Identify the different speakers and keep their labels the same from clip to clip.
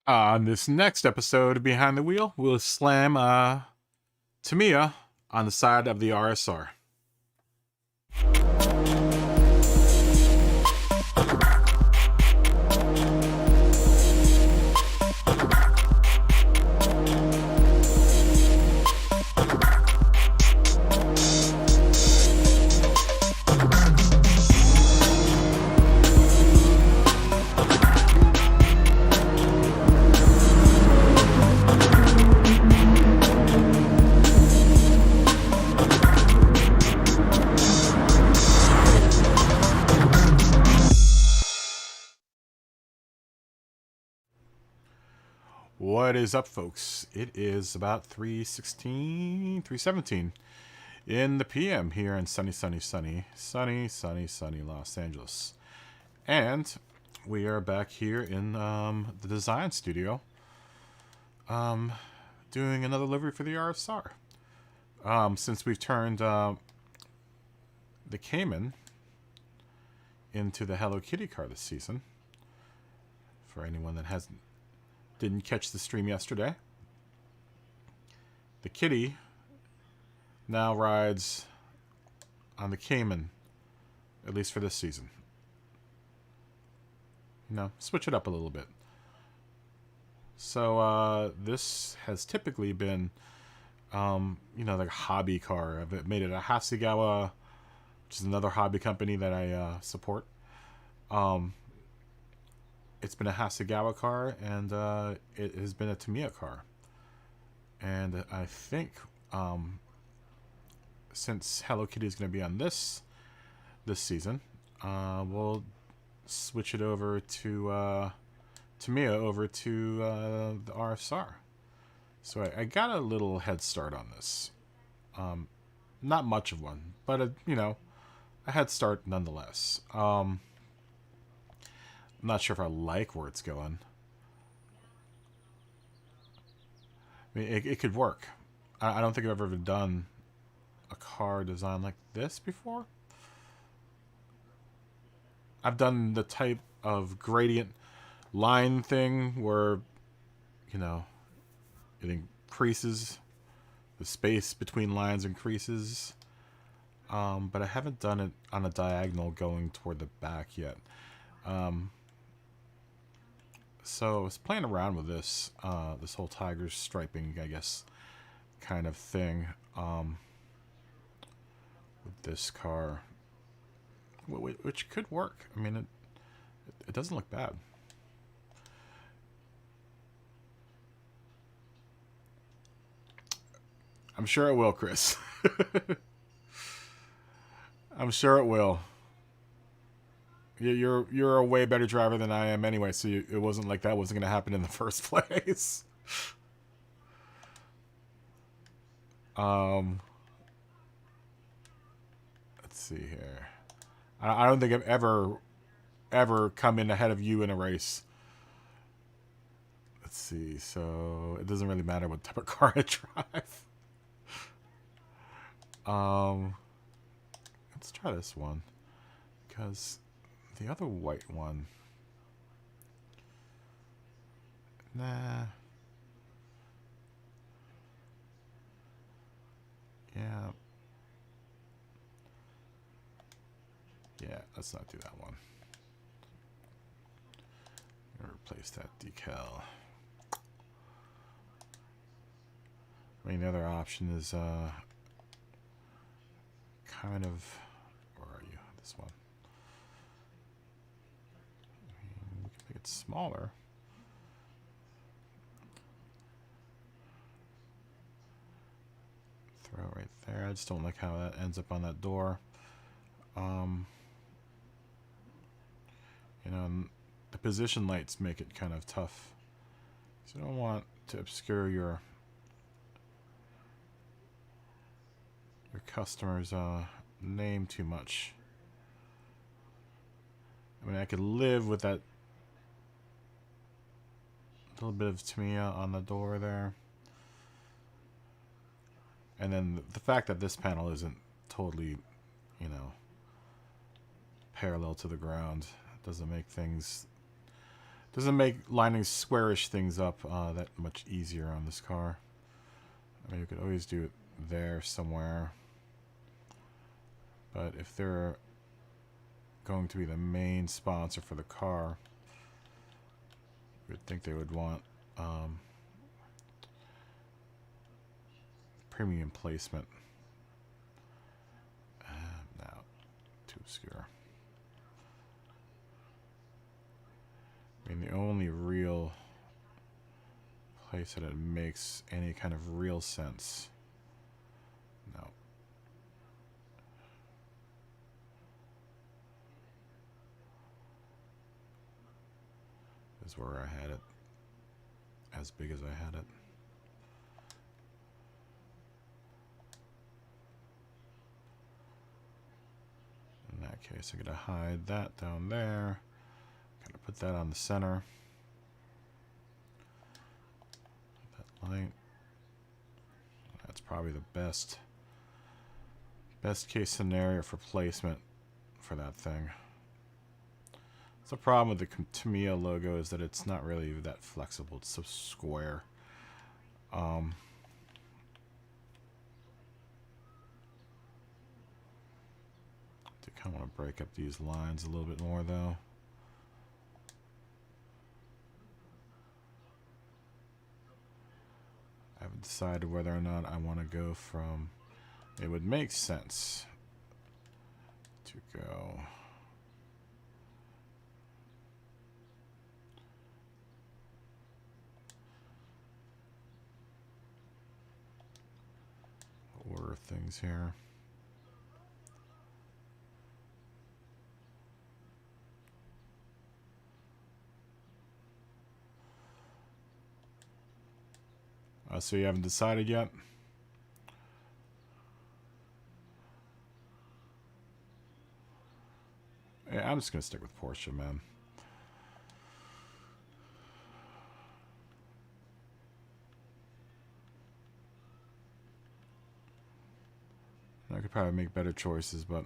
Speaker 1: On this next episode of Behind the Wheel, we'll slam Tamiya on the side of the RSR. What is up, folks? It is about 3:17 in the PM here in sunny Los Angeles. And we are back here in the design studio doing another livery for the RSR. Since we've turned the Cayman into the Hello Kitty car this season, for anyone that didn't catch the stream yesterday, the Kitty now rides on the Cayman, at least for this season. You know, switch it up a little bit. So this has typically been, like a hobby car. I've made it a Hasegawa, which is another hobby company that I support. It's been a Hasegawa car, and it has been a Tamiya car. And I think since Hello Kitty is going to be on this season, we'll switch it over to Tamiya over to the RSR. So I got a little head start on this. Not much of one, but a head start nonetheless. I'm not sure if I like where it's going. I mean, it could work. I don't think I've ever done a car design like this before. I've done the type of gradient line thing where, it increases, the space between lines increases. But I haven't done it on a diagonal going toward the back yet. So I was playing around with this whole tiger striping, I guess, kind of thing with this car, which could work. I mean, it doesn't look bad. I'm sure it will, Chris. I'm sure it will. You're a way better driver than I am anyway, so it wasn't like that wasn't going to happen in the first place. Let's see here. I don't think I've ever come in ahead of you in a race. Let's see. So it doesn't really matter what type of car I drive. Let's try this one, because the other white one, nah. Yeah, let's not do that one. I'm gonna replace that decal. I mean, the other option is kind of, where are you? This one. I mean, we can make it smaller. Throw it right there. I just don't like how that ends up on that door. The position lights make it kind of tough. So you don't want to obscure your customer's name too much. I mean, I could live with that little bit of Tamiya on the door there. And then the fact that this panel isn't totally, parallel to the ground doesn't make things Doesn't make lining squarish things up that much easier on this car. I mean, you could always do it there somewhere. But if they're going to be the main sponsor for the car, you would think they would want premium placement. Now, too obscure. I mean, the only real place that it makes any kind of real sense. No. Is where I had it. As big as I had it. In that case, I'm going to hide that down there. Kind of put that on the center. That light. That's probably the best case scenario for placement for that thing. The problem with the Tamiya logo is that it's not really that flexible. It's so square. I do kind of want to break up these lines a little bit more, though. I haven't decided whether or not I want to go from... It would make sense to go... order things here. So you haven't decided yet? Yeah, I'm just gonna stick with Porsche, man. I could probably make better choices, but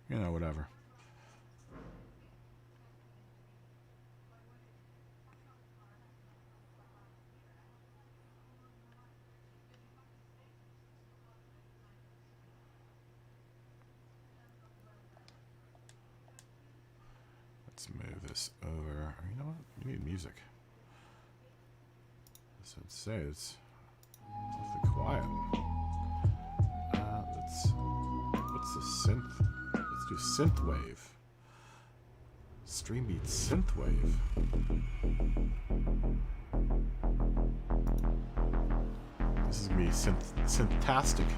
Speaker 1: you know, whatever. Let's move this over. You know what? You need music. So I'd say it's awfully quiet. What's the synth? Let's do synthwave. Stream beat synthwave. This is gonna be synthtastic.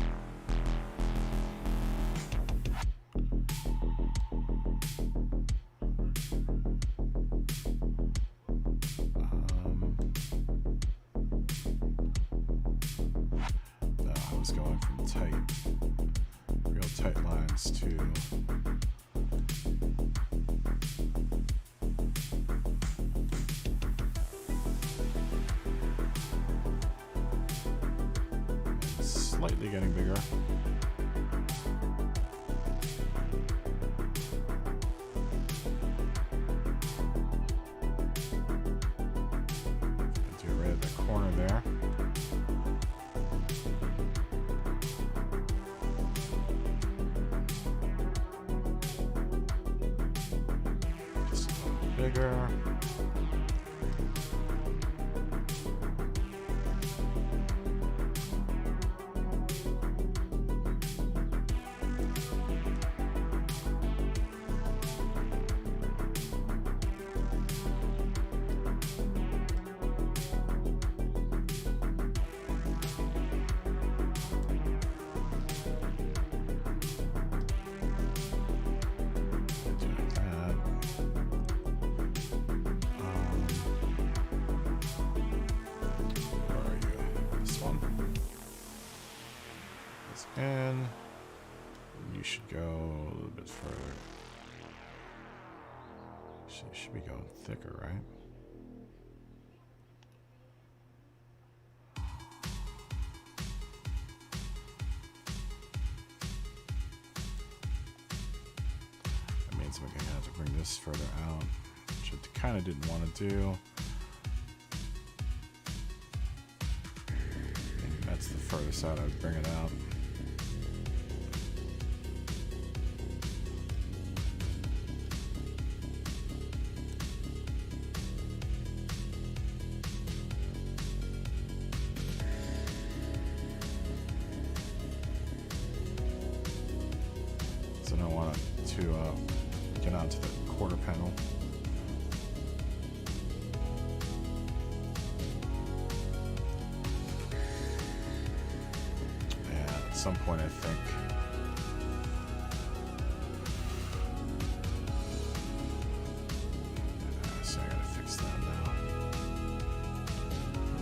Speaker 1: Going from real tight lines to slightly getting bigger. Do right at the corner there. Bigger. And you should go a little bit further. Should be going thicker, right? So we're gonna have to bring this further out, which I kind of didn't want to do. Maybe that's the furthest out I would bring it out. So I don't want it to get onto the quarter panel. And at some point I think so I gotta fix that now.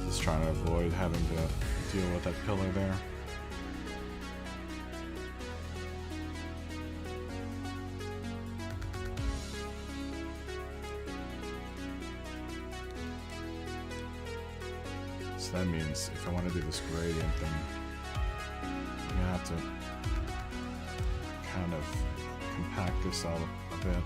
Speaker 1: Just trying to avoid having to deal with that pillar there. So that means if I want to do this gradient, then I'm going to have to kind of compact this out a bit.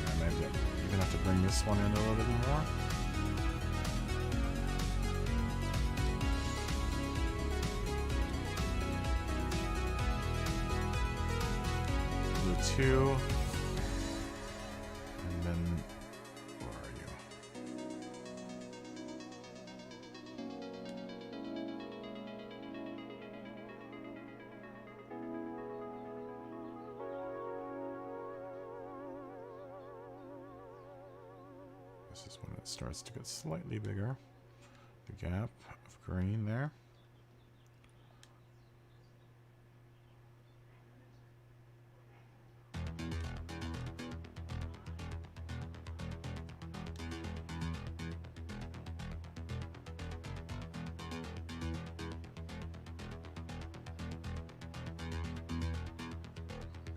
Speaker 1: And maybe I'm even have to bring this one in a little bit more. Two, and then where are you? This is when it starts to get slightly bigger. The gap of green there.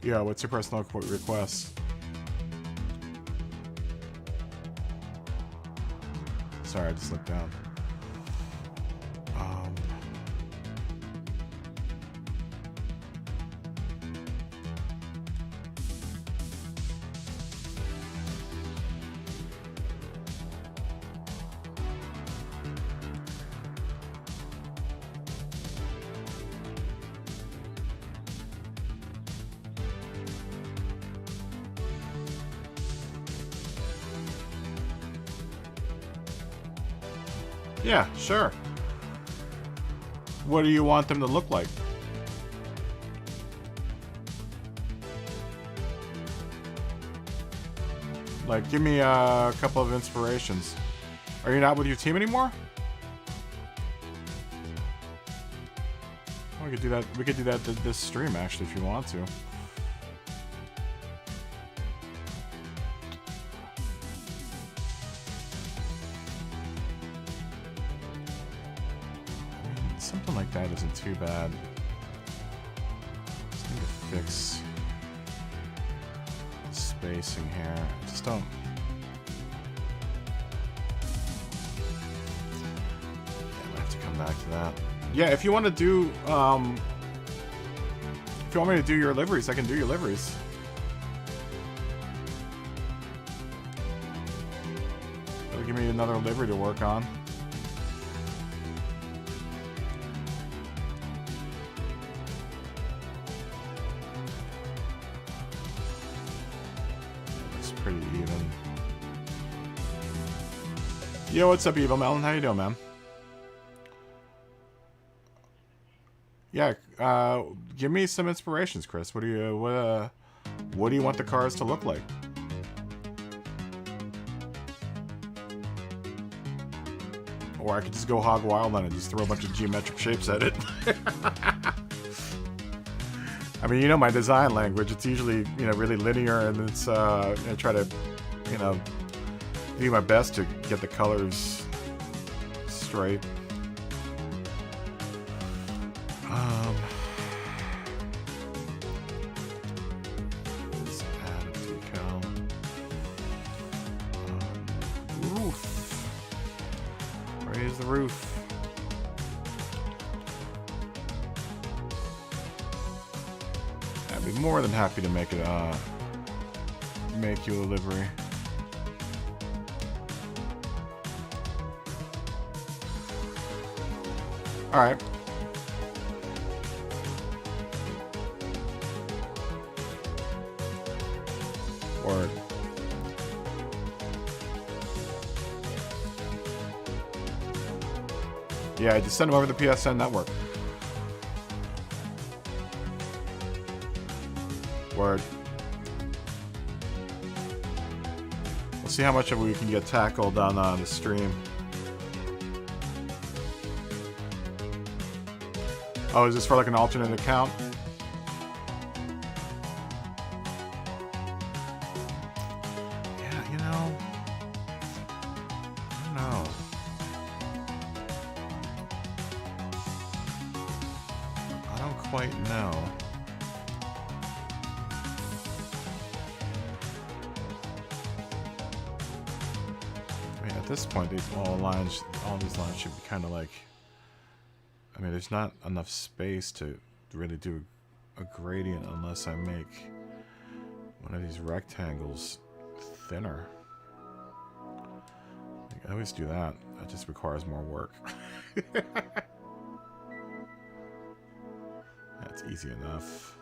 Speaker 1: Yeah, what's your personal request? Sorry, I just looked down. Yeah, sure. What do you want them to look like? Like, give me a couple of inspirations. Are you not with your team anymore? We could do that. We could do that this stream, actually, if you want to. Something like that isn't too bad. Just need to fix the spacing here. I just don't. Yeah, I have to come back to that. Yeah, if you want to do, if you want me to do your liveries, I can do your liveries. It'll give me another livery to work on. Pretty even. Yo, what's up, Evil Melon? How you doing, man? Yeah, give me some inspirations, Chris. What do you want the cars to look like? Or I could just go hog wild on it, just throw a bunch of geometric shapes at it. I mean, you know my design language. It's usually, you know, really linear, and it's I try to, you know, do my best to get the colors straight. Let's add a decal. Roof. Raise the roof. be more than happy to make it make you a livery. All right. Or yeah, just send them over the PSN network. Word. We'll see how much of it we can get tackled on the stream. Oh, is this for like an alternate account? Yeah, you know, I don't know. I don't quite know. I mean, at this point, all these lines should be kind of like. I mean, there's not enough space to really do a gradient unless I make one of these rectangles thinner. I always do that. That just requires more work. That's easy enough.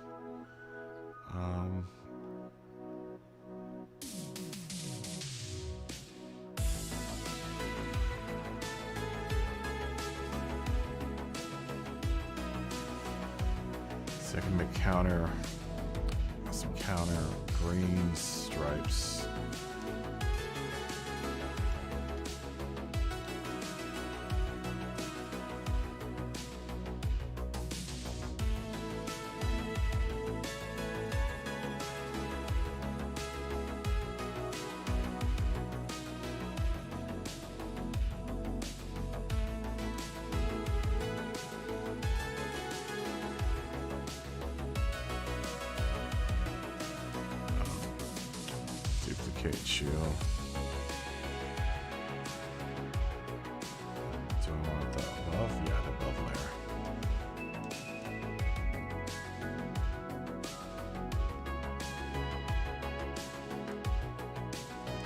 Speaker 1: I can make some counter green stripes. Chill. Do I want the above? Yeah, the above layer.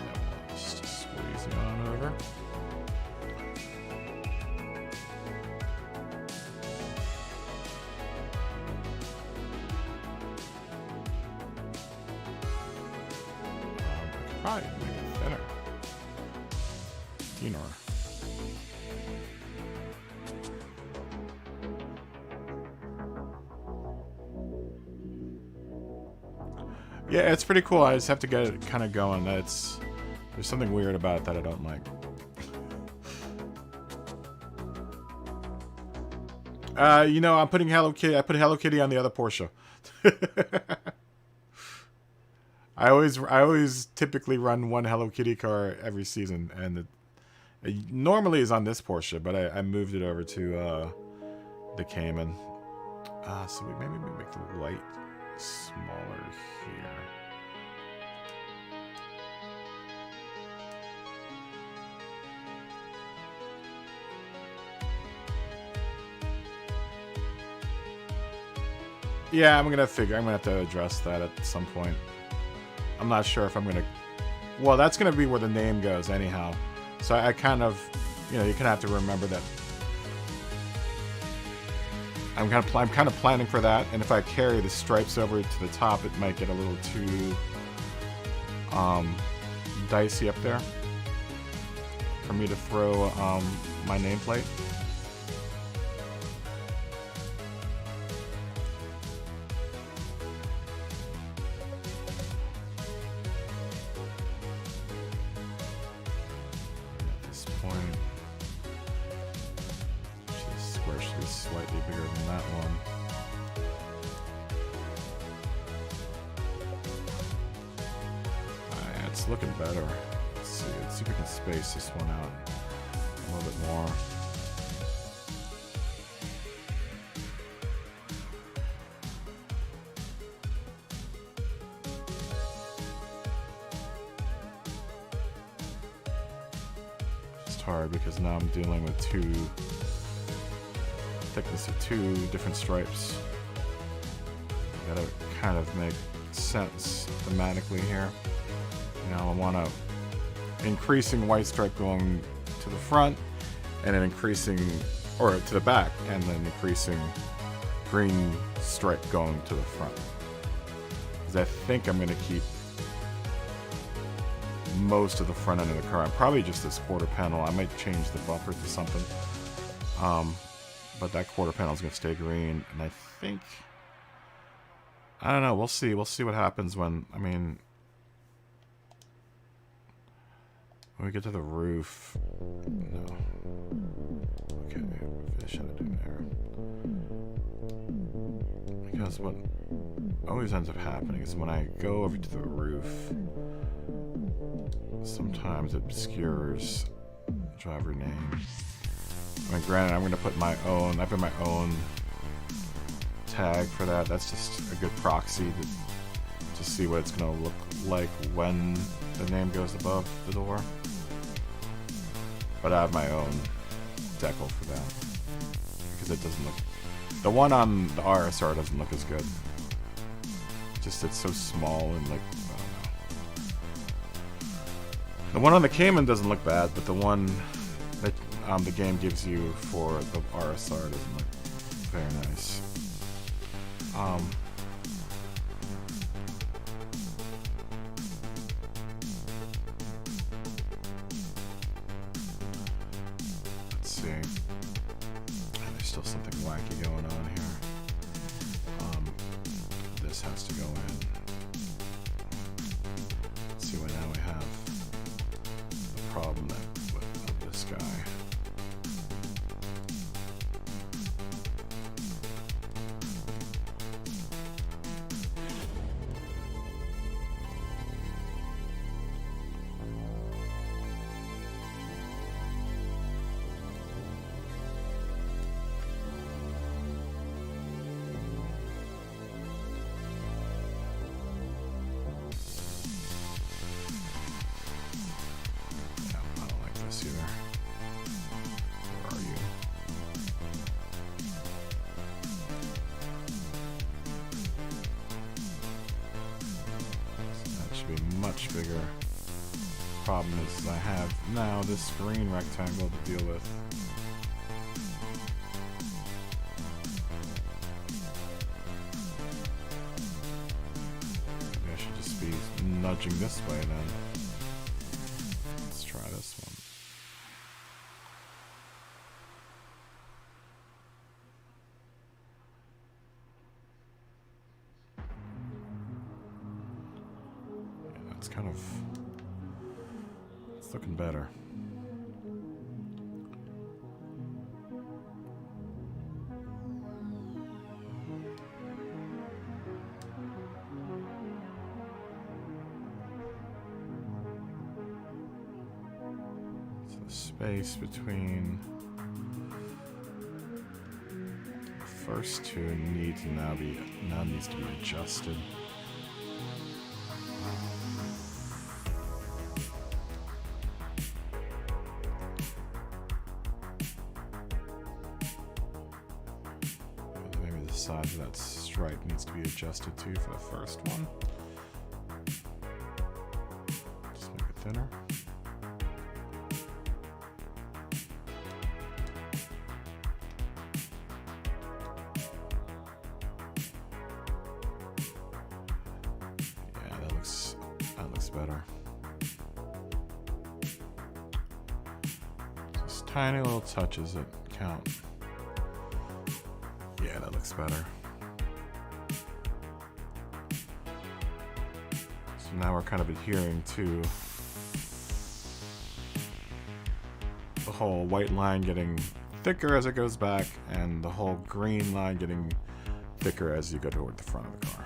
Speaker 1: Yeah, just squeeze it on over. Probably make it thinner. Thinner. Yeah, it's pretty cool. I just have to get it kind of going. There's something weird about it that I don't like. You know, I'm putting Hello Kitty. I put Hello Kitty on the other Porsche. I always typically run one Hello Kitty car every season, and it normally is on this Porsche, but I moved it over to the Cayman. So maybe we make the light smaller here. Yeah, I'm gonna have to address that at some point. I'm not sure if I'm gonna. Well, that's gonna be where the name goes anyhow. So I kind of, you know, you kind of have to remember that. I'm kind of planning for that, and if I carry the stripes over to the top, it might get a little too dicey up there for me to throw my nameplate. Slightly bigger than that one. Yeah, it's looking better. Let's see if we can space this one out a little bit more. It's hard because now I'm dealing with thickness of two different stripes. gotta kind of make sense thematically here. You know, I want a increasing white stripe going to the front, and an increasing, or to the back, and then increasing green stripe going to the front. Because I think I'm going to keep most of the front end of the car. Probably just this quarter panel. I might change the bumper to something. But that quarter panel is going to stay green. And I think, I don't know. We'll see. We'll see what happens when, I mean, when we get to the roof. No. Okay, what should I do there? Because what always ends up happening is when I go over to the roof, sometimes it obscures driver name. I mean, granted, I'm going to put my own, I put my own tag for that. That's just a good proxy to see what it's going to look like when the name goes above the door. But I have my own decal for that, because it doesn't look, the one on the RSR doesn't look as good. Just it's so small and like, I don't know. The one on the Cayman doesn't look bad, but the one that the game gives you for the RSR doesn't look very nice. Let's see. There's still something wacky going on here. This has to go in. Let's see what now we have. The problem of this guy. Much bigger. Problem is I have now this green rectangle to deal with. Maybe I should just be nudging this way then. Let's try this one. It's kind of, it's looking better. So the space between the first two needs to be adjusted. Side of that stripe needs to be adjusted too for the first one. Just make it thinner. Yeah, that looks better. Just tiny little touches that count. Yeah, that looks better. So now we're kind of adhering to the whole white line getting thicker as it goes back, and the whole green line getting thicker as you go toward the front of the car.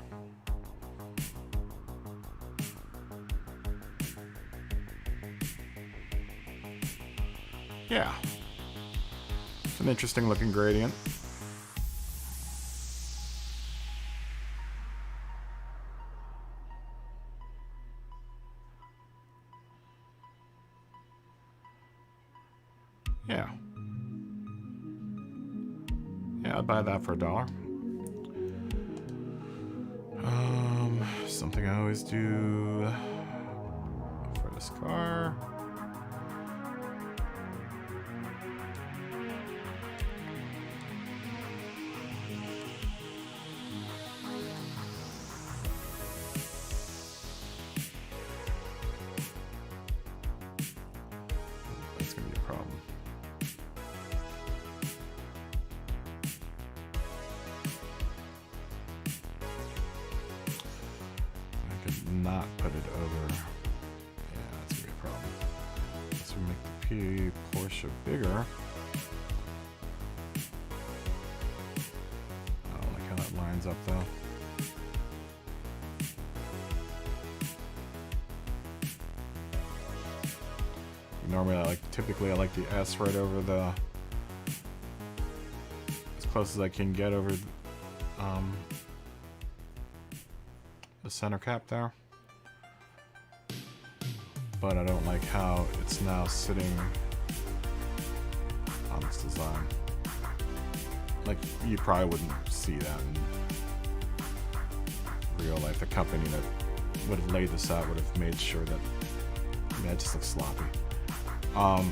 Speaker 1: Yeah. It's an interesting looking gradient. Yeah. Yeah, I'd buy that for $1. Something I always do for this car. That's gonna be a problem. Not put it over. Yeah, that's gonna be a problem. Let's make the Porsche bigger. I don't like how that lines up though. Normally, typically I like the S right over the, as close as I can get over the center cap there. But I don't like how it's now sitting on this design. Like, you probably wouldn't see that in real life. The company that would have laid this out would have made sure that, yeah, it just looks sloppy. There's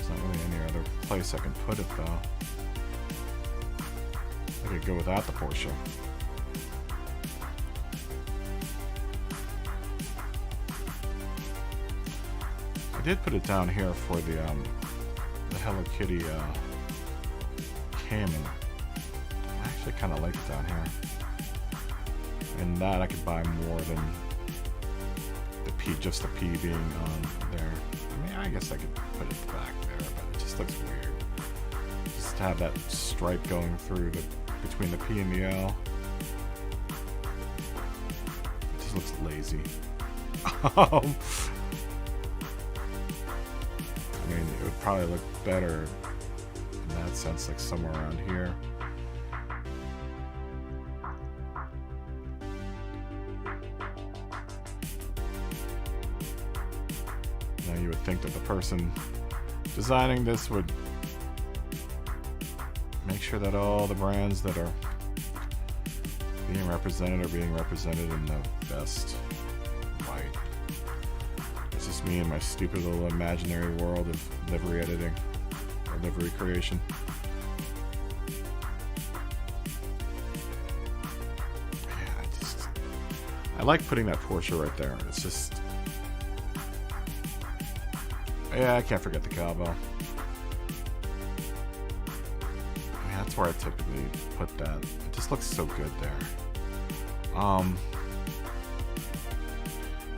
Speaker 1: not really any other place I can put it though. I could go without the Porsche. I did put it down here for the Hello Kitty cam, and I actually kind of like it down here. And that I could buy more than the P, just the P being on there. I mean, I guess I could put it back there, but it just looks weird. Just to have that stripe going through between the P and the L. It just looks lazy. I mean, it would probably look better in that sense, like somewhere around here. Now you would think that the person designing this would make sure that all the brands that are being represented are being represented in the best light. It's just me and my stupid little imaginary world of livery editing or livery creation. Yeah, I like putting that Porsche right there. It's just, yeah, I can't forget the cowbell. I mean, that's where I typically put that. It just looks so good there. I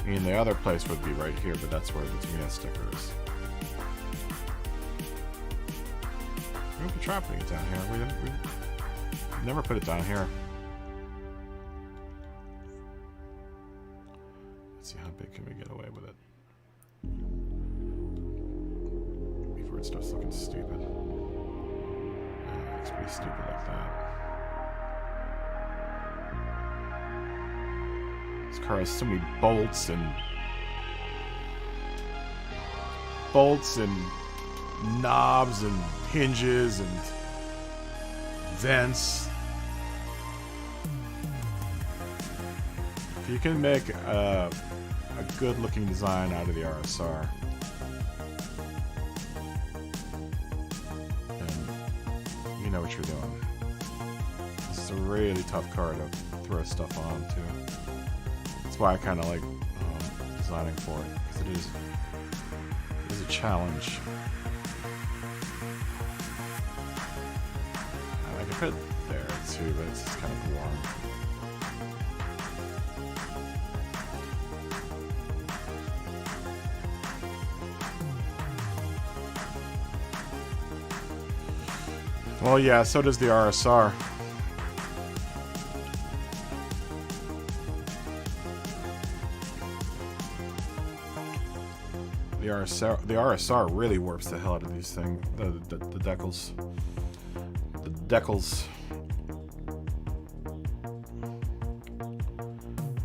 Speaker 1: mean, the other place would be right here, but that's where the Tamiya sticker is. We could try putting it down here. We never put it down here. Let's see, how big can we get away with it before it starts looking stupid. It looks pretty stupid like that. This car has so many bolts and knobs and hinges and vents. If you can make a good looking design out of the RSR, then you know what you're doing. This is a really tough car to throw stuff on too. That's why I kind of like designing for it, because it is a challenge. I can put it there too, but it's just kind of warm. Well, yeah, so does the RSR. The RSR really warps the hell out of these things. The decals. The decals.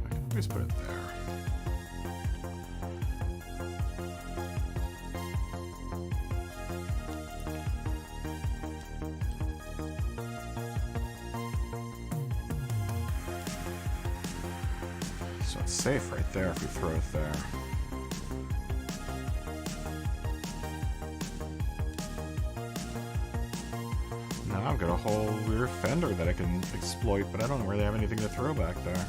Speaker 1: I can just put it there. So it's safe right there if you throw it there. Now I've got a whole rear fender that I can exploit, but I don't really have anything to throw back there.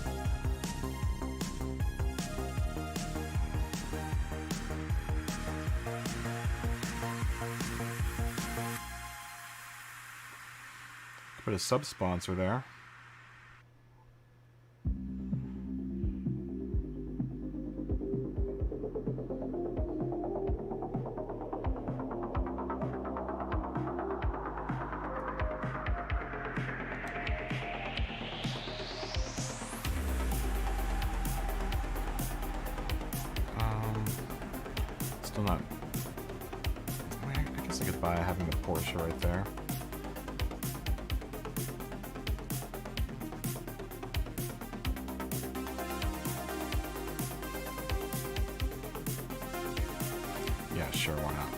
Speaker 1: Put a sub-sponsor there. Still not... I guess I could buy having the Porsche right there. Yeah, sure, why not?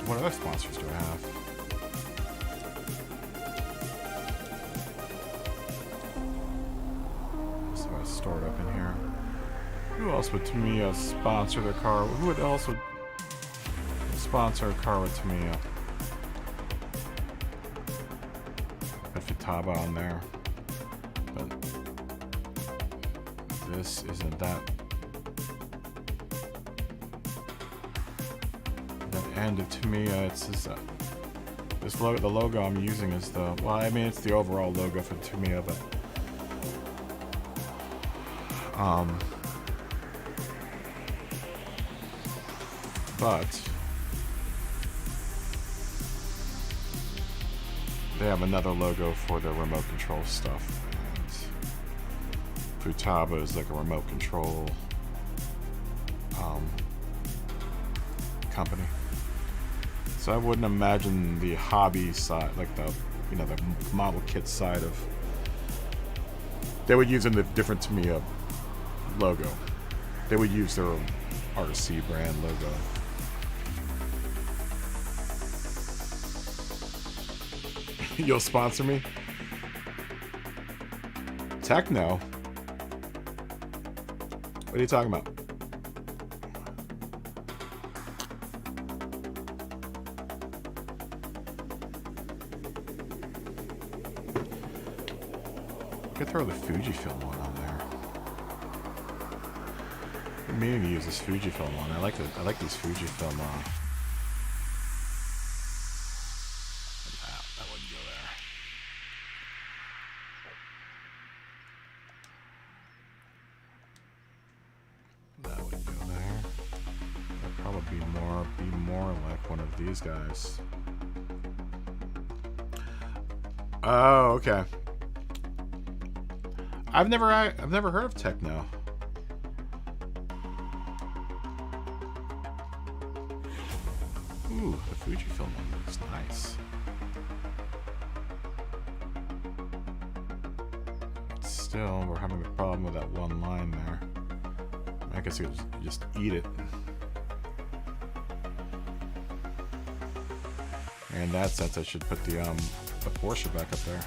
Speaker 1: What other sponsors do I have? So I store it up in here. Who else would Tamiya sponsor their car? Who else would sponsor a car with Tamiya? Put Futaba on there. But this isn't that. The end of Tamiya, it's this logo. The logo I'm using is the, well, I mean, it's the overall logo for Tamiya, but they have another logo for their remote control stuff. And Futaba is like a remote control company. So I wouldn't imagine the hobby side, like the, you know, the model kit side of, they would use a different Tamiya logo. They would use their own RSC brand logo. You'll sponsor me? Techno? What are you talking about? I could throw the Fujifilm one on there. I'm meaning to use this Fujifilm one. I like these Fujifilm that wouldn't go there. That would go there. That'd probably be more like one of these guys. Oh, okay. I've never heard of Techno. Ooh, the Fujifilm one looks nice. Still, we're having a problem with that one line there. I guess you just eat it. And in that sense, I should put the Porsche back up there.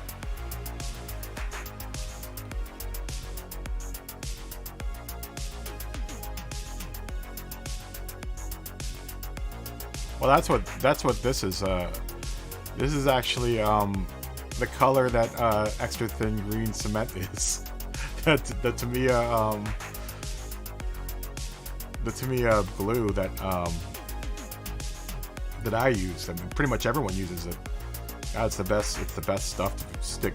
Speaker 1: Well, that's what this is. This is actually the color that extra thin green cement is. the Tamiya blue that I use. I mean, pretty much everyone uses it. It's the best. It's the best stuff to stick.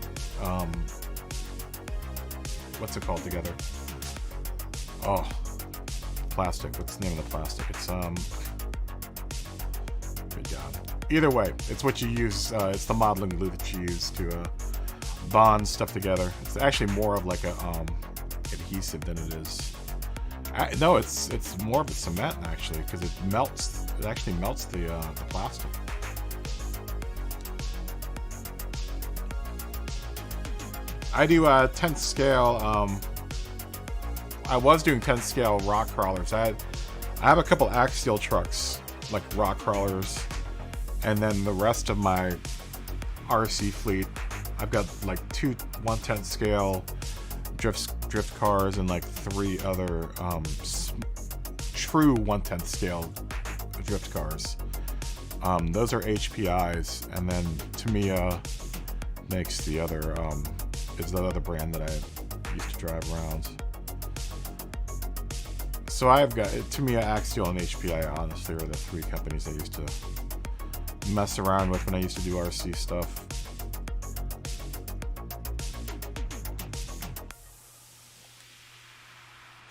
Speaker 1: What's it called together? Oh, plastic. What's the name of the plastic? It's Good God. Either way, it's what you use. It's the modeling glue that you use to bond stuff together. It's actually more of like a adhesive than it is. No, it's more of a cement actually, because it melts. It actually melts the plastic. I do 10th scale. I was doing 10th scale rock crawlers. I have a couple axial trucks, like rock crawlers, and then the rest of my RC fleet, I've got like two 1/10 scale drift cars and like 3 other true 1/10 scale drift cars. Those are HPIs, and then Tamiya makes the other, is the other brand that I used to drive around. So I've got Tamiya, Axial, and HPI, honestly, are the 3 companies I used to mess around with when I used to do RC stuff.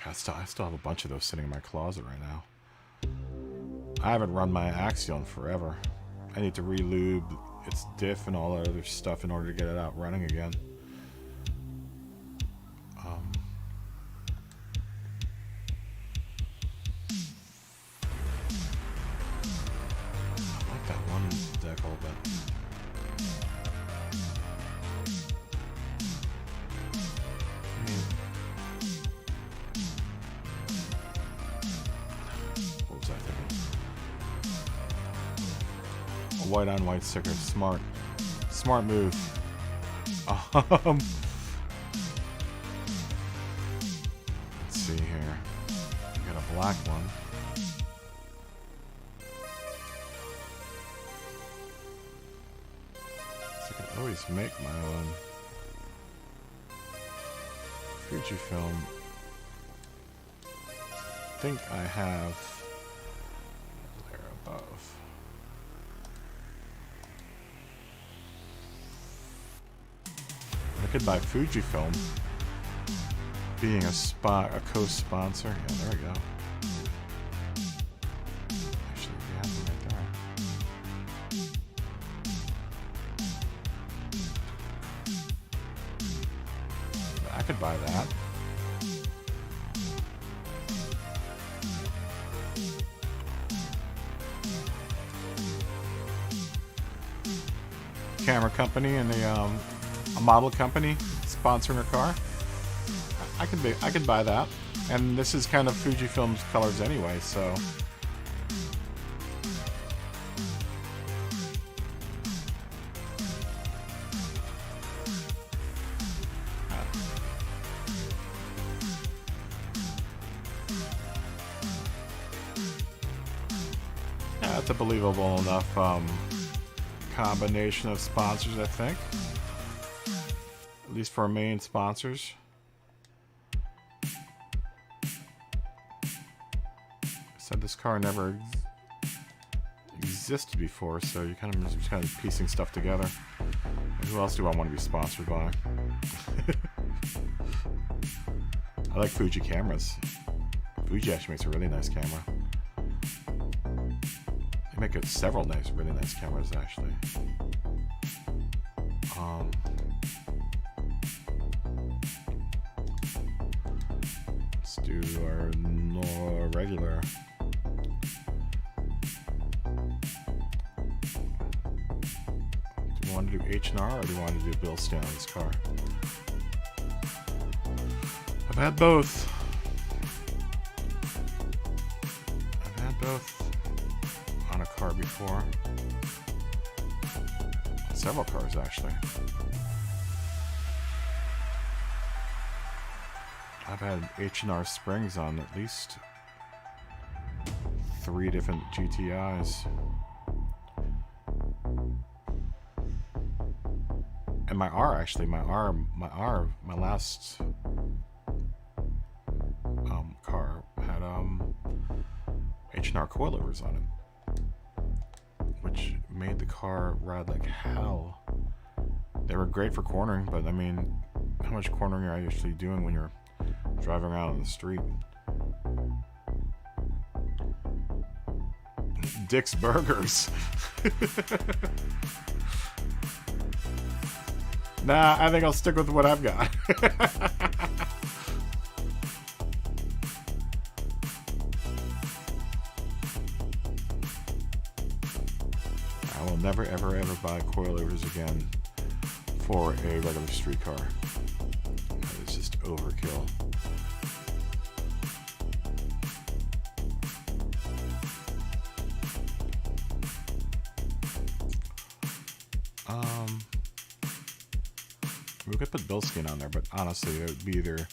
Speaker 1: I still have a bunch of those sitting in my closet right now. I haven't run my Axial in forever. I need to re-lube its diff and all that other stuff in order to get it out running again. I like that one deck a little bit. White on white sticker. Smart move. Let's see here. We got a black one. So I can always make my own. Fujifilm. I think I have there above. I could buy Fujifilm, being a co-sponsor. Yeah, there we go. Actually, we have them right there. I could buy that. Camera company and a model company sponsoring a car. I could buy that, and this is kind of Fujifilm's colors anyway, so. Yeah, that's a believable enough combination of sponsors, I think. At least for our main sponsors. Said this car never existed before, so you just kind of piecing stuff together. And who else do I want to be sponsored by? I like Fuji cameras. Fuji actually makes a really nice camera. They make several really nice cameras, actually. Let's do our regular. Do we want to do H&R or do we want to do Bill Stanley's car? I've had both. On a car before. Several cars, actually. I've had H&R springs on at least 3 different GTIs. And my R, actually, my last car had H&R coilovers on it, which made the car ride like hell. They were great for cornering, but I mean, how much cornering are you actually doing when you're driving around on the street? Dick's Burgers. Nah, I think I'll stick with what I've got. I will never, ever, ever buy coilovers again for a regular street car. It's just overkill. We could put Bilskin on there, but honestly, it would be either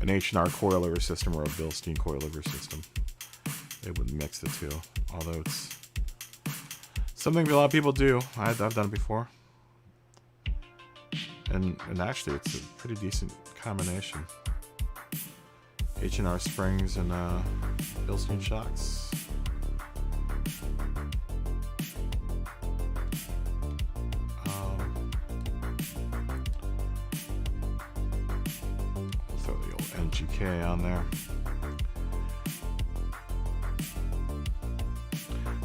Speaker 1: an H&R coilover system or a Bilstein coilover system. They wouldn't mix the two, although it's something a lot of people do. I've done it before, and actually it's a pretty decent combination. H&R springs and Bilstein shocks. We'll throw the old NGK on there.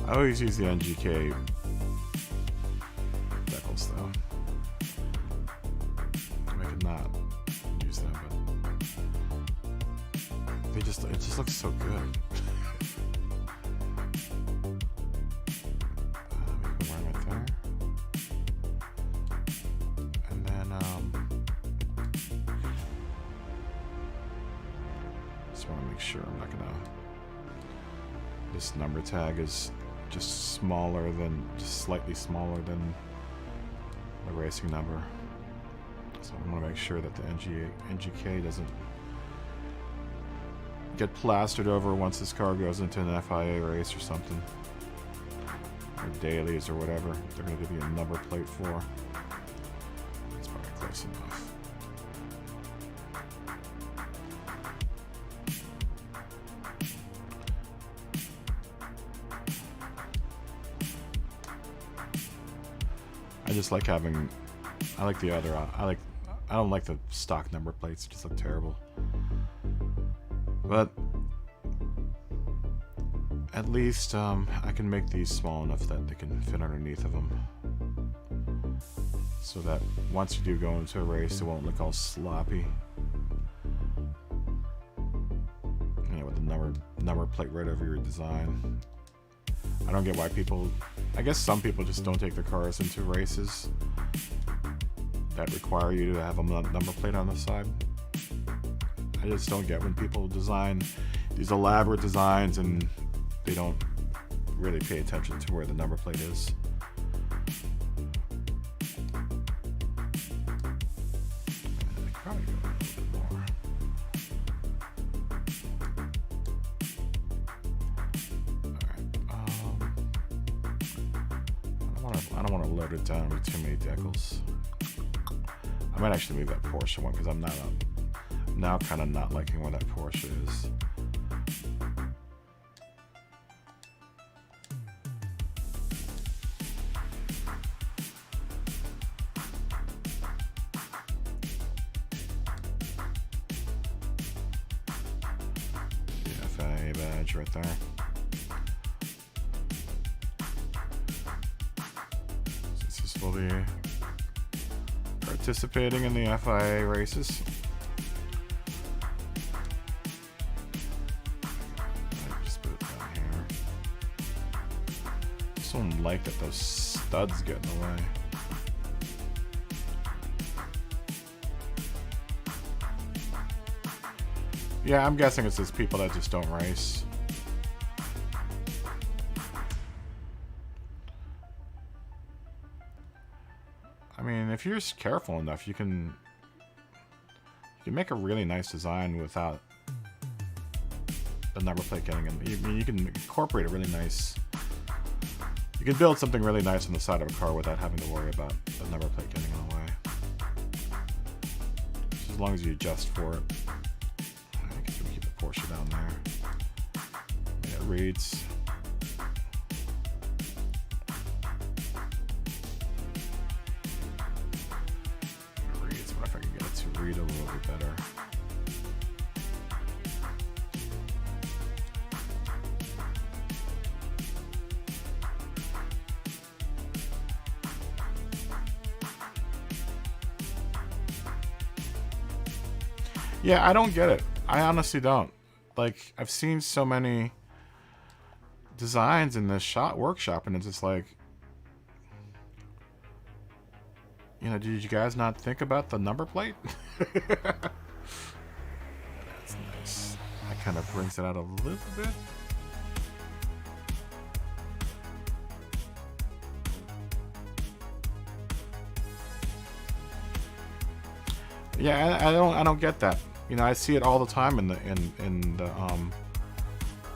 Speaker 1: I always use the NGK decals though. I could not use them, but it just looks so good. We can run right there, and then just want to make sure I'm not gonna. This number tag is just slightly smaller than the racing number. So I want to make sure that the NGK doesn't get plastered over once this car goes into an FIA race or something. Or dailies or whatever they're going to give you a number plate for. It's probably close enough. I just like having. I like the other. I don't like the stock number plates. They just look terrible. But at least I can make these small enough that they can fit underneath of them, so that once you do go into a race, it won't look all sloppy. You know, with the number plate right over your design. I don't get why people. I guess some people just don't take their cars into races that require you to have a number plate on the side. I just don't get when people design these elaborate designs and they don't really pay attention to where the number plate is. I could probably go a little bit more. I don't want to load it down with too many decals. I might actually move that Porsche one because I'm now kind of not liking where that Porsche is. The FIA badge right there. Will be participating in the FIA races. Just put it down here. Just don't like that those studs get in the way. Yeah, I'm guessing it's just people that just don't race. I mean, if you're just careful enough, you can make a really nice design without the number plate getting in. You can incorporate a really nice. You can build something really nice on the side of a car without having to worry about the number plate getting in the way. Just as long as you adjust for it. I guess we can keep the Porsche down there. Yeah, it reads. Read a little bit better. Yeah, I don't get it. I honestly don't. Like, I've seen so many designs in this workshop, and it's just like, you know, did you guys not think about the number plate? That's nice. That kind of brings it out a little bit. Yeah, I don't get that. you know, I see it all the time in the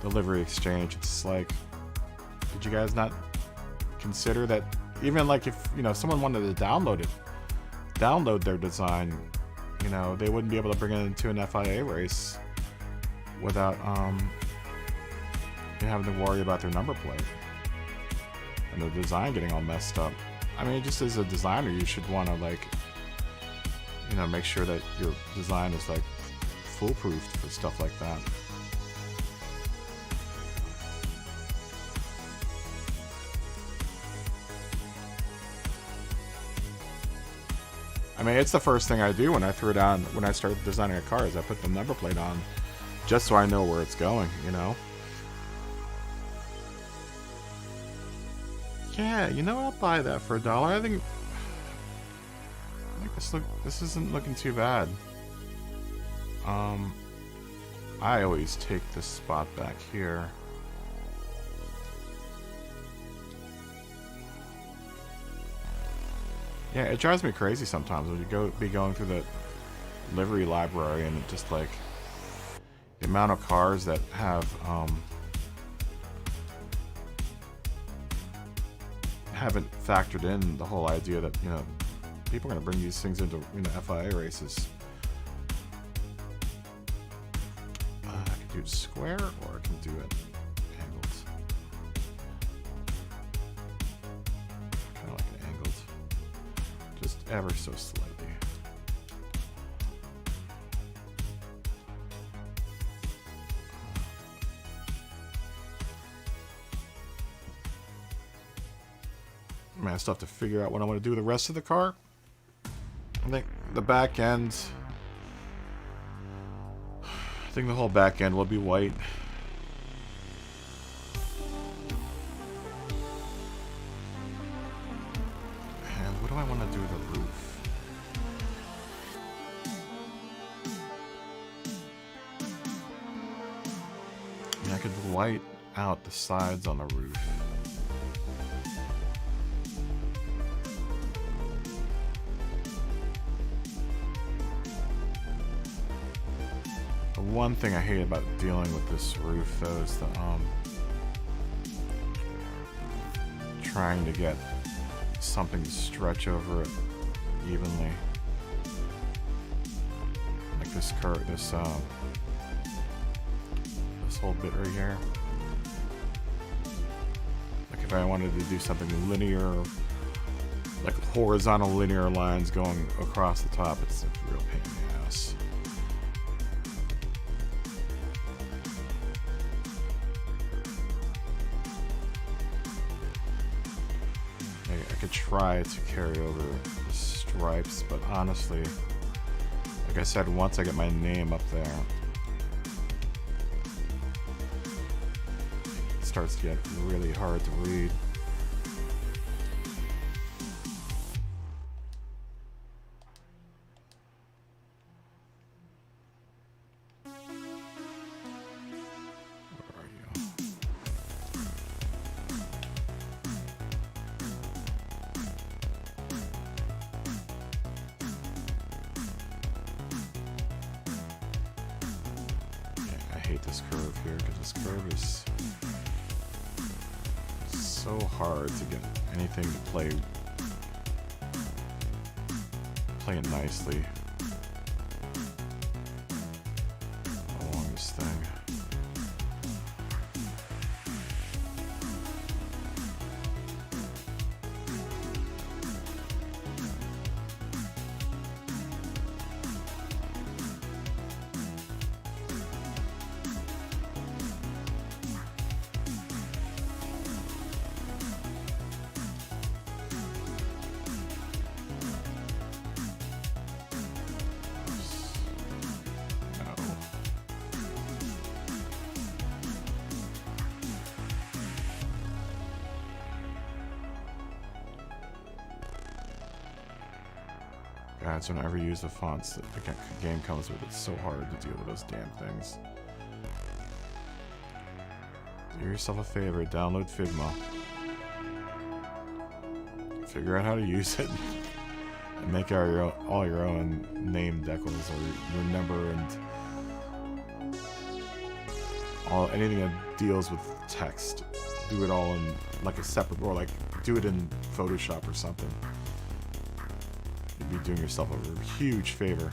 Speaker 1: livery exchange. It's like, did you guys not consider that? Even like if, you know, someone wanted to download their design, you know, they wouldn't be able to bring it into an FIA race without having to worry about their number plate and the design getting all messed up. I mean, just as a designer, you should want to, like, you know, make sure that your design is like foolproof for stuff like that. I mean, it's the first thing I do when I start designing a car, is I put the number plate on just so I know where it's going, you know? Yeah, you know, I'll buy that for $1. I think this isn't looking too bad. I always take this spot back here. Yeah, it drives me crazy sometimes when you be going through the livery library and just like the amount of cars that have haven't factored in the whole idea that, you know, people are going to bring these things into, you know, FIA races. I can do it square or I can do it angled. Kind of like an angled. Just ever so slightly. I still have to figure out what I want to do with the rest of the car. I think the back end, I think the whole back end will be white. And what do I want to do with the roof? I mean, I could white out the sides on the roof. One thing I hate about dealing with this roof, though, is the trying to get something to stretch over it evenly, like this curve, this whole bit right here. Like if I wanted to do something linear, like horizontal linear lines going across the top, it's a real pain in the ass. I could try to carry over the stripes, but honestly, like I said, once I get my name up there, it starts to get really hard to read. I hate this curve here because this curve is so hard to get anything to play it nicely along this thing. God, so don't ever use the fonts that the game comes with. It's so hard to deal with those damn things. Do yourself a favor, download Figma. Figure out how to use it. Make all your own name decals or your number and anything that deals with text. Do it all in like a separate, or like do it in Photoshop or something. You'd be doing yourself a huge favor.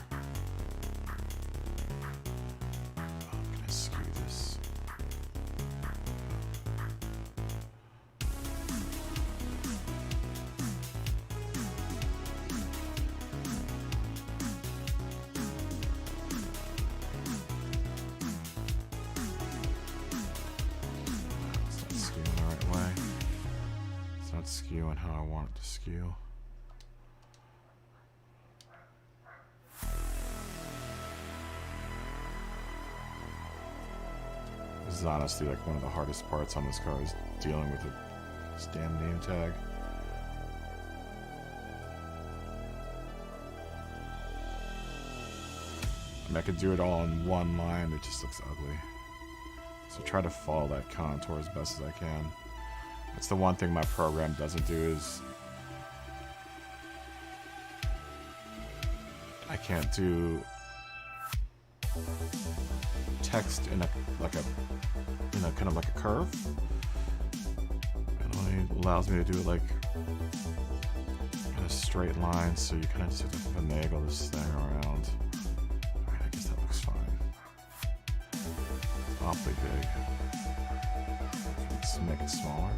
Speaker 1: I'm gonna skew this. Skewing how I want it to skew. This is honestly like one of the hardest parts on this car is dealing with this damn name tag. I mean, I could do it all in one line, it just looks ugly. So try to follow that contour as best as I can. That's the one thing my program doesn't do is I can't do text in a kind of like a curve. It only allows me to do it like in a straight line, so you kind of just have to finagle this thing around. Alright, I guess that looks fine. It's awfully big. Let's make it smaller.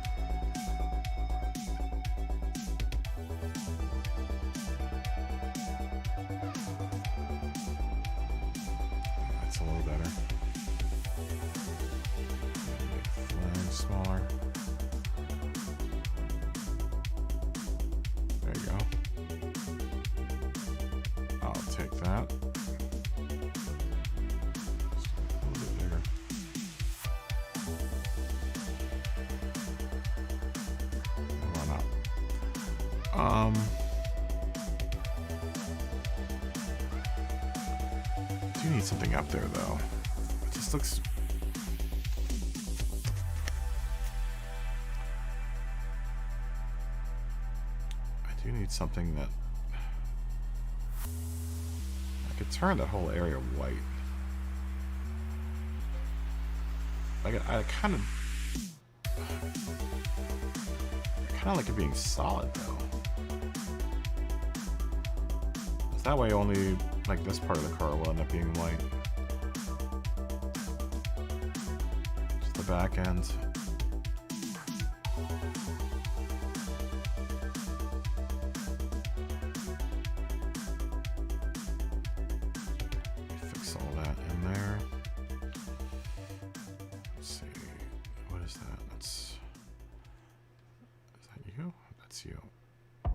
Speaker 1: That's a little better. Make the flag smaller. There you go. I'll take that. Just a little bit bigger. Why not? I do need something up there though. It just looks. I do need something that I could turn that whole area white. I kind of like it being solid though. That way only like this part of the car will end up being white. Just the back end. Fix all that in there. Let's see. What is that? Is that you? That's you. No.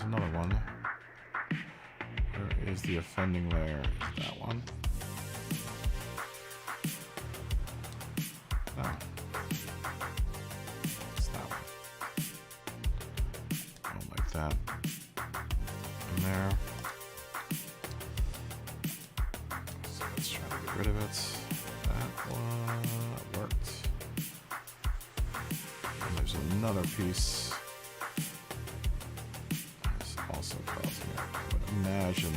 Speaker 1: Another one. Where is the offending layer? Is that one? Oh. It's that one. I don't like that. In there. So let's try to get rid of it. That one worked. And there's another piece. Imagine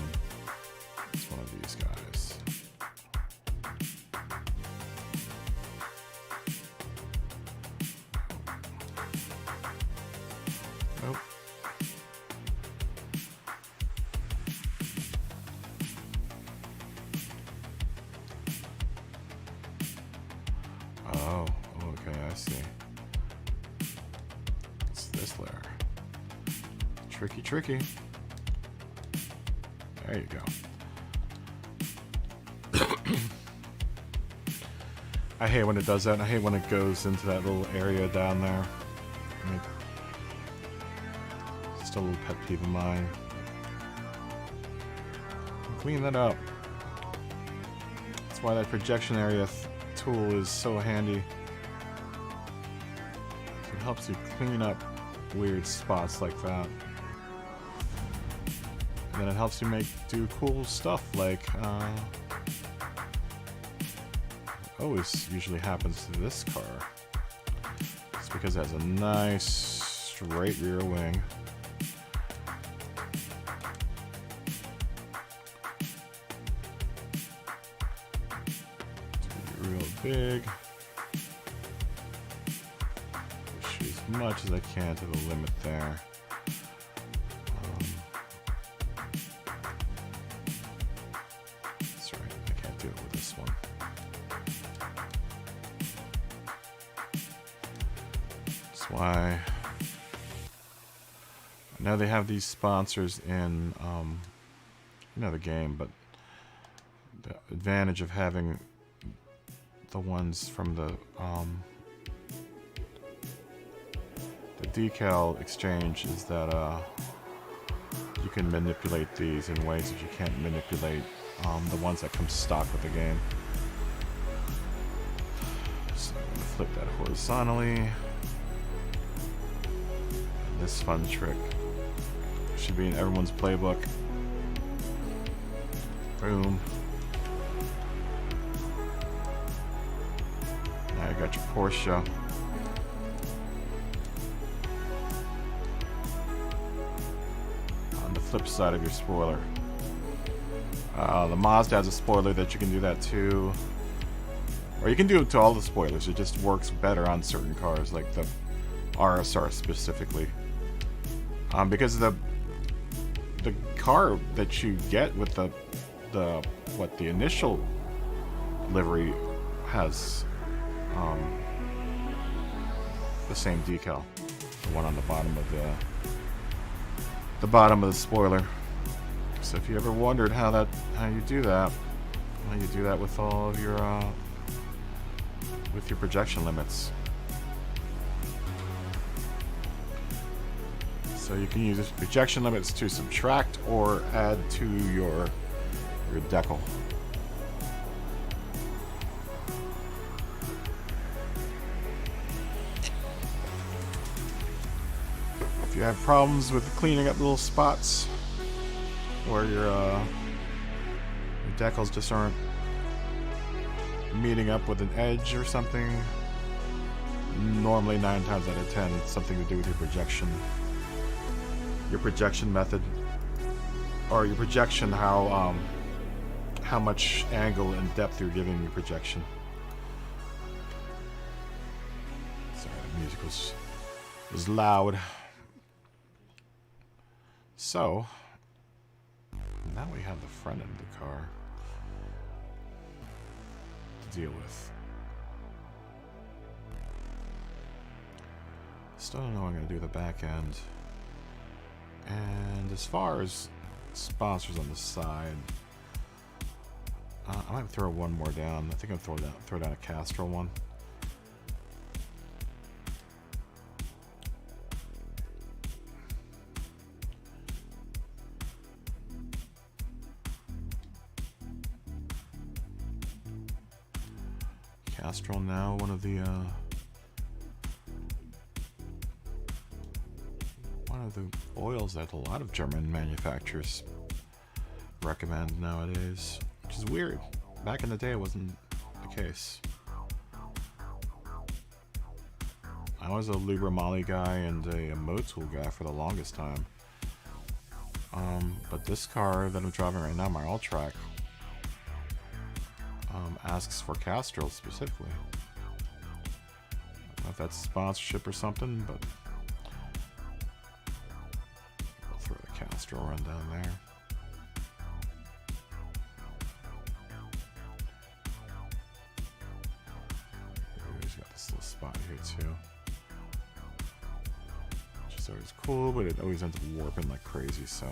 Speaker 1: it's one of these guys. Nope. Oh, okay, I see. It's this layer. Tricky, tricky. There you go. I hate when it does that, and I hate when it goes into that little area down there. I mean, just a little pet peeve of mine. Clean that up. That's why that projection area tool is so handy. It helps you clean up weird spots like that. And then it helps you do cool stuff like always usually happens to this car. It's because it has a nice straight rear wing. Real big. Push as much as I can to the limit there. That's right, I can't do it with this one. That's why I know they have these sponsors in the game, but the advantage of having the ones from the decal exchange is that you can manipulate these in ways that you can't manipulate the ones that come stock with the game. So I'm going to flip that horizontally. And this fun trick should be in everyone's playbook. Boom. Now you got your Porsche. On the flip side of your spoiler. The Mazda has a spoiler that you can do that too. Or you can do it to all the spoilers. It just works better on certain cars, like the RSR specifically. Because the car that you get with the initial livery has the same decal, the one on the bottom of the spoiler. So if you ever wondered how you do that with all of your with your projection limits. So you can use projection limits to subtract or add to your decal. If you have problems with cleaning up little spots where your decals just aren't meeting up with an edge or something, normally 9 times out of 10 it's something to do with your projection method, or your projection, how much angle and depth you're giving your projection. Sorry, the music was loud. So now we have the front end of the car to deal with. Still don't know what I'm going to do with the back end. And as far as sponsors on the side, I might throw one more down. I think I'm going to throw down a Castrol one. Castrol now one of the oils that a lot of German manufacturers recommend nowadays, which is weird. Back in the day it wasn't the case. I was a Lubramali guy and a Motul guy for the longest time. But this car that I'm driving right now, my All-Track, asks for Castrol specifically. I don't know if that's sponsorship or something, but I'll throw the Castrol run down there. He's got this little spot here too, which is always cool, but it always ends up warping like crazy, so.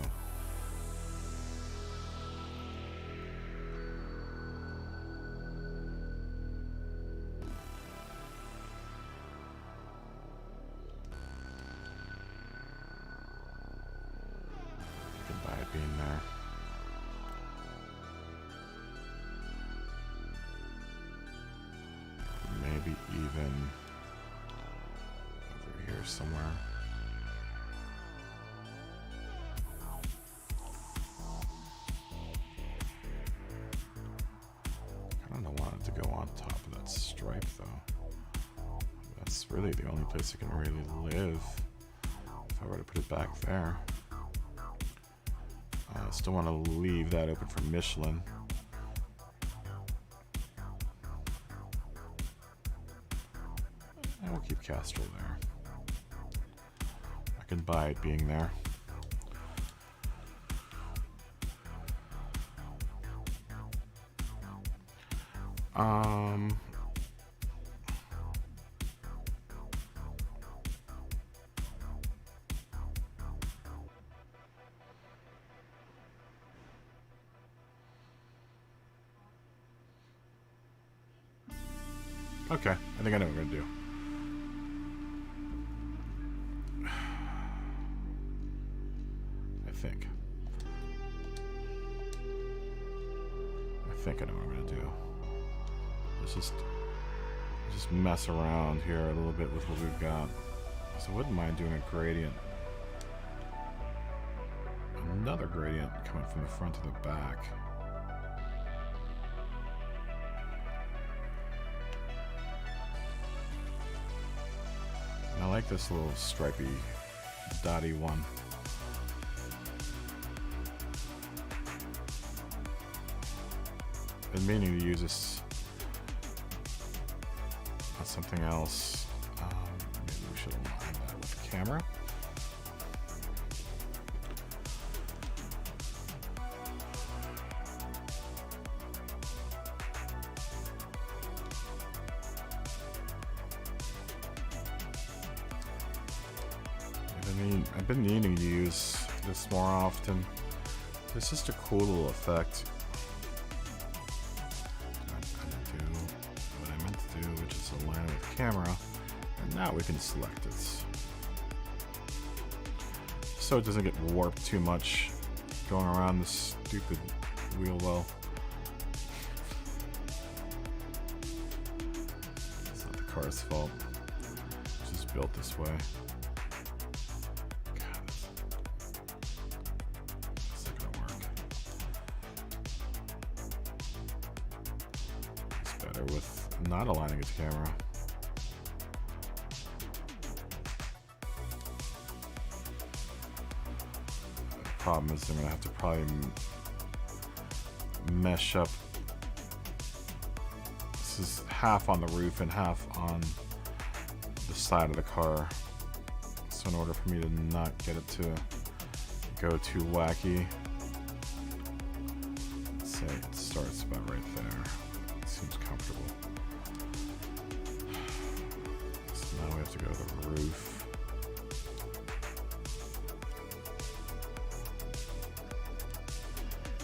Speaker 1: Being there. Maybe even over here somewhere. go on top of that stripe, though. That's really the only place it can really live. If I were to put it back there. I still want to leave that open for Michelin. And we'll keep Castrol there. I can buy it being there. Okay, I think I know what we're gonna do. I think I know what I'm gonna do. Let's just mess around here a little bit with what we've got. So I wouldn't mind doing a gradient. Another gradient coming from the front to the back. I like this little stripy, dotty one. Been meaning to use this on something else. Maybe we should align that with the camera. I've been needing to use this more often. It's just a cool little effect. I do what I meant to do, which is align it with the camera, and now we can select it. So it doesn't get warped too much going around this stupid wheel well. It's not the car's fault. It's just built this way. With not aligning it to camera. The problem is I'm going to have to probably mesh up. This is half on the roof and half on the side of the car. So in order for me to not get it to go too wacky, let's say it starts about right there. Seems comfortable. So now we have to go to the roof.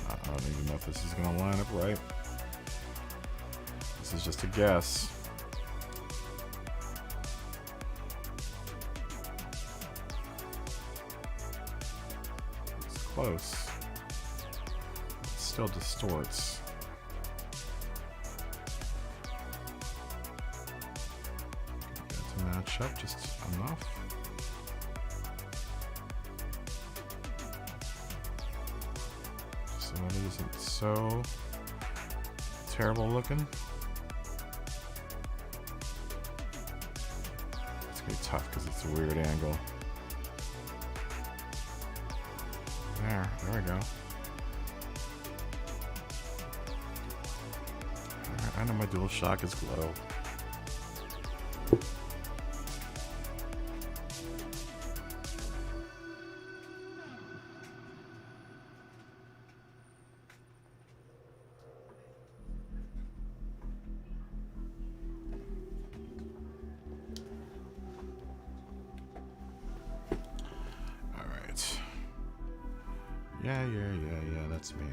Speaker 1: I don't even know if this is going to line up right. This is just a guess. It's close. It still distorts. Match up just enough. So it isn't so terrible looking. It's gonna be tough because it's a weird angle. There we go. Alright, I know my dual shock is glow. Yeah, that's me.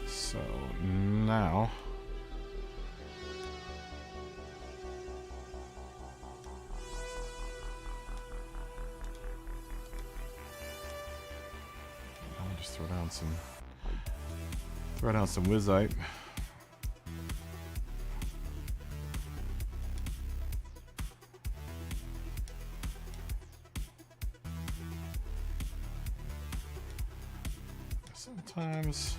Speaker 1: So now I'll just throw down some Wizite. Sometimes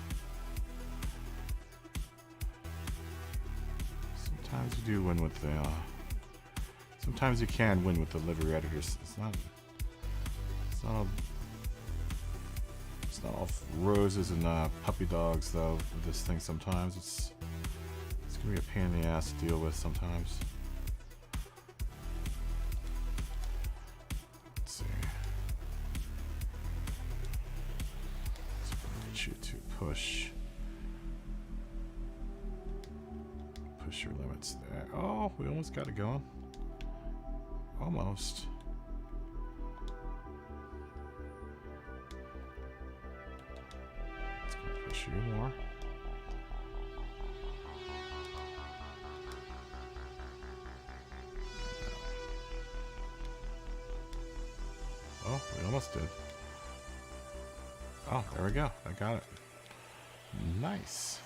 Speaker 1: Sometimes you do win with the. Sometimes you can win with the livery editors. It's not all roses and puppy dogs though. With this thing, sometimes it's gonna be a pain in the ass to deal with sometimes. Let's see. Let's get you to push your limits there. Oh, we almost got it going. Almost. Let's go push you more. Oh, we almost did. Oh, there we go. I got it. Nice.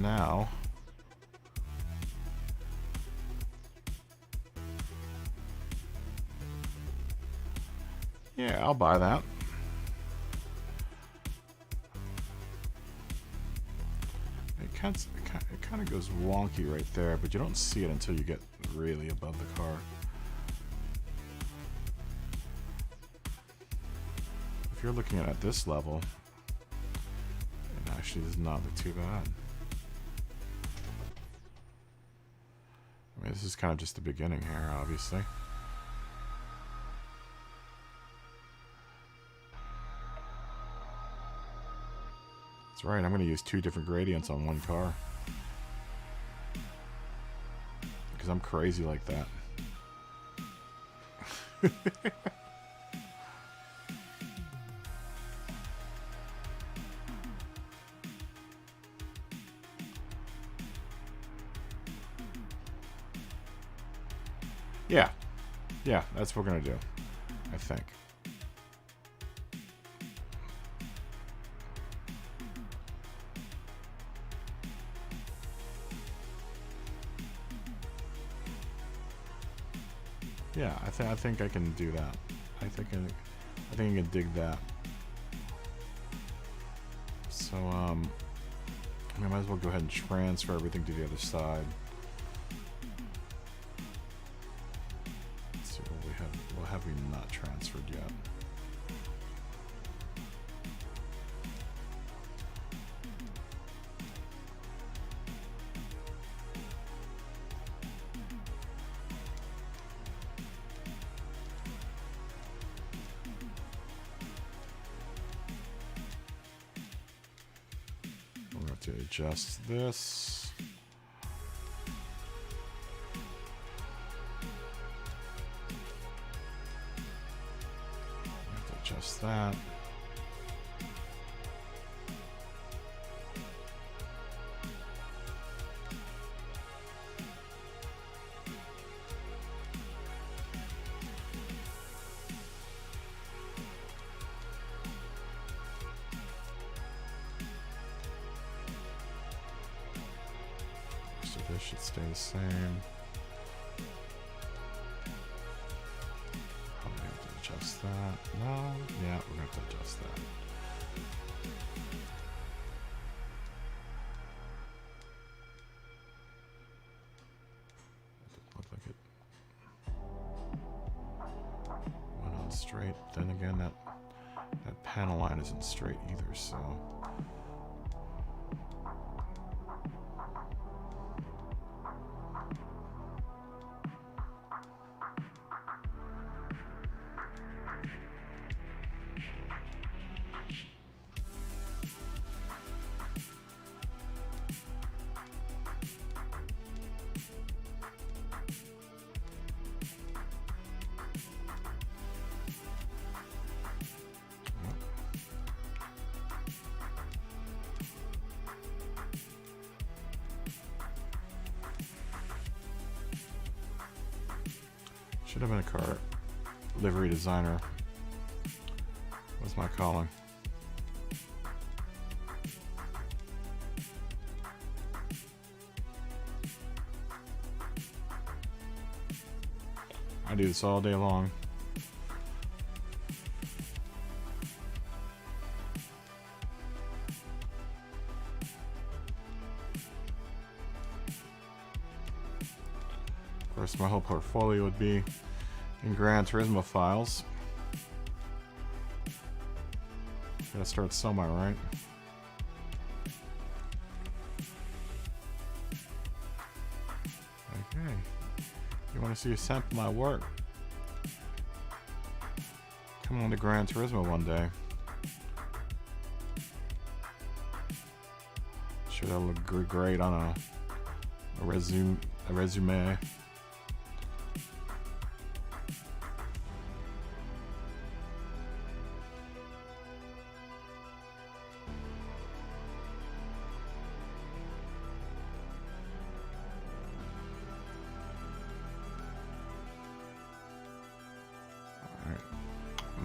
Speaker 1: Now, yeah, I'll buy that. It kind of goes wonky right there, but you don't see it until you get really above the car. If you're looking at this level, it actually does not look too bad. I mean, this is kind of just the beginning here, obviously. That's right, I'm going to use 2 different gradients on one car. Because I'm crazy like that. Yeah, that's what we're going to do, I think. Yeah, I think I can do that. I think I can dig that. So I might as well go ahead and transfer everything to the other side. Let's see what have we not transferred yet? To adjust this. Have to adjust that. So this should stay the same. Probably have to adjust that. No, yeah, we're gonna have to adjust that. It didn't look like it went on straight. Then again, that panel line isn't straight either, so. Should have been a car livery designer. What's my calling? I do this all day long. Of course, my whole portfolio would be in Gran Turismo files. Gotta start somewhere, right? Okay. You want to see a sample of my work? Come on to Gran Turismo one day. Sure, that'll look great on a resume.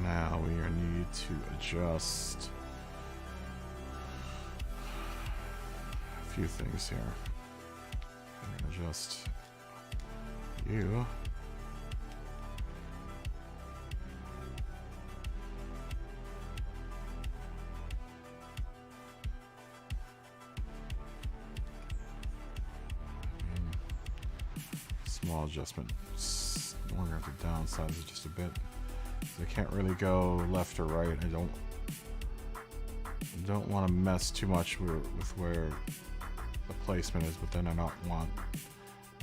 Speaker 1: Now we need to adjust a few things here. I'm gonna adjust you. Small adjustment. We're gonna have to downsize it just a bit. I can't really go left or right. I don't want to mess too much with where the placement is, but then I don't want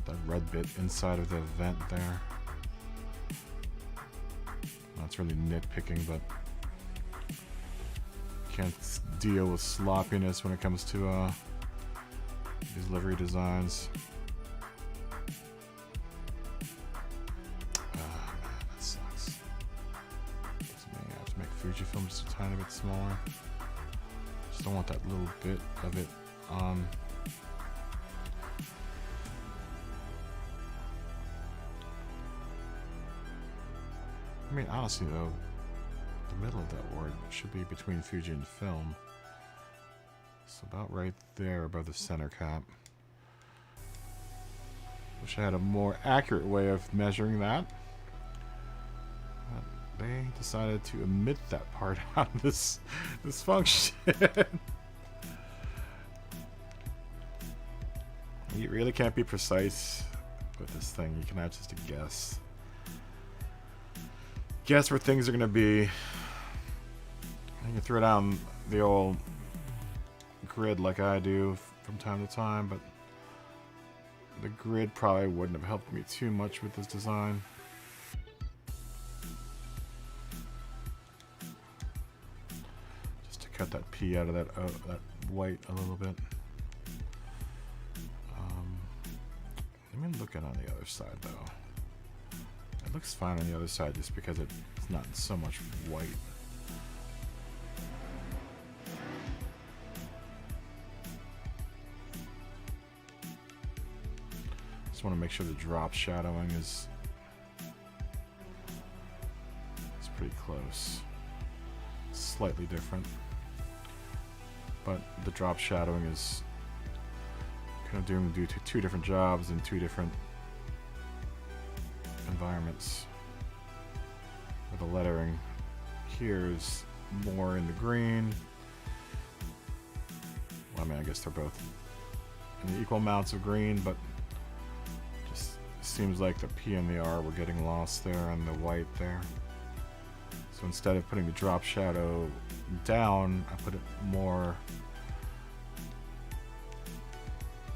Speaker 1: that red bit inside of the vent there. That's really nitpicking, but can't deal with sloppiness when it comes to these livery designs. Fujifilm just a tiny bit smaller. Just don't want that little bit of it on. I mean, honestly though, the middle of that word should be between Fuji and film. So about right there above the center cap. Wish I had a more accurate way of measuring that. They decided to omit that part out of this function. You really can't be precise with this thing. You can have just a guess. Guess where things are going to be. You can throw down the old grid like I do from time to time, but the grid probably wouldn't have helped me too much with this design. Cut that P out of that white a little bit. Let me look at on the other side though. It looks fine on the other side just because it's not so much white. Just want to make sure the drop shadowing is pretty close. Slightly different. But the drop shadowing is kind of doing two different jobs in two different environments. Where the lettering here is more in the green. Well, I mean, I guess they're both in equal amounts of green, but just seems like the P and the R were getting lost there and the white there. So instead of putting the drop shadow down, I put it more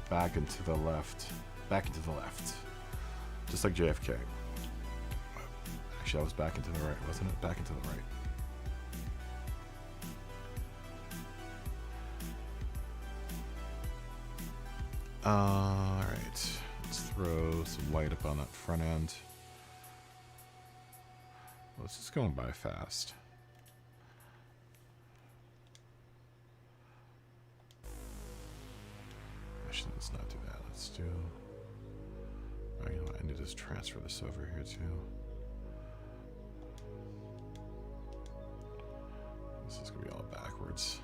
Speaker 1: back into the left. Just like JFK. Actually, that was back into the right, wasn't it? Back into the right. Alright. Let's throw some white up on that front end. Well, this is going by fast. Actually, let's not do that. Let's do... Oh, you know what? I need to just transfer this over here, too. This is going to be all backwards.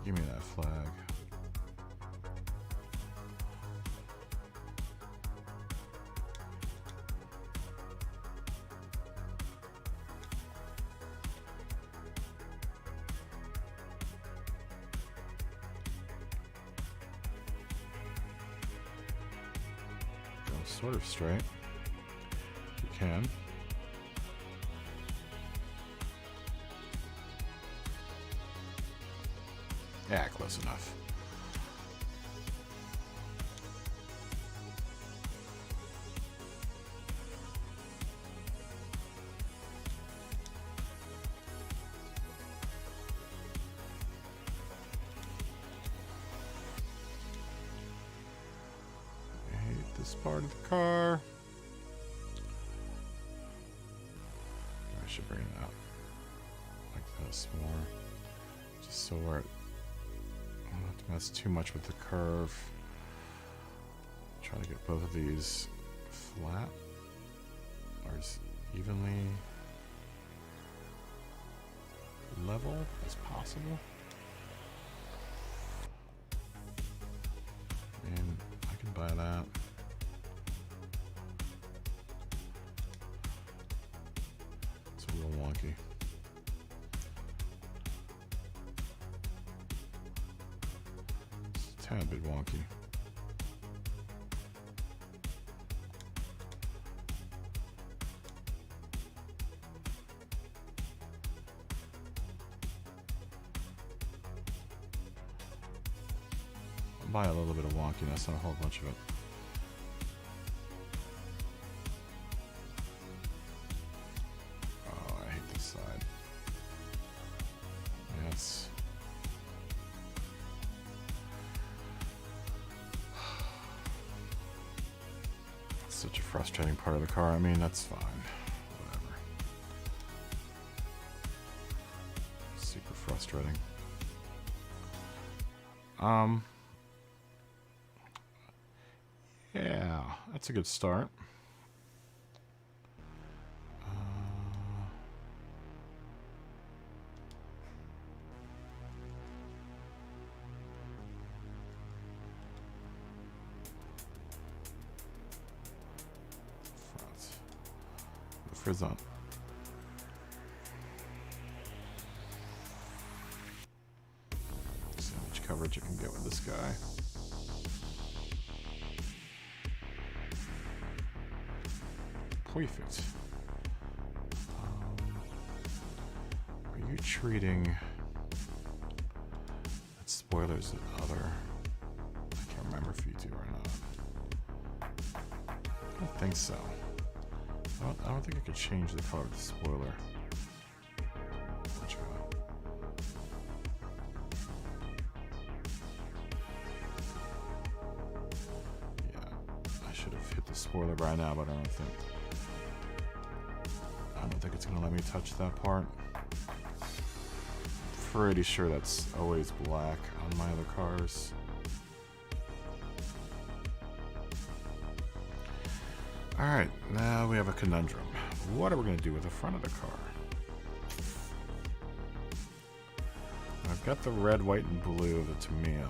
Speaker 1: Give me that flag. Go sort of straight. If you can. Yeah, close enough. I hate this part of the car. I should bring it out like this more, just so we're not to mess too much with the curve. Try to get both of these flat or as evenly level as possible. And I can buy that. It's real wonky. It's a tad bit wonky. Buy a little bit of wonkiness, not a whole bunch of it. Oh, I hate this side. Yeah, it's such a frustrating part of the car. I mean, that's fine. Whatever. Super frustrating. Yeah, that's a good start. Front. The frizz on. See how much coverage you can get with this guy. Perfect. Are you treating that spoiler as other? I can't remember if you do or not. I don't think so. I don't think I could change the color of the spoiler. Yeah, I should have hit the spoiler by now, but I don't think it's gonna let me touch that part. Pretty sure that's always black on my other cars. Alright, now we have a conundrum. What are we gonna do with the front of the car? I've got the red, white, and blue of the Tamiya.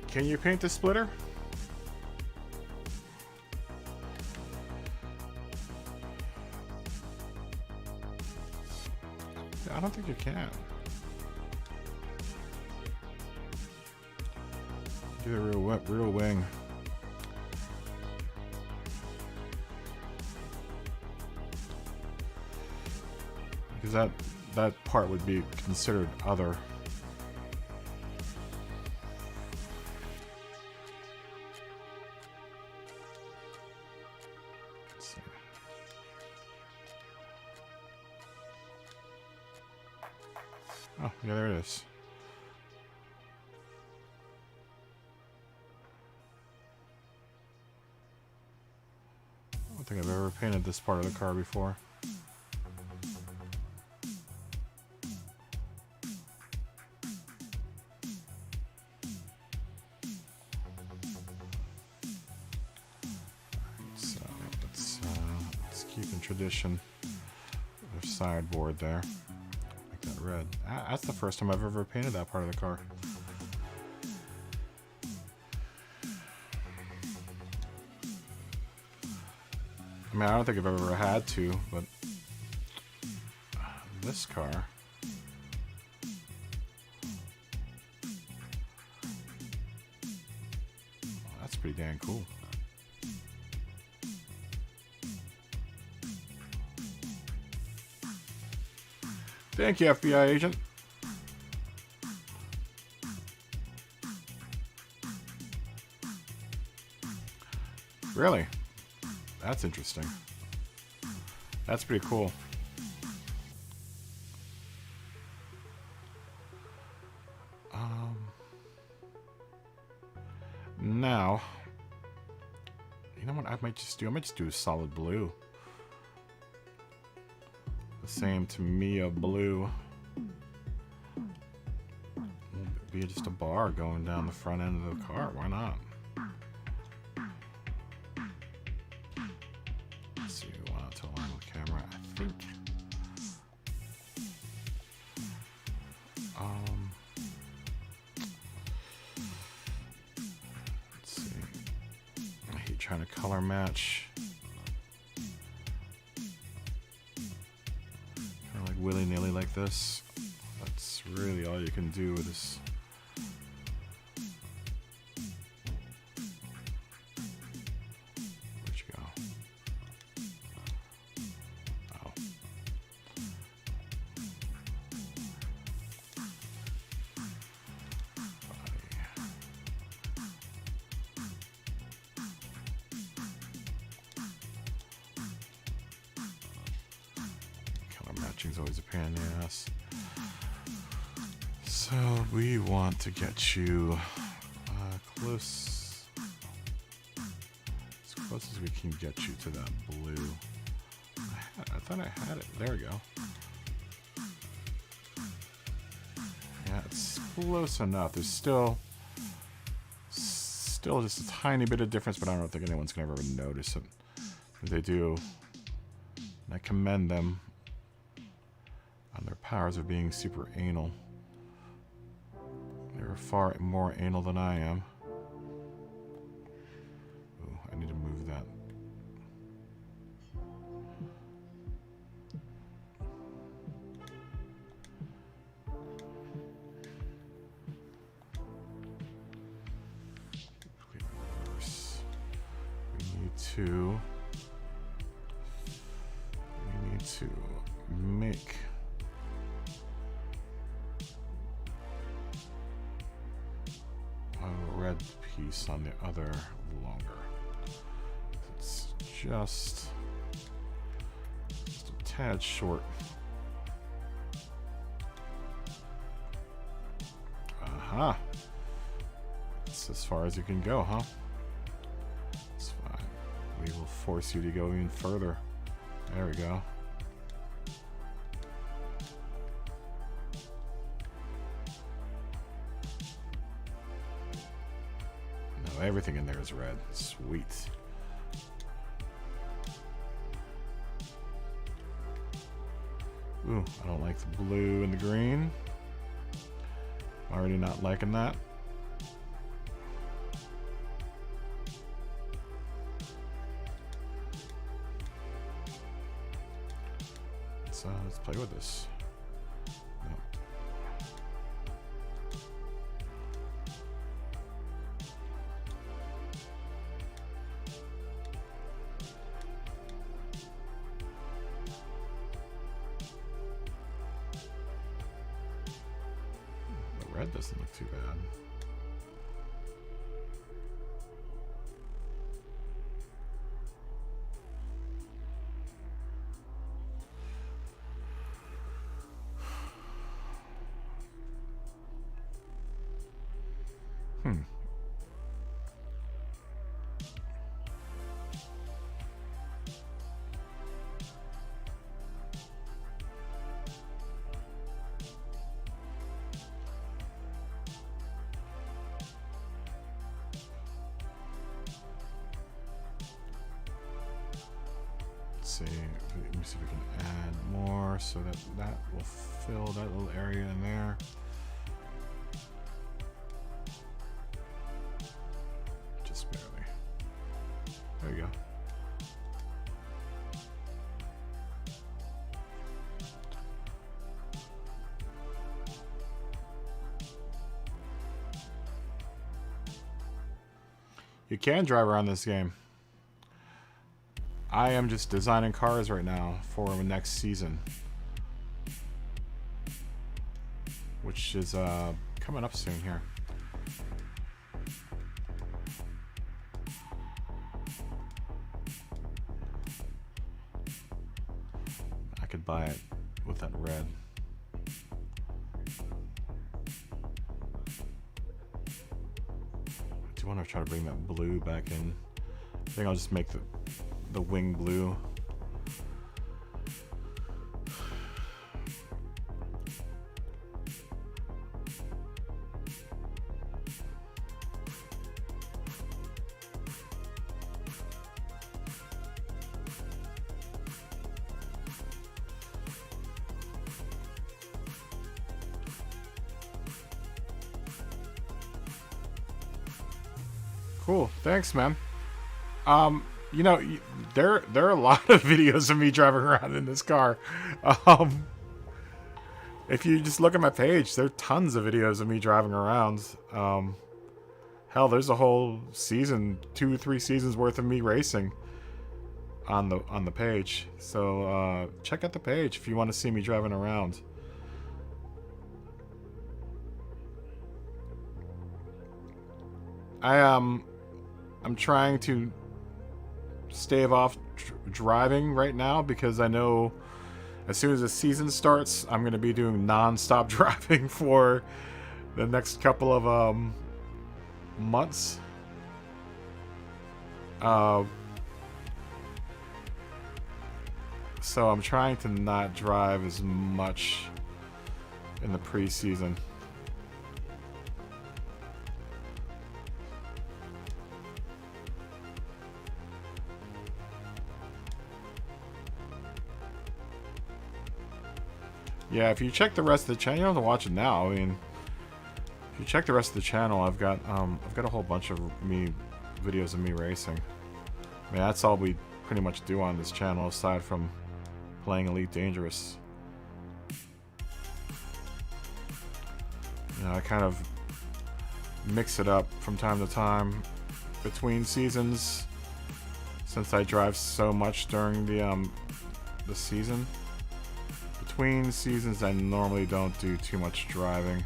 Speaker 1: Can you paint the splitter? I don't think you can. Give it a real wing. Because that part would be considered other. Oh, yeah, there it is. I don't think I've ever painted this part of the car before. edition of sideboard there. Make that red. That's the first time I've ever painted that part of the car. I mean, I don't think I've ever had to, but this car, well, that's pretty damn cool. Thank you, FBI agent. Really? That's interesting. That's pretty cool. Now, you know what I might just do? I might just do a solid blue. The same Tamiya blue. It'll be just a bar going down the front end of the car. Why not? Let's see, we want it to align with the camera. I think. Let's see. I hate trying to color match. Willy-nilly like this. That's really all you can do with this. Where'd you go? Oh. Matching's always a pain in the ass. So we want to get you close, as close as we can get you to that blue. I thought I had it. There we go. Yeah, it's close enough. There's still just a tiny bit of difference, but I don't think anyone's gonna ever notice it. If they do, I commend them on their powers of being super anal. They're far more anal than I am. Ooh, I need to move that. Reverse. We need to make red piece on the other longer. It's just a tad short. Aha! That's as far as you can go, huh? It's fine. We will force you to go even further. There we go. Everything in there is red. Sweet. Ooh, I don't like the blue and the green. Already not liking that. Let's play with this. Red doesn't look too bad. see. Let me see if we can add more so that that will fill that little area in there. Just barely. There you go. You can drive around this game. I am just designing cars right now for the next season, which is coming up soon here. I could buy it with that red. I do want to try to bring that blue back in. I think I'll just make the wing blue. Cool, thanks, man. You know, there are a lot of videos of me driving around in this car. If you just look at my page, there are tons of videos of me driving around. Hell, there's a whole season, 2 or 3 seasons worth of me racing on the page. So check out the page if you want to see me driving around. I'm trying to stave off driving right now because I know as soon as the season starts, I'm going to be doing non-stop driving for the next couple of months. So I'm trying to not drive as much in the preseason. Yeah, if you check the rest of the channel, you don't have to watch it now. I mean, if you check the rest of the channel, I've got a whole bunch of videos of me racing. I mean, that's all we pretty much do on this channel, aside from playing Elite Dangerous. You know, I kind of mix it up from time to time between seasons, since I drive so much during the season. Between seasons, I normally don't do too much driving.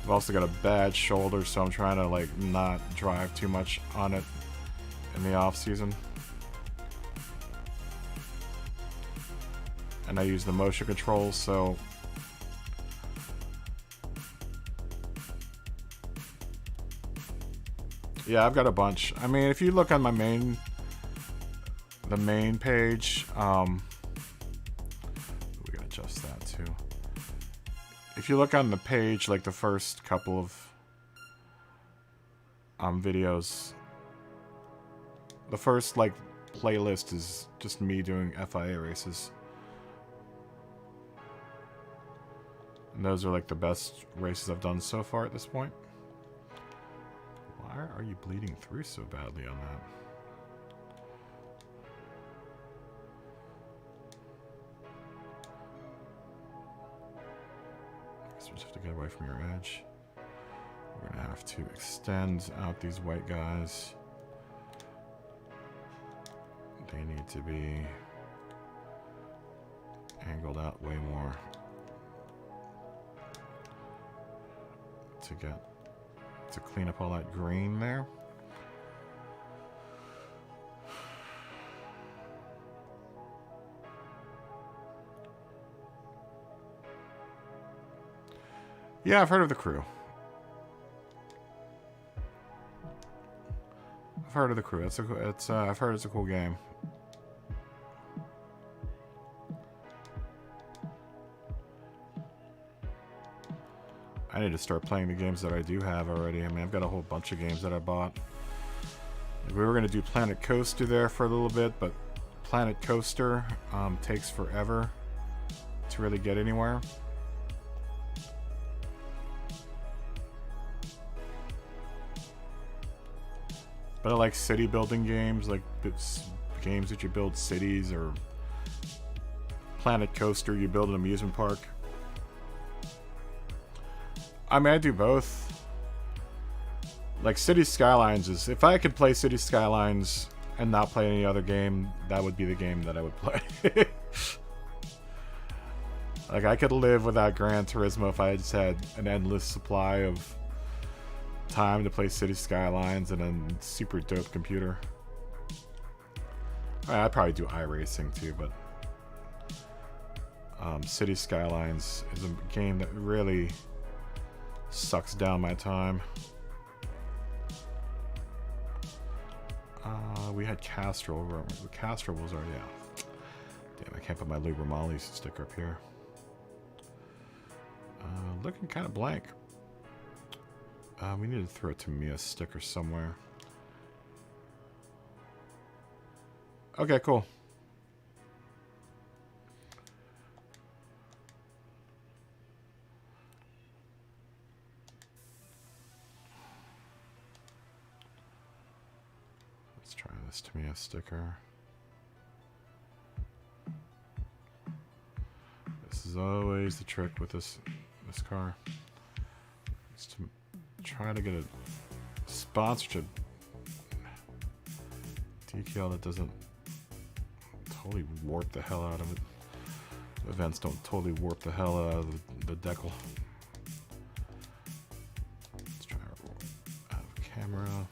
Speaker 1: I've also got a bad shoulder, so I'm trying to like not drive too much on it in the off season. And I use the motion controls, so yeah, I've got a bunch. I mean, if you look on my the main page, we gotta adjust that too. If you look on the page, like the first couple of videos, the first like playlist is just me doing FIA races, and those are like the best races I've done so far at this point. Why are you bleeding through so badly on that? We just have to get away from your edge. We're gonna have to extend out these white guys. They need to be angled out way more to clean up all that green there. Yeah, I've heard of the crew. I've heard of the crew. I've heard it's a cool game. I need to start playing the games that I do have already. I mean, I've got a whole bunch of games that I bought We were going to do Planet Coaster there for a little bit, but Planet Coaster takes forever to really get anywhere. But I like city building games, like games that you build cities, or Planet Coaster, you build an amusement park. I mean, I do both. Like City Skylines is, if I could play City Skylines and not play any other game, that would be the game that I would play. Like I could live without Gran Turismo if I just had an endless supply of time to play City Skylines and a super dope computer. I'd probably do iRacing too, but City Skylines is a game that really sucks down my time. We had Castrol. Castrol was already out. Damn, I can't put my Lou Romali sticker up here. Looking kind of blank. We need to throw a Tamiya sticker somewhere. Okay, cool. Let's try this Tamiya sticker. This is always the trick with this car. It's to try to get a sponsorship decal that doesn't totally warp the hell out of it. Events don't totally warp the hell out of the decal. Let's try out of camera.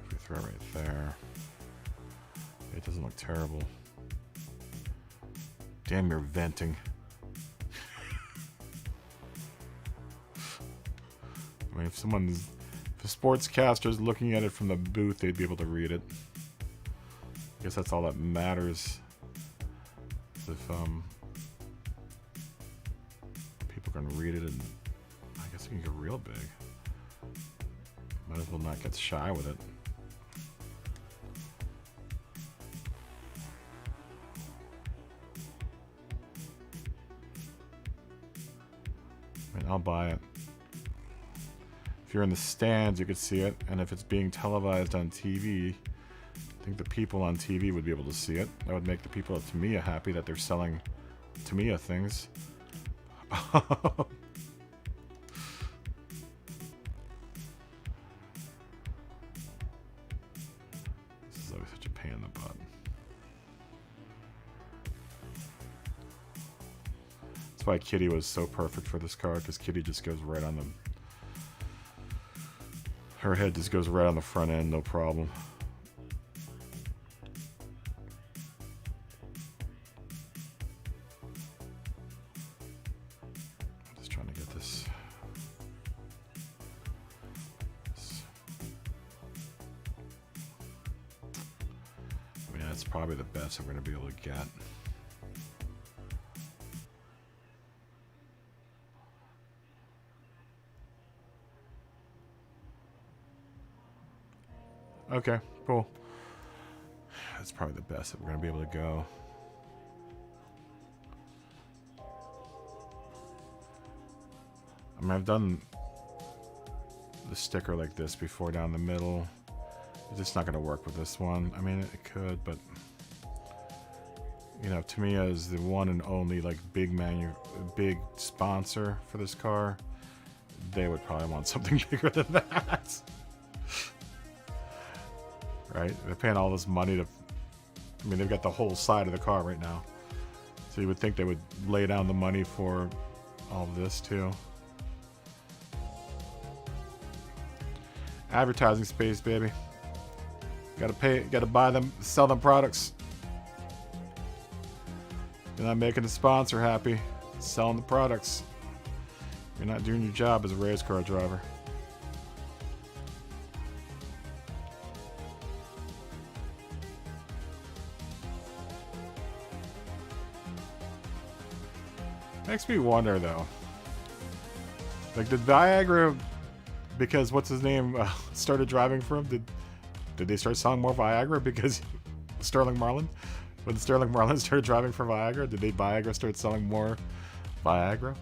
Speaker 1: If we throw it right there, it doesn't look terrible. Damn, you're venting. I mean, if a sportscaster's looking at it from the booth, they'd be able to read it. I guess that's all that matters. If people can read it, and I guess you can get real big. Might as well not get shy with it. I'll buy it. If you're in the stands, you could see it, and if it's being televised on TV, I think the people on TV would be able to see it. That would make the people at Tamiya happy that they're selling Tamiya things. This is always such a pain in the butt. That's why Kitty was so perfect for this car, because Kitty just goes right on the... Her head just goes right on the front end, no problem. I'm just trying to get this... I mean, that's probably the best I'm going to be able to get. Okay, cool. That's probably the best that we're going to be able to go. I mean, I've done the sticker like this before down the middle. It's just not going to work with this one. I mean, it could, but... You know, Tamiya is the one and only, like, big sponsor for this car. They would probably want something bigger than that. Right? They're paying all this money to... I mean, they've got the whole side of the car right now. So you would think they would lay down the money for all of this, too. Advertising space, baby. Gotta pay, gotta buy them, sell them products. You're not making the sponsor happy. Selling the products. You're not doing your job as a race car driver. Makes me wonder though. Like, did Viagra, because what's his name started driving for him? Did they start selling more Viagra because Sterling Marlin? When Sterling Marlin started driving for Viagra, did Viagra start selling more Viagra?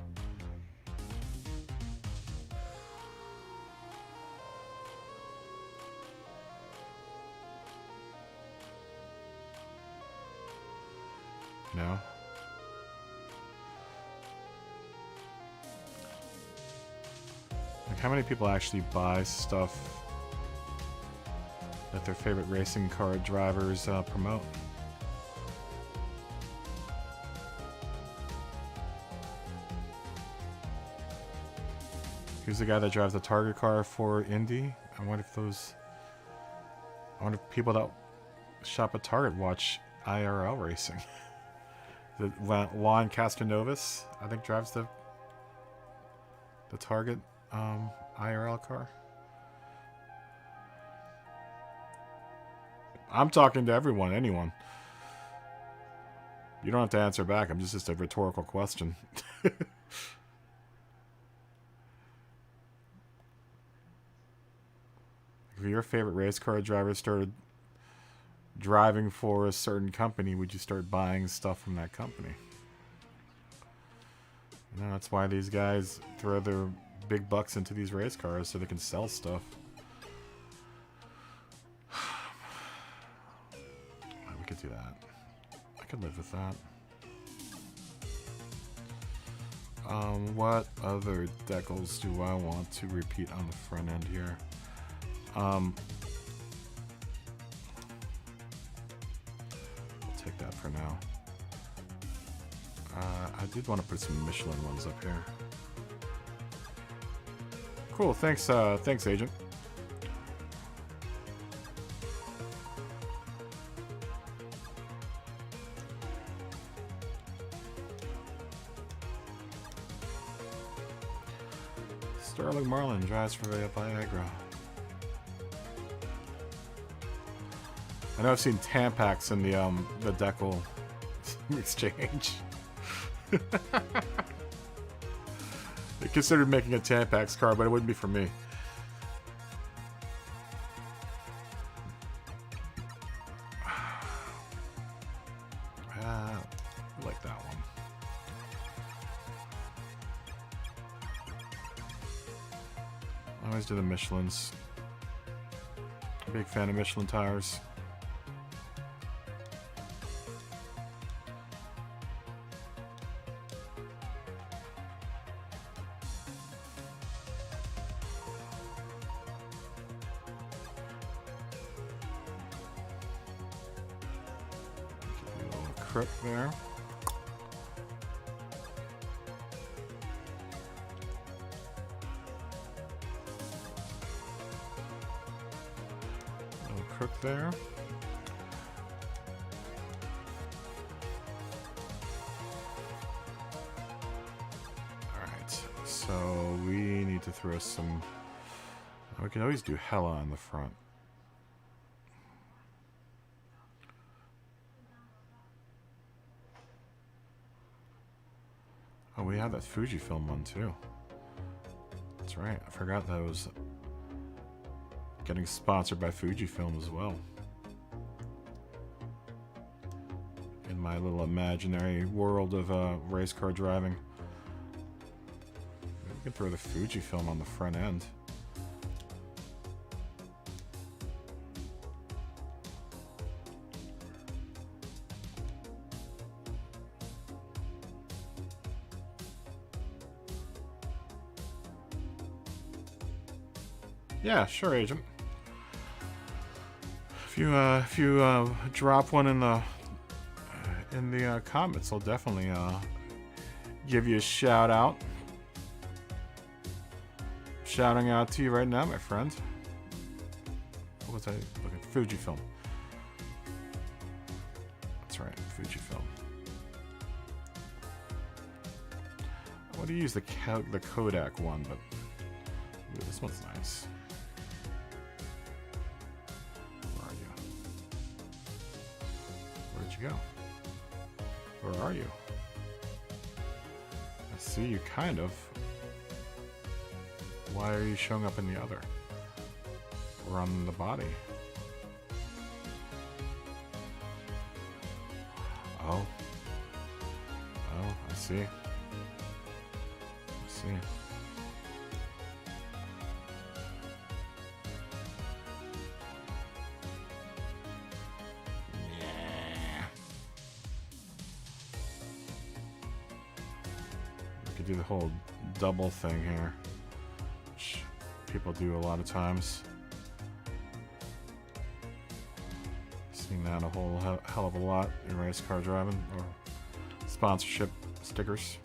Speaker 1: No. Like, how many people actually buy stuff that their favorite racing car drivers promote? Who's the guy that drives the Target car for Indy? I wonder if people that shop at Target watch IRL racing. The Juan Castanovas, I think, drives the Target IRL car. I'm talking to everyone, anyone. You don't have to answer back. I'm just a rhetorical question. If your favorite race car driver started driving for a certain company, would you start buying stuff from that company? You know, that's why these guys throw their big bucks into these race cars so they can sell stuff. We could do that. I could live with that. What other decals do I want to repeat on the front end here? I'll take that for now. I did want to put some Michelin ones up here. Cool, thanks, thanks, Agent. Sterling Marlin drives for Viagra. I know I've seen Tampax in the decal exchange. They considered making a Tampax car, but it wouldn't be for me. I like that one. I always do the Michelins. Big fan of Michelin tires. There. Little crook there. Alright, so we need to throw some. We can always do Hella on the front. Oh, we have that Fujifilm one too. That's right. I forgot that was getting sponsored by Fujifilm as well. In my little imaginary world of race car driving. Maybe we can throw the Fujifilm on the front end. Yeah, sure, Agent. If you drop one in the comments, I'll definitely give you a shout out. Shouting out to you right now, my friend. What was I looking? Fujifilm. That's right, Fujifilm. I want to use the Kodak one, but ooh, this one's nice. Where'd you go? Where are you? see you kind of. Why are you showing up in the other? Or on the body? Oh. Oh, I see. I see. Do the whole double thing here, which people do a lot of times. Seen that a whole hell of a lot in race car driving or sponsorship stickers.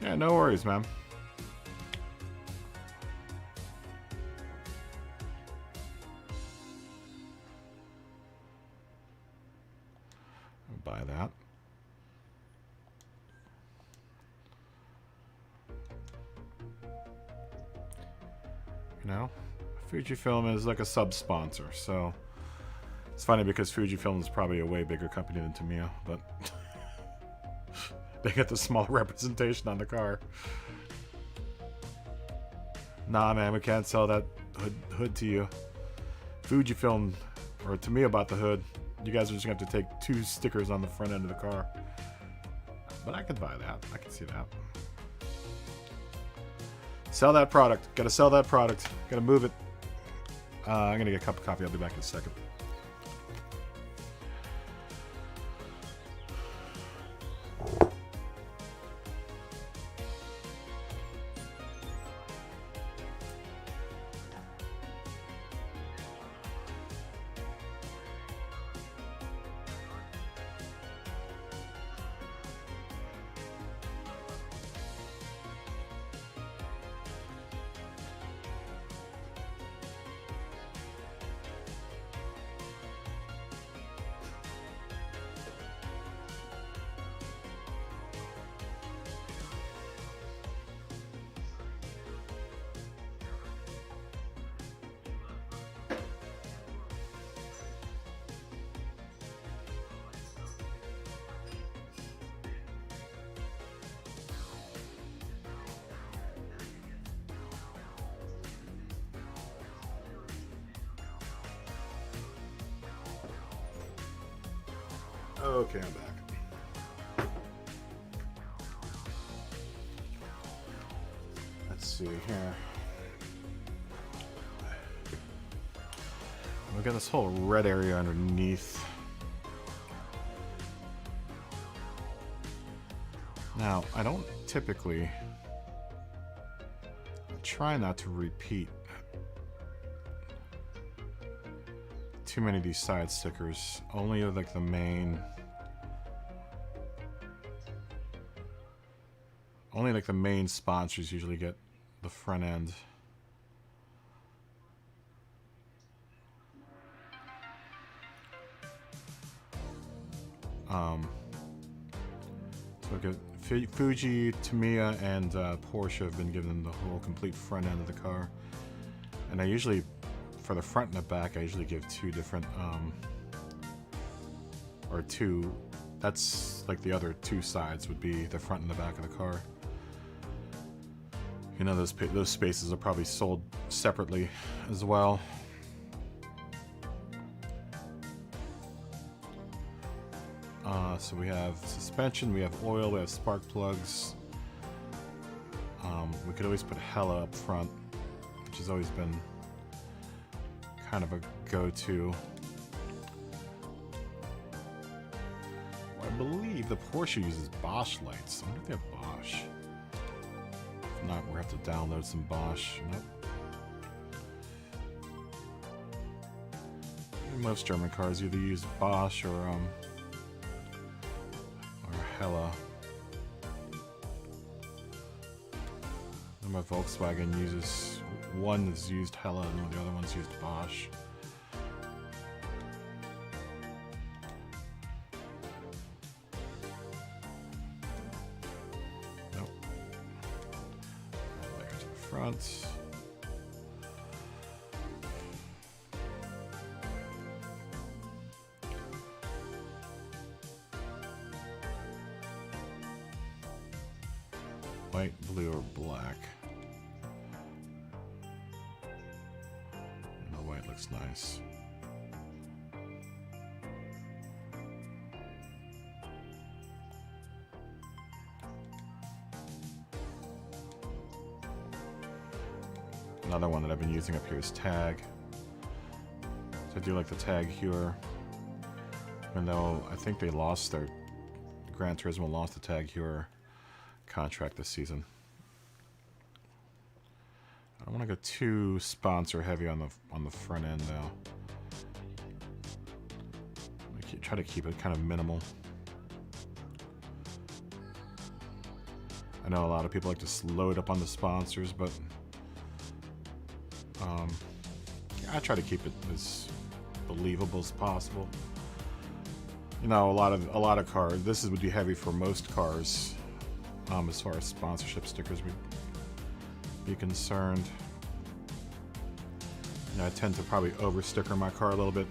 Speaker 1: Yeah, no worries, man. Buy that. You know, Fujifilm is like a sub-sponsor, so it's funny because Fujifilm is probably a way bigger company than Tamiya, but they get the smaller representation on the car. Nah, man, we can't sell that hood to you. Fujifilm or Tamiya bought the hood. You guys are just going to have to take 2 stickers on the front end of the car. But I could buy that. I can see that. Sell that product. Got to sell that product. Got to move it. I'm going to get a cup of coffee. I'll be back in a second. Okay, I'm back. Let's see here. We've got this whole red area underneath. Now, I don't typically try not to repeat too many of these side stickers. Only like the main. Only like the main sponsors usually get the front end. So look at Fuji, Tamiya, and Porsche have been given the whole complete front end of the car. And I usually, for the front and the back, I usually give 2 different, or 2, that's like the other 2 sides would be the front and the back of the car. You know, those spaces are probably sold separately as well. So we have suspension, we have oil, we have spark plugs. We could always put Hella up front, which has always been kind of a go-to. I believe the Porsche uses Bosch lights. I wonder if they have Bosch. If not, we'll have to download some Bosch. Nope. Most German cars either use Bosch or Hella. And my Volkswagen uses, one has used Hella and the other one's used Bosch. Nope. Layer to the front. White, blue, or black. And the white looks nice. Another one that I've been using up here is Tag. So I do like the Tag Heuer. Even though I think they lost their Gran Turismo lost the Tag Heuer contract this season. I don't want to go too sponsor heavy on the front end though. Try to keep it kind of minimal. I know a lot of people like to load up on the sponsors, but I try to keep it as believable as possible. You know, a lot of cars. This would be heavy for most cars, as far as sponsorship stickers would be concerned. You know, I tend to probably over sticker my car a little bit.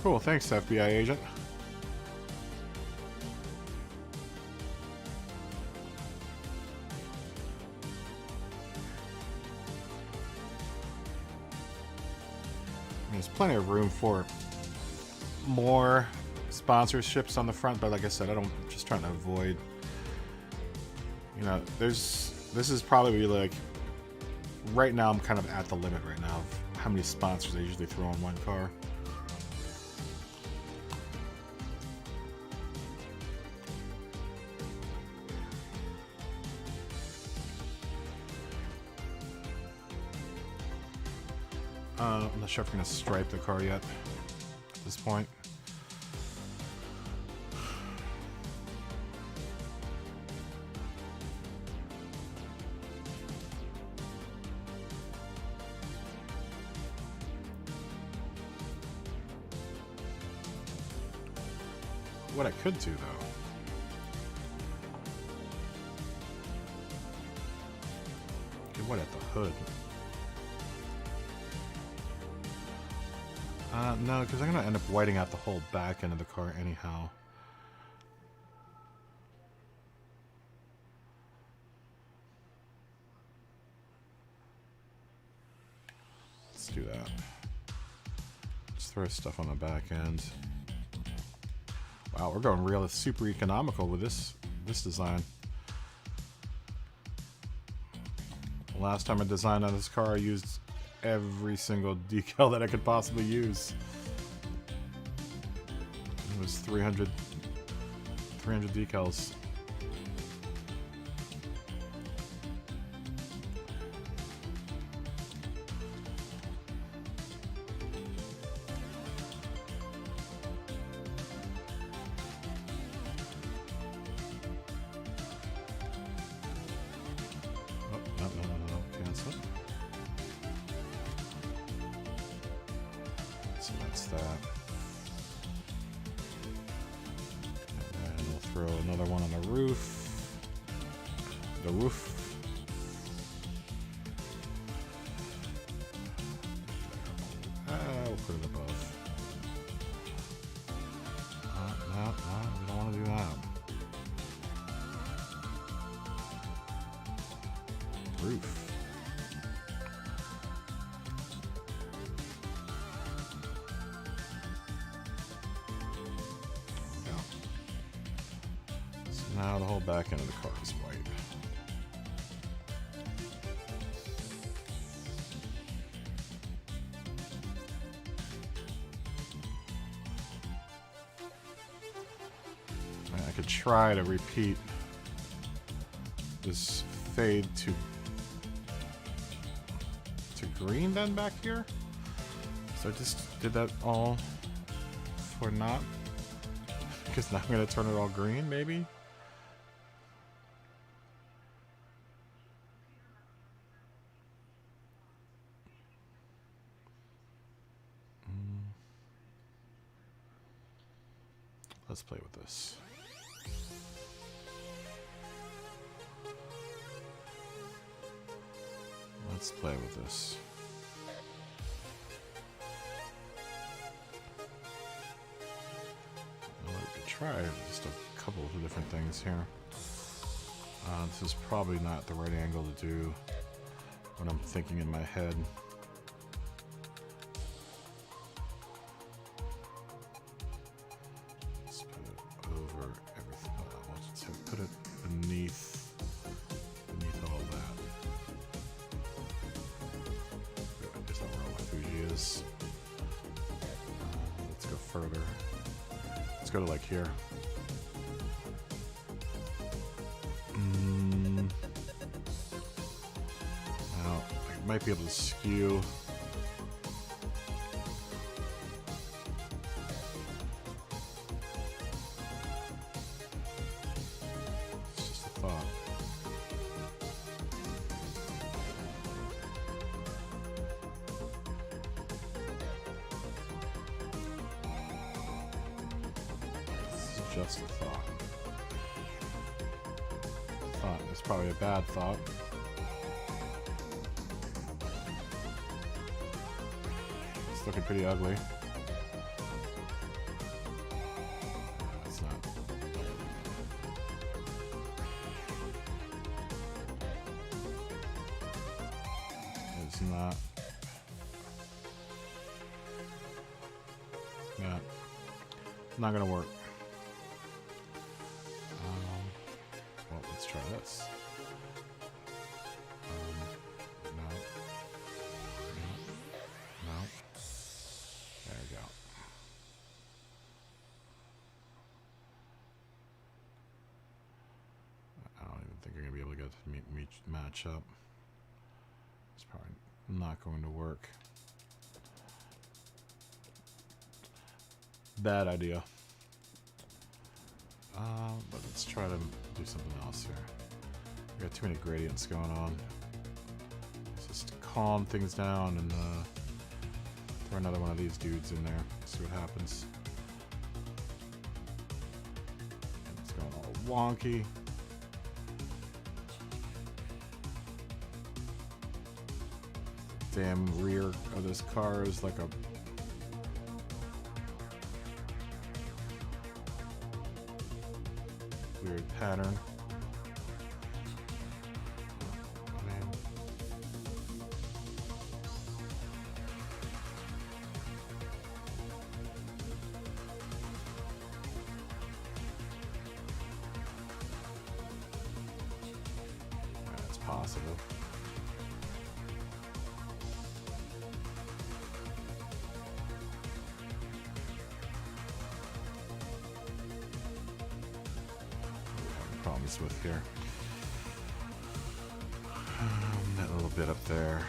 Speaker 1: Cool, thanks, FBI agent. There's plenty of room for more sponsorships on the front, but like I said, I'm just trying to avoid, you know, this is probably like, right now I'm kind of at the limit right now of how many sponsors I usually throw on one car. I'm not sure if we're going to stripe the car yet at this point. What I could do though, get what at the hood? No, because I'm going to end up whiting out the whole back end of the car anyhow. Let's do that. Let's throw stuff on the back end. Wow, we're going real super economical with this design. The last time I designed on this car, I used every single decal that I could possibly use. It was 300 decals. Oh, no, cancel. So that's that. And we'll throw another one on the roof. The roof. We'll put it above. No, we don't want to do that. Roof. Now the whole back end of the car is white. I could try to repeat this fade to green then back here. So I just did that all for naught. Because now I'm going to turn it all green, maybe? Let's play with this. Let's play with this. Well, we could try just a couple of different things here. This is probably not the right angle to do what I'm thinking in my head. Let's put it over everything. Let's put it beneath all that. I guess not where all my Fuji is. Let's go further. Let's go to like here. Now, I might be able to skew. It's just a thought. This is just a thought. It's probably a bad thought. It's looking pretty ugly. It's not. It's not. Yeah. Not gonna work. Well, let's try this. No. There we go. I don't even think you're going to be able to get to match up. It's probably not going to work. Bad idea. But let's try to do something else here. We got too many gradients going on. Let's just calm things down and throw another one of these dudes in there. See what happens. And it's going all wonky. Damn rear of this car is like a weird pattern. Man. That's possible. Problems with here. That little bit up there.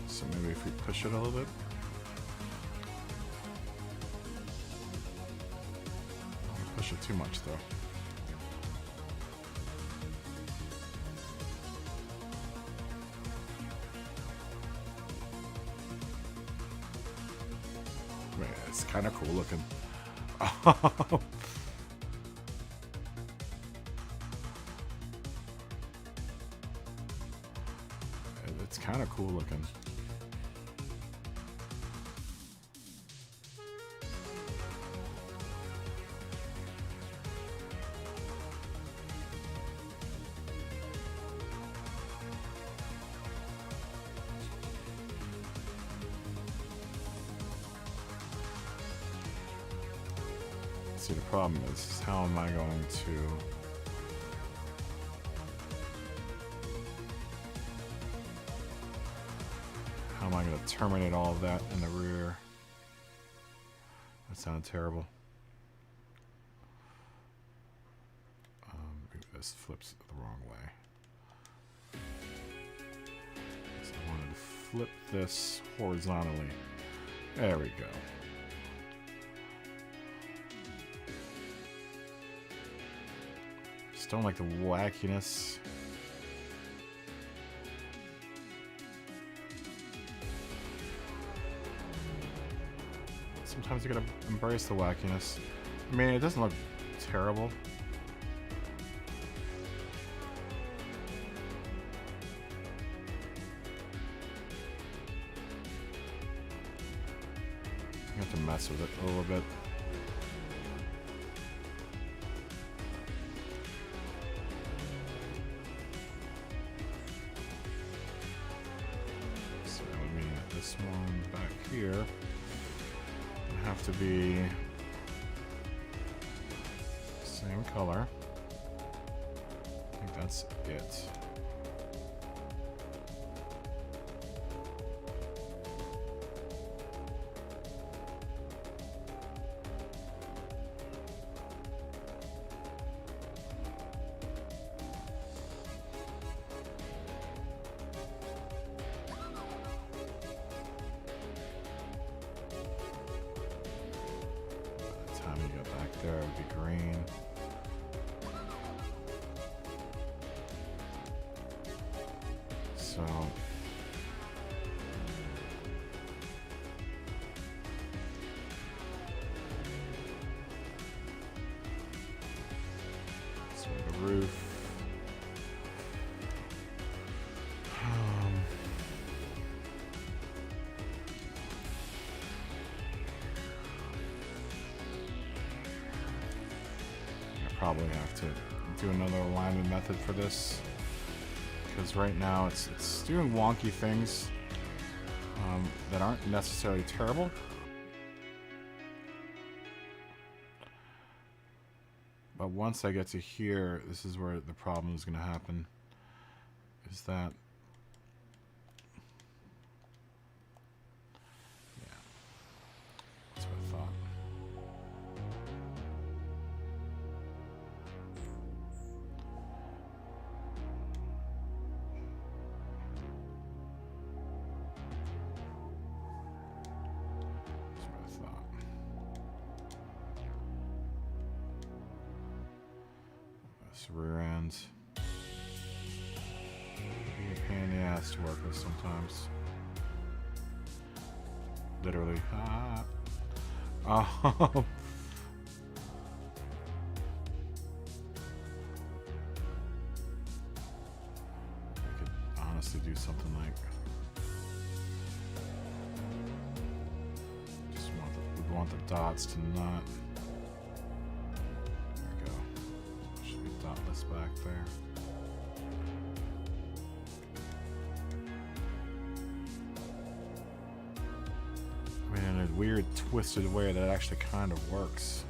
Speaker 1: So maybe if we push it a little bit. Don't push it too much though. Man, it's kind of cool looking. It's kind of cool looking. See, the problem is how am I going to terminate all of that in the rear? That sounded terrible. Maybe this flips the wrong way. So I wanted to flip this horizontally. There we go. Just don't like the wackiness. Let's Sometimes you gotta embrace the wackiness. I mean, it doesn't look terrible. You have to mess with it a little bit. So that would mean that this one back here would have to be same color. I think that's it. There would be green. So the roof. Probably have to do another alignment method for this, because right now it's doing wonky things that aren't necessarily terrible. But once I get to here, this is where the problem is going to happen, is that that's what I thought. Rear ends. Be a pain in the ass to work with sometimes. Literally. Oh. I could honestly do something like just we want the dots to not. Dotless back there. I mean, in a weird, twisted way that actually kind of works.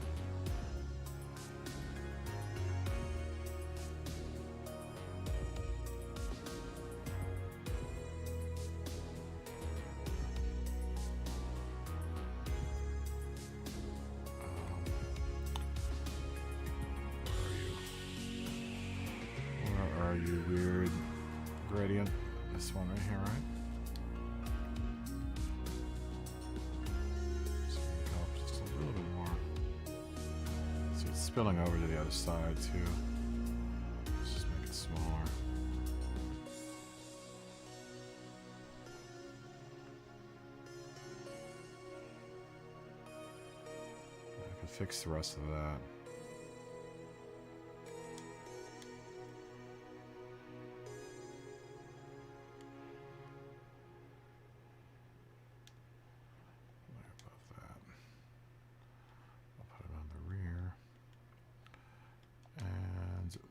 Speaker 1: You weird gradient. This one right here, right? So you go up just a little bit more. So it's spilling over to the other side too. Let's just make it smaller. I can fix the rest of that.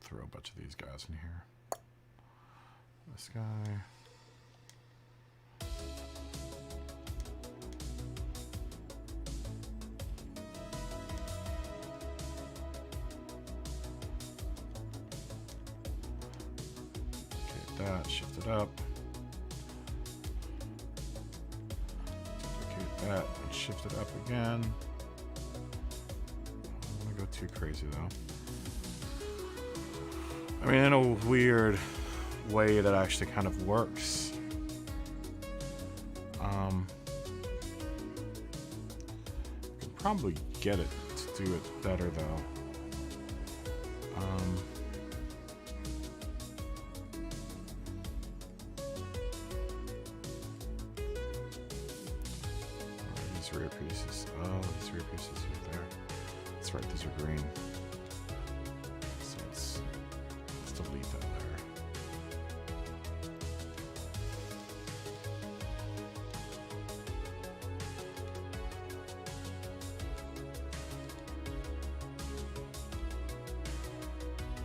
Speaker 1: Throw a bunch of these guys in here. This guy. Okay, that, shift it up. Duplicate that and shift it up again. I'm gonna go too crazy though. I mean, in a weird way that actually kind of works. You can probably get it to do it better though. these rear pieces? Oh, these rear pieces right there. That's right, these are green. So let's delete that there.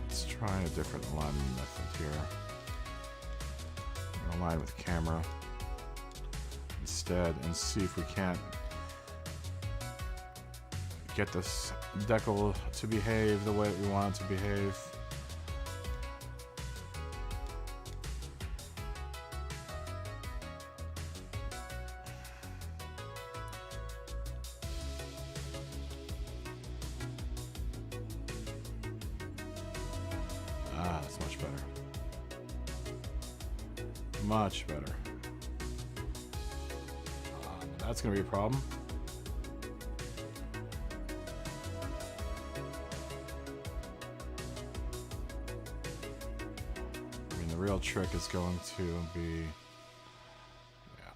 Speaker 1: Let's try a different alignment method here. I'm gonna align with camera instead and see if we can't get this decal to behave the way that we want it to behave. Ah, that's much better. Much better. That's going to be a problem. I mean, the real trick is going to be... Yeah.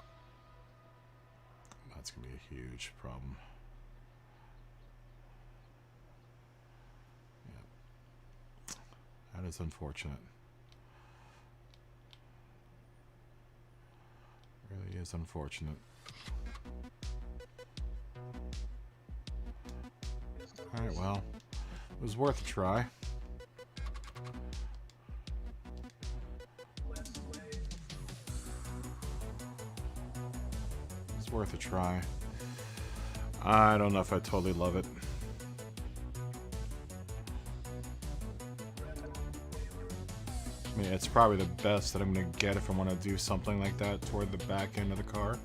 Speaker 1: That's going to be a huge problem. Yeah. That is unfortunate. Really is unfortunate. Alright, well, it was worth a try. It's worth a try. I don't know if I totally love it. I mean, it's probably the best that I'm going to get if I want to do something like that toward the back end of the car.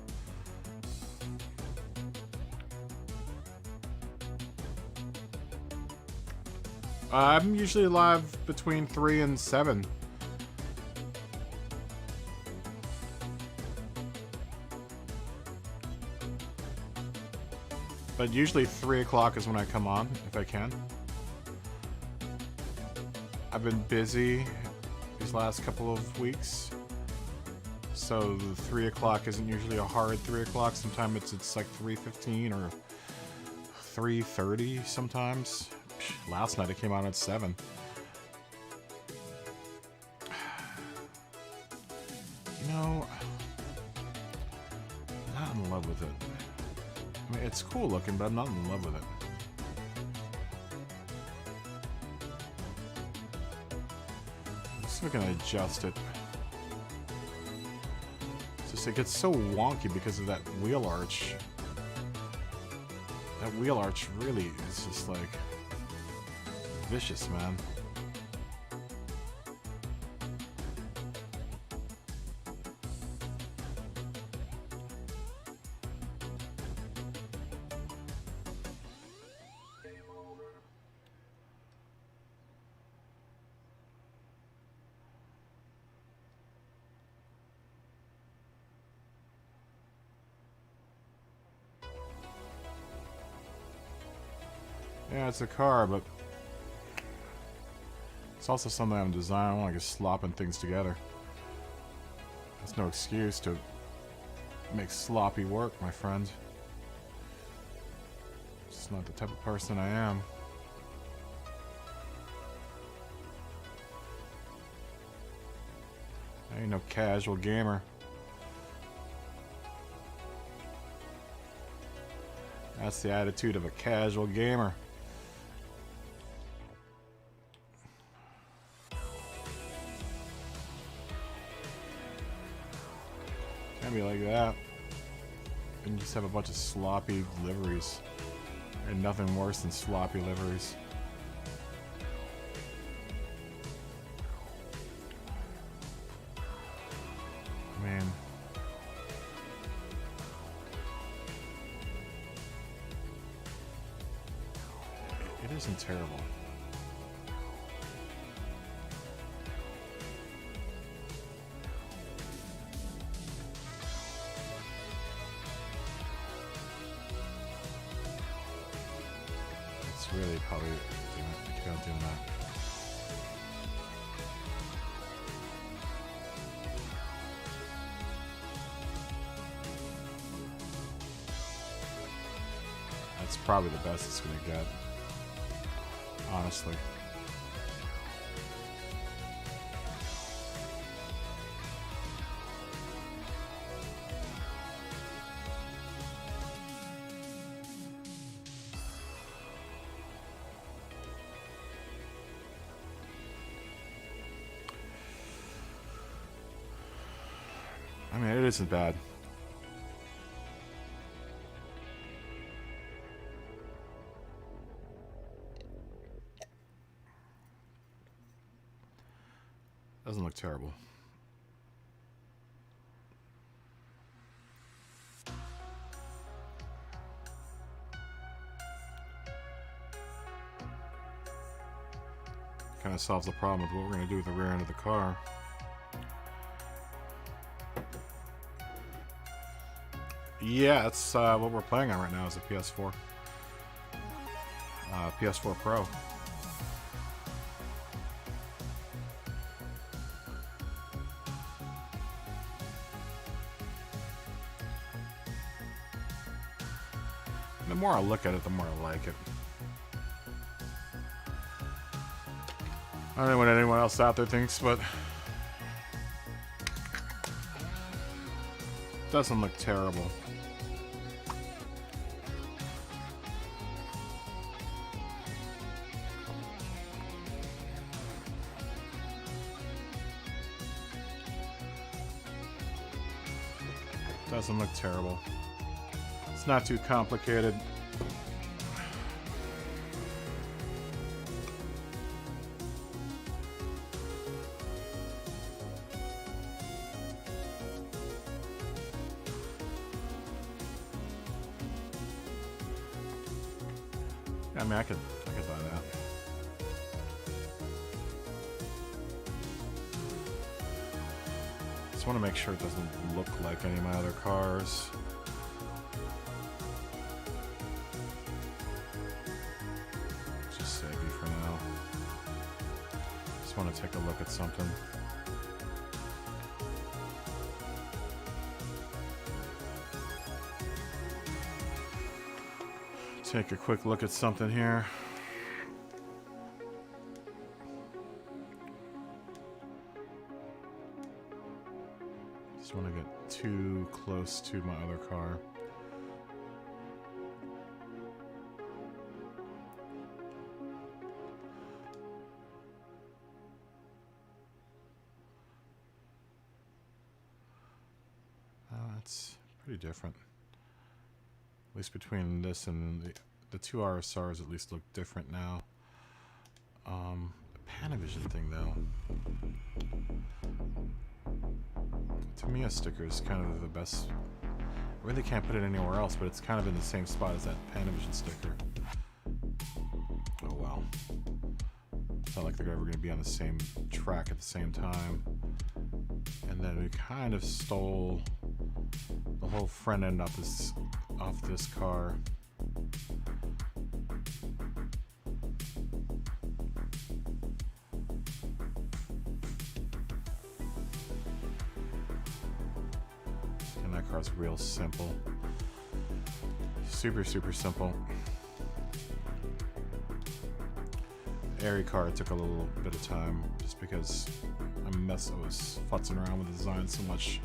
Speaker 1: I'm usually live between 3 and 7. But usually 3 o'clock is when I come on, if I can. I've been busy these last couple of weeks. So the 3 o'clock isn't usually a hard 3 o'clock. Sometimes it's like 3:15 or 3:30 sometimes. Last night it came out at 7. You know, I'm not in love with it. I mean, it's cool looking, but I'm not in love with it. I'm just gonna adjust it. It's just, it gets so wonky because of that wheel arch. That wheel arch really is just like vicious, man. Yeah, it's a car, but it's also something I'm designing. I don't want to get slopping things together. That's no excuse to make sloppy work, my friend. It's not the type of person I am. I ain't no casual gamer. That's the attitude of a casual gamer. Can't be like that. And just have a bunch of sloppy liveries. And nothing worse than sloppy liveries. Man. It isn't terrible. It's really probably keep on doing that. It's probably the best it's going to get, honestly. I mean, it isn't bad. Doesn't look terrible. Kind of solves the problem with what we're going to do with the rear end of the car. Yeah, that's what we're playing on right now is a PS4. PS4 Pro. The more I look at it, the more I like it. I don't know what anyone else out there thinks, but it doesn't look terrible. Doesn't look terrible. It's not too complicated. I mean, I could buy that. Just want to make sure it doesn't look like any of my other cars. Just save you for now. Just want to take a look at something. Take a quick look at something here. Just want to get too close to my other car. It's pretty different. At least between this and the two RSRs at least look different now. The Panavision thing though. Tamiya sticker is kind of the best. I really can't put it anywhere else, but it's kind of in the same spot as that Panavision sticker. Oh well. It's not like they're ever going to be on the same track at the same time. And then we kind of stole the whole front end off this car. And that car's real simple. Super, super simple. The Airy car took a little bit of time just because I was futzing around with the design so much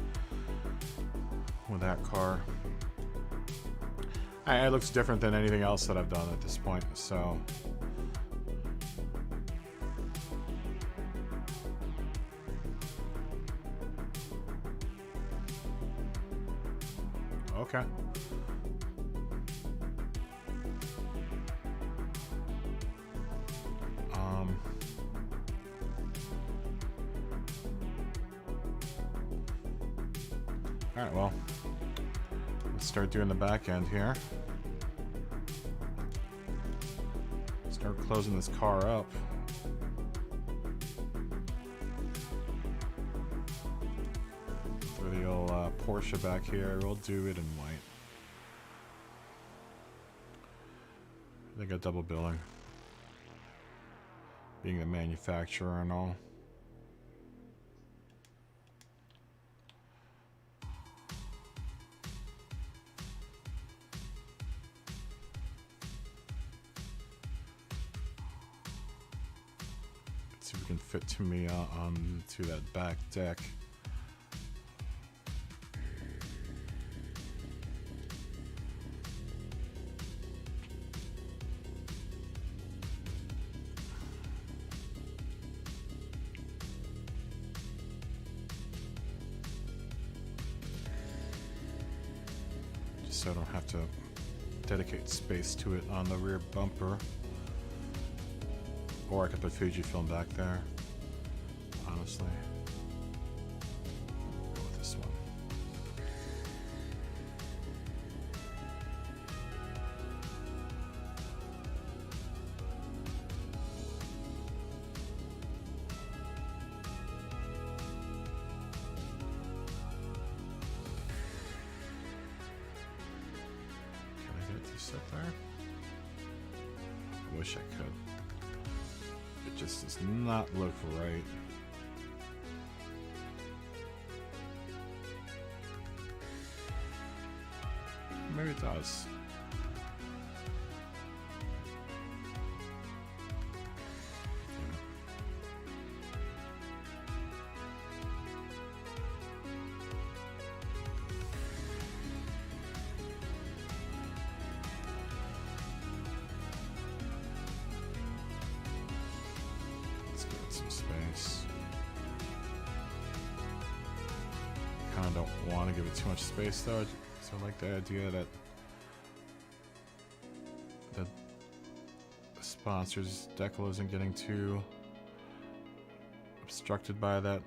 Speaker 1: with that car. It looks different than anything else that I've done at this point, so okay. Alright, well, let's start doing the back end here. Start closing this car up. Throw the old Porsche back here. We'll do it in white. They got double billing. Being the manufacturer and all. Tamiya onto that back deck. Just so I don't have to dedicate space to it on the rear bumper. Or I could put Fujifilm back there, honestly. Go with this one. Can I get it to sit there? I wish I could. It just does not look right. Maybe it does. Some space. Kind of don't want to give it too much space though, so I like the idea that the sponsor's decal isn't getting too obstructed by that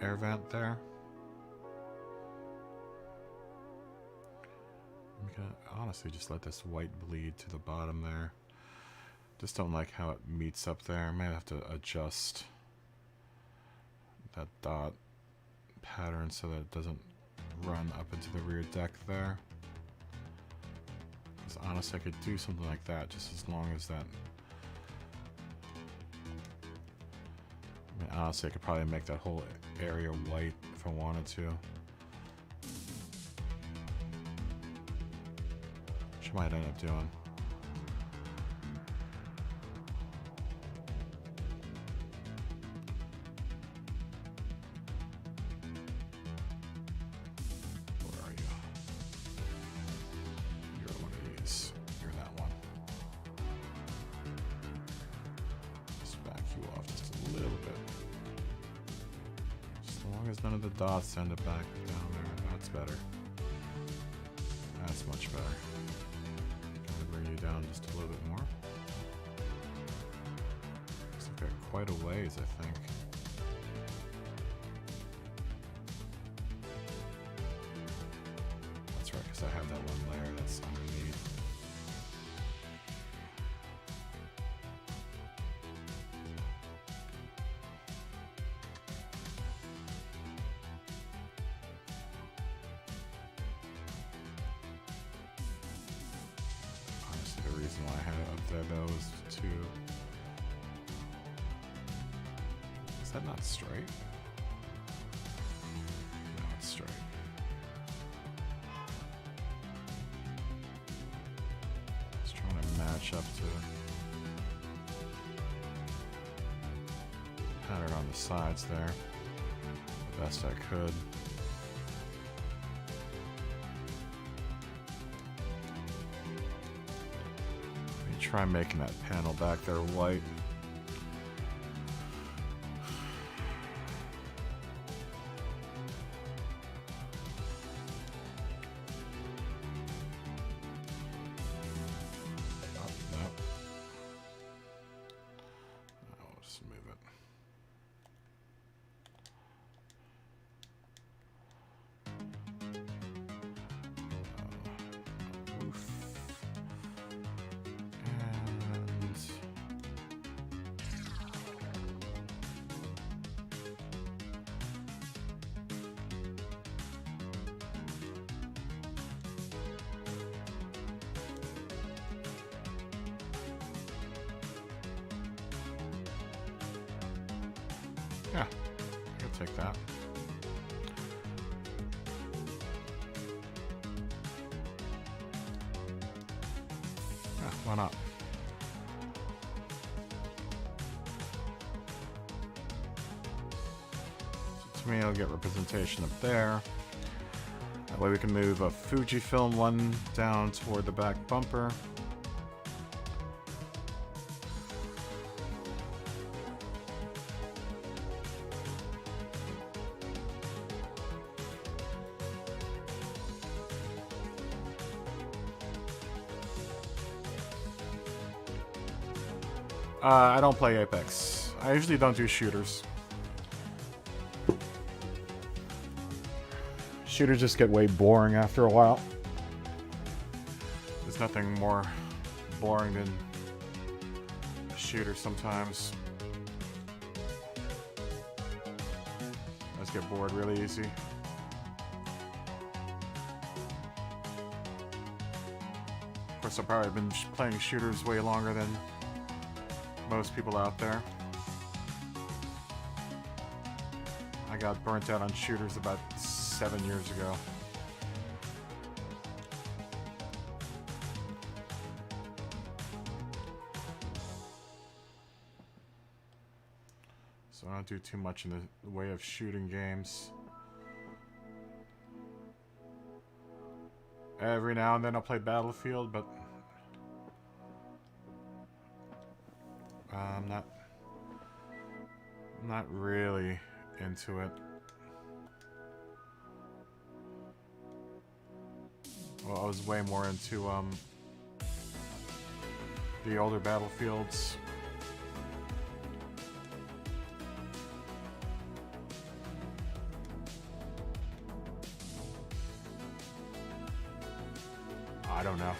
Speaker 1: air vent there. I'm gonna honestly just let this white bleed to the bottom there. Just don't like how it meets up there. I might have to adjust that dot pattern so that it doesn't run up into the rear deck there. Because honestly, I could do something like that just as long as that. I mean, honestly, I could probably make that whole area white if I wanted to. Which I might end up doing. None of the dots send it back down there. That's better. That's much better. Gonna bring you down just a little bit more. Looks like they're quite a ways, I think. That's right, because I have that one layer that's underneath. The reason why I had it up there though is to... Is that not straight? No, it's straight. Just trying to match up to the pattern on the sides there the best I could. Try making that panel back there white. Oh, no. I'll just move it. Oof. Yeah, I can take that. Yeah, why not? Tamiya will get representation up there. That way we can move a Fujifilm one down toward the back bumper. I don't play Apex. I usually don't do shooters. Shooters just get way boring after a while. There's nothing more boring than a shooter sometimes. I just get bored really easy. Of course, I've probably been playing shooters way longer than most people out there. I got burnt out on shooters about 7 years ago. So I don't do too much in the way of shooting games. Every now and then I'll play Battlefield, but I'm not really into it. Well, I was way more into the older Battlefields. I don't know.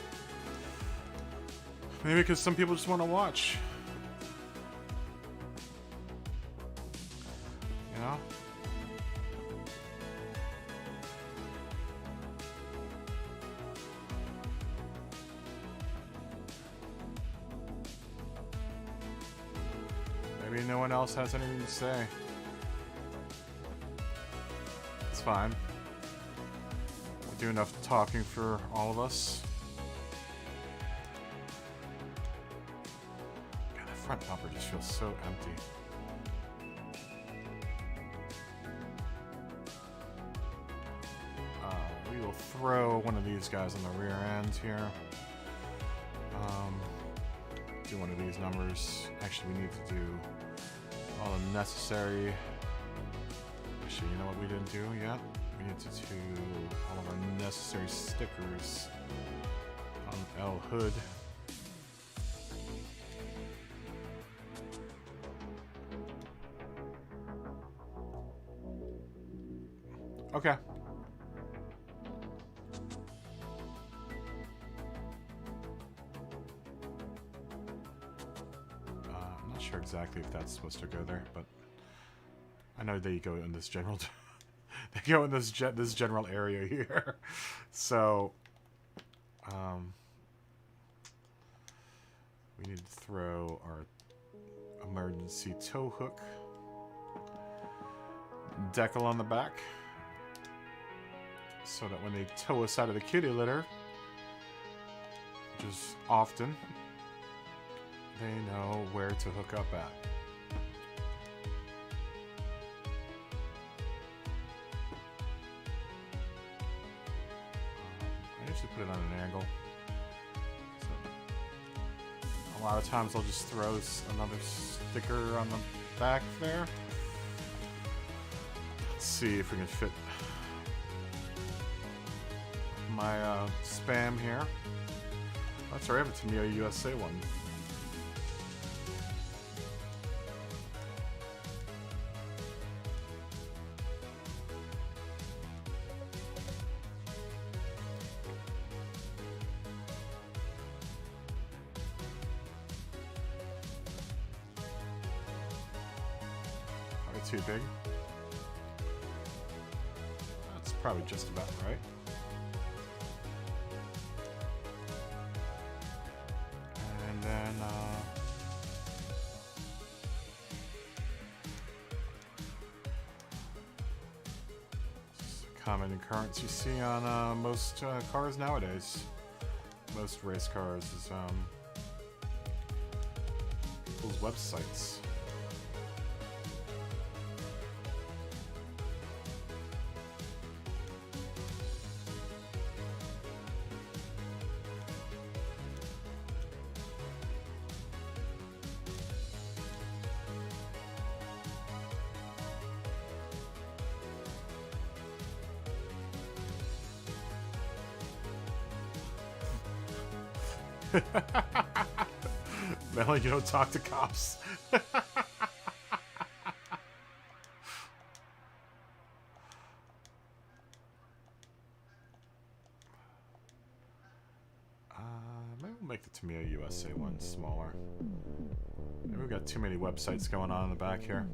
Speaker 1: Maybe because some people just want to watch. You know? Maybe no one else has anything to say. It's fine. I do enough talking for all of us. God, the front bumper just feels so empty. We will throw one of these guys on the rear end here. Do one of these numbers. Actually, we need to do all the necessary. Actually, you know what we didn't do yet? We need to do all of our necessary stickers on L hood. Okay. I'm not sure exactly if that's supposed to go there, but I know they go in this general. They go in this general area here. So, we need to throw our emergency tow hook decal on the back, so that when they tow us out of the kitty litter, which is often, they know where to hook up at. I usually put it on an angle. So a lot of times I'll just throw another sticker on the back there. Let's see if we can fit my spam here. That's right, I have a Tamiya USA one. Probably too big. That's probably just about right. And then common occurrence you see on most cars nowadays. Most race cars is people's websites. Melanie, you don't talk to cops. Maybe we'll make the Tamiya USA one smaller. Maybe we've got too many websites going on in the back here.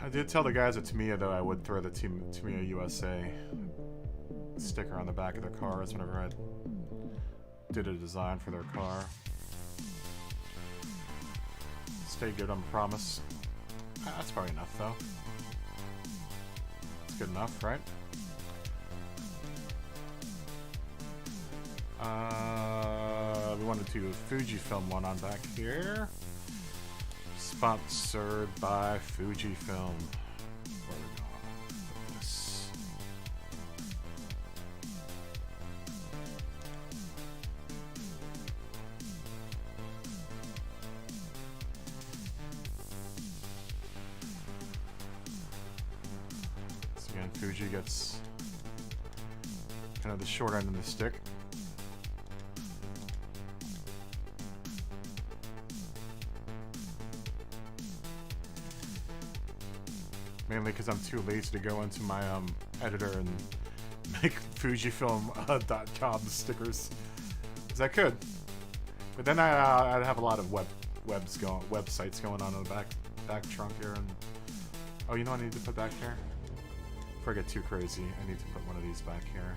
Speaker 1: I did tell the guys at Tamiya, though, I would throw the Tamiya USA sticker on the back of their cars whenever I did a design for their car. Stay good on promise. That's probably enough, though. It's good enough, right? We wanted to do a Fujifilm one on back here. Sponsored by Fujifilm. Where are we going with this? So again, Fuji gets kind of the short end of the stick. Mainly because I'm too lazy to go into my editor and make Fujifilm.com stickers. Because I could, but then I'd have a lot of websites going on in the back trunk here. And oh, you know what I need to put back here? Before I get too crazy, I need to put one of these back here.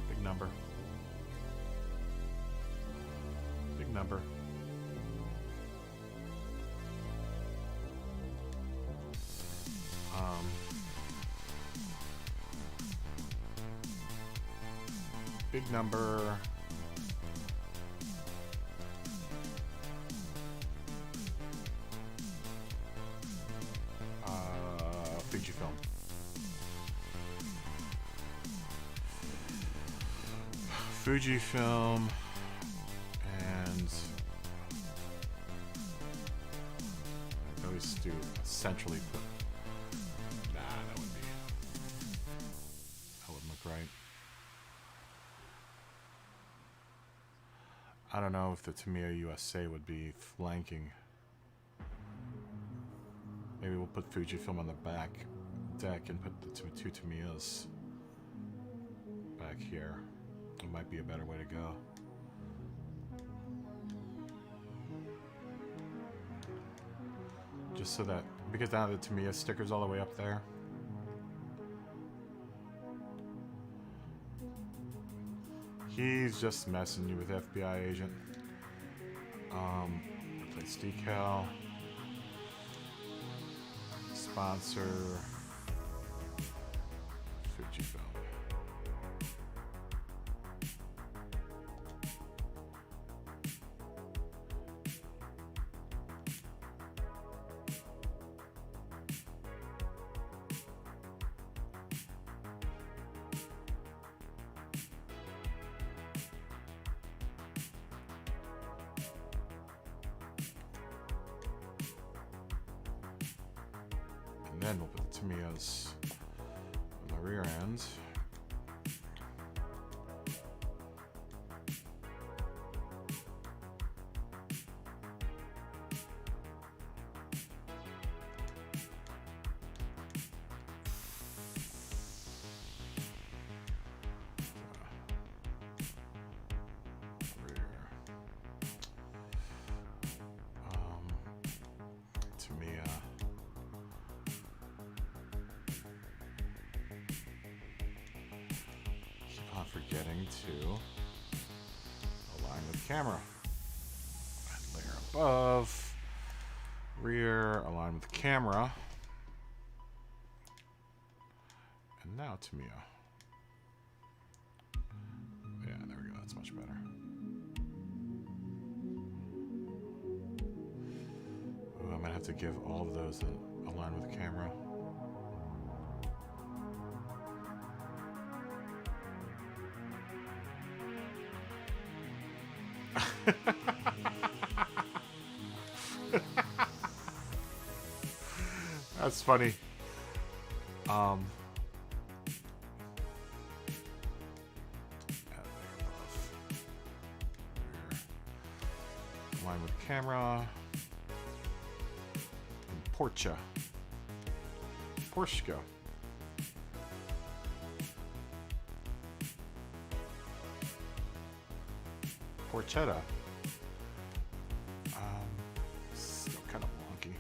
Speaker 1: Big number. Big number. Big number. Fujifilm. Fujifilm and I always do centrally put. Nah, that wouldn't look right. I don't know if the Tamiya USA would be flanking. Maybe we'll put Fujifilm on the back deck and put the two Tamiyas back here. It might be a better way to go. Just so that, because now the Tamiya sticker's all the way up there. He's just messing you with FBI agent. Replace decal. Sponsor. Fujifilm. And then we'll put the Tamiyas on the rear end. Forgetting to align with camera. Layer above, rear, align with camera. And now Tamiya. Yeah, there we go. That's much better. Ooh, I might have to give all of those that align with camera. That's funny. Align with camera. And Porsche. Porsche. Porchetta. Still kind of wonky.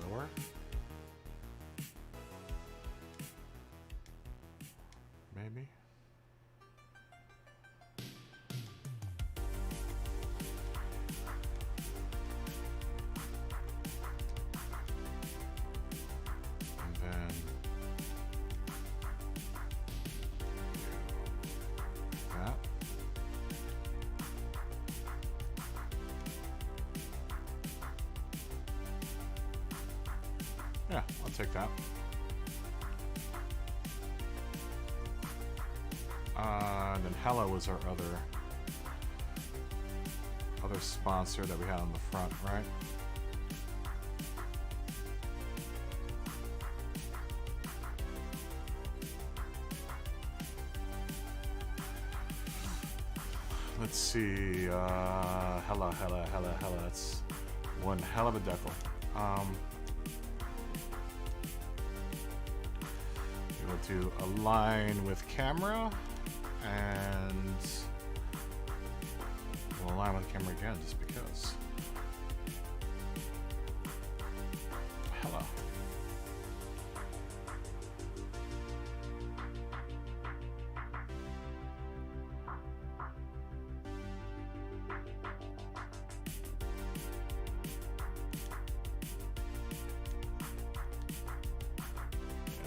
Speaker 1: Lower. Maybe. Yeah, I'll take that. And then Hella was our other sponsor that we had on the front, right? Let's see. Hella. That's one hell of a decal. To align with camera, and we'll align with camera again just because. Hello.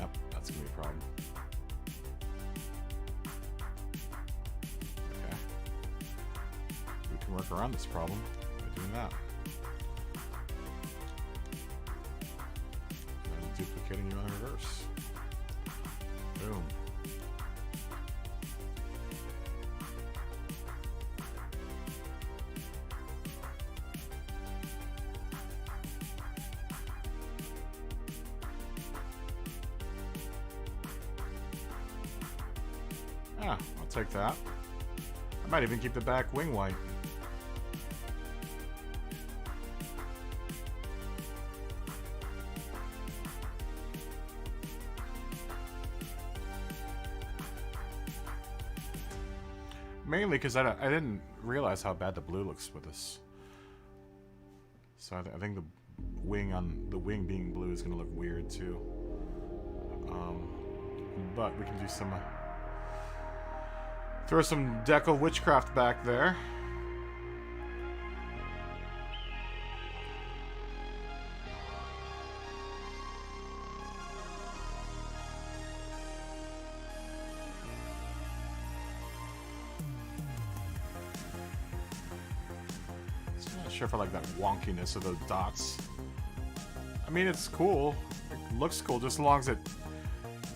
Speaker 1: Yep, that's gonna be a problem. Work around this problem by doing that. And duplicating you on the reverse. Boom. Ah, I'll take that. I might even keep the back wing white. Mainly because I didn't realize how bad the blue looks with this. So I think the wing being blue is going to look weird too. But we can do some throw some decal witchcraft back there. For like that wonkiness of those dots. I mean, it's cool. It looks cool just as long as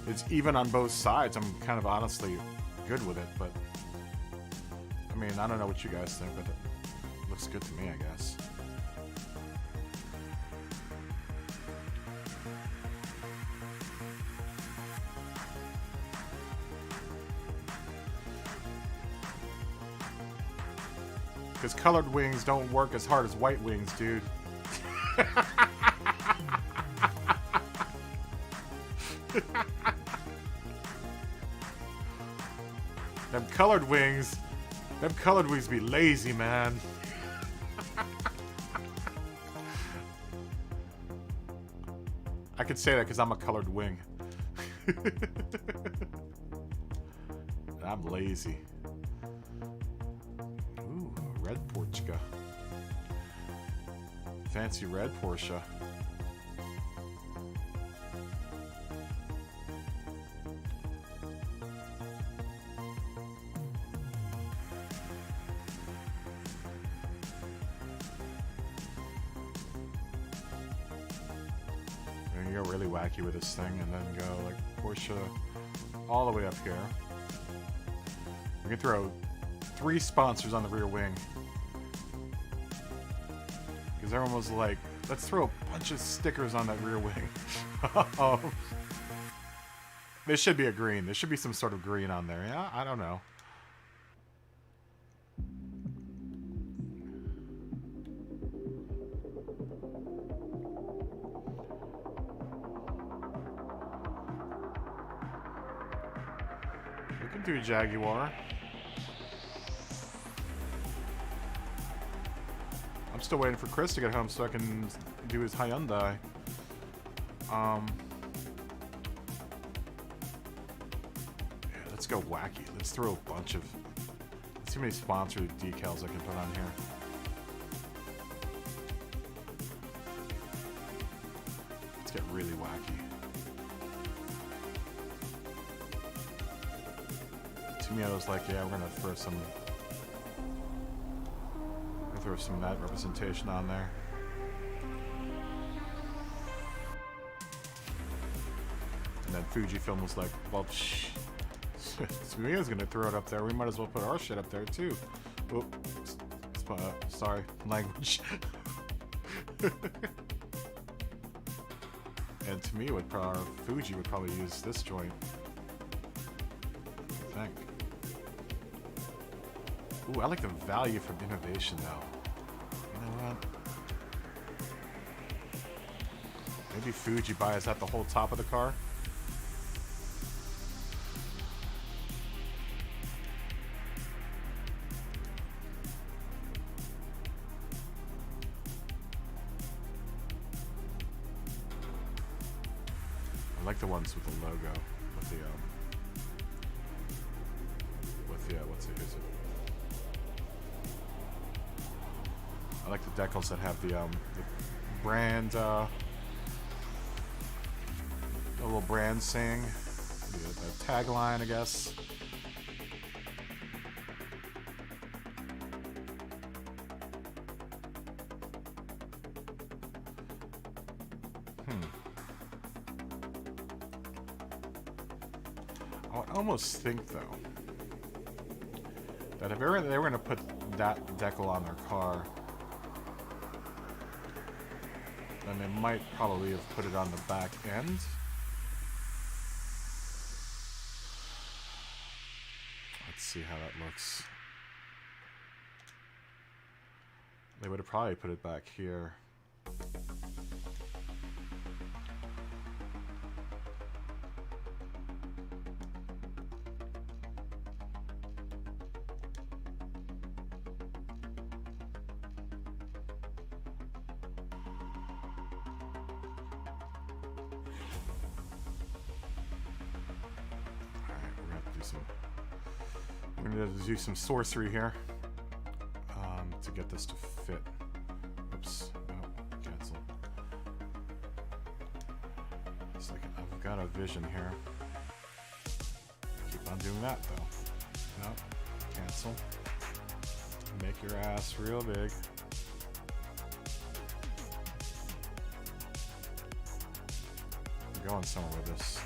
Speaker 1: it's even on both sides. I'm kind of honestly good with it, but I mean, I don't know what you guys think, but it looks good to me, I guess. Because colored wings don't work as hard as white wings, dude. Them colored wings be lazy, man. I could say that because I'm a colored wing. I'm lazy. Red Porsche. Fancy red Porsche. We're gonna go really wacky with this thing and then go like Porsche all the way up here. We can throw 3 sponsors on the rear wing. Because everyone was like, let's throw a bunch of stickers on that rear wing. There should be a green. There should be some sort of green on there. Yeah, I don't know. We can do Jaguar. I'm still waiting for Chris to get home so I can do his Hyundai. Yeah, let's go wacky. Let's throw a bunch of... Let's see how many sponsored decals I can put on here. Let's get really wacky. Tamiya was like, yeah, we're gonna throw some of that representation on there. And then Fujifilm was like, well, Tamiya's gonna throw it up there. We might as well put our shit up there too. Oh, sorry, language. And Tamiya would probably, Fuji would probably use this joint, I think. Ooh, I like the value from innovation though. You know what? Maybe Fuji buys at the whole top of the car. I like the ones with the logo, with the what's it? Is it? I like the decals that have the brand, the little brand saying, the tagline, I guess. I would almost think though that if they were going to put that decal on their car, then they might probably have put it on the back end. Let's see how that looks. They would have probably put it back here. We're going to do some sorcery here to get this to fit. Oops. Oh, cancel. It's like I've got a vision here. Keep on doing that though. No. Cancel. Make your ass real big. I'm going somewhere with this.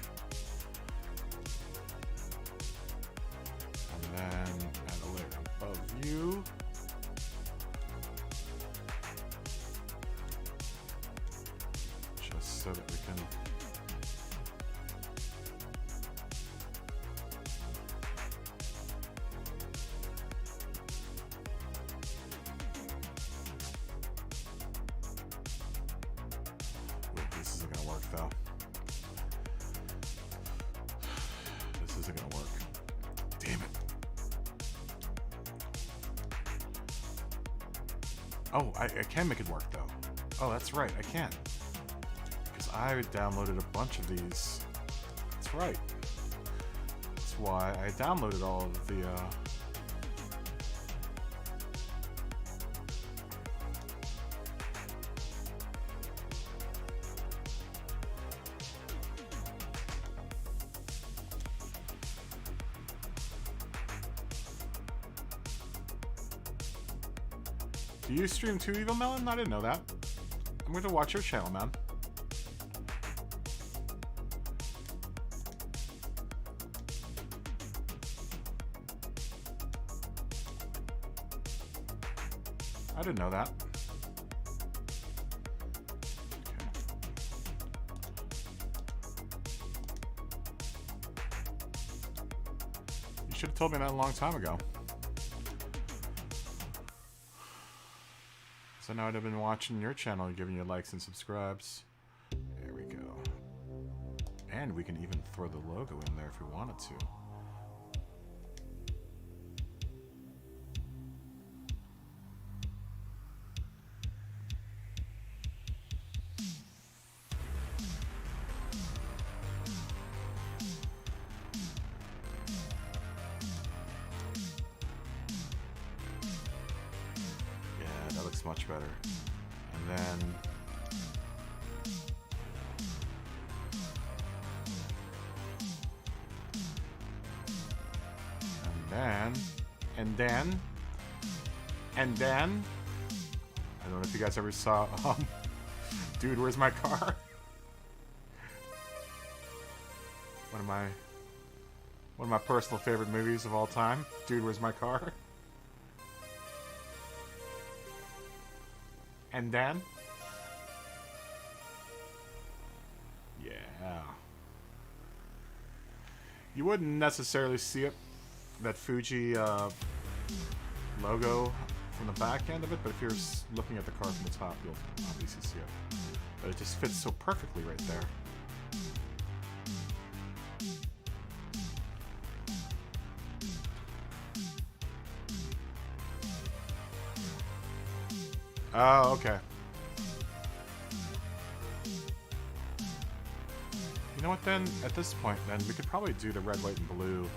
Speaker 1: And then add a layer above you. Just so that we can this isn't gonna work though. This isn't gonna work. Damn it. Oh, I can make it work though. Oh, that's right, I can. Because I downloaded a bunch of these. That's right. That's why I downloaded all of the Do you stream too, Evil Melon? I didn't know that. I'm going to watch your channel, man. I didn't know that. Okay. should have told me that a long time ago. So now I'd have been watching your channel and giving you likes and subscribes. There we go. And we can even throw the logo in there if we wanted to. Much better. And then I don't know if you guys ever saw Dude, Where's My Car? One of my personal favorite movies of all time. Dude, Where's My Car? And then, yeah, you wouldn't necessarily see it, that Fuji logo from the back end of it, but if you're looking at the car from the top, you'll obviously see it. But it just fits so perfectly right there. Oh, okay. You know what then? At this point then, we could probably do the red, white, and blue.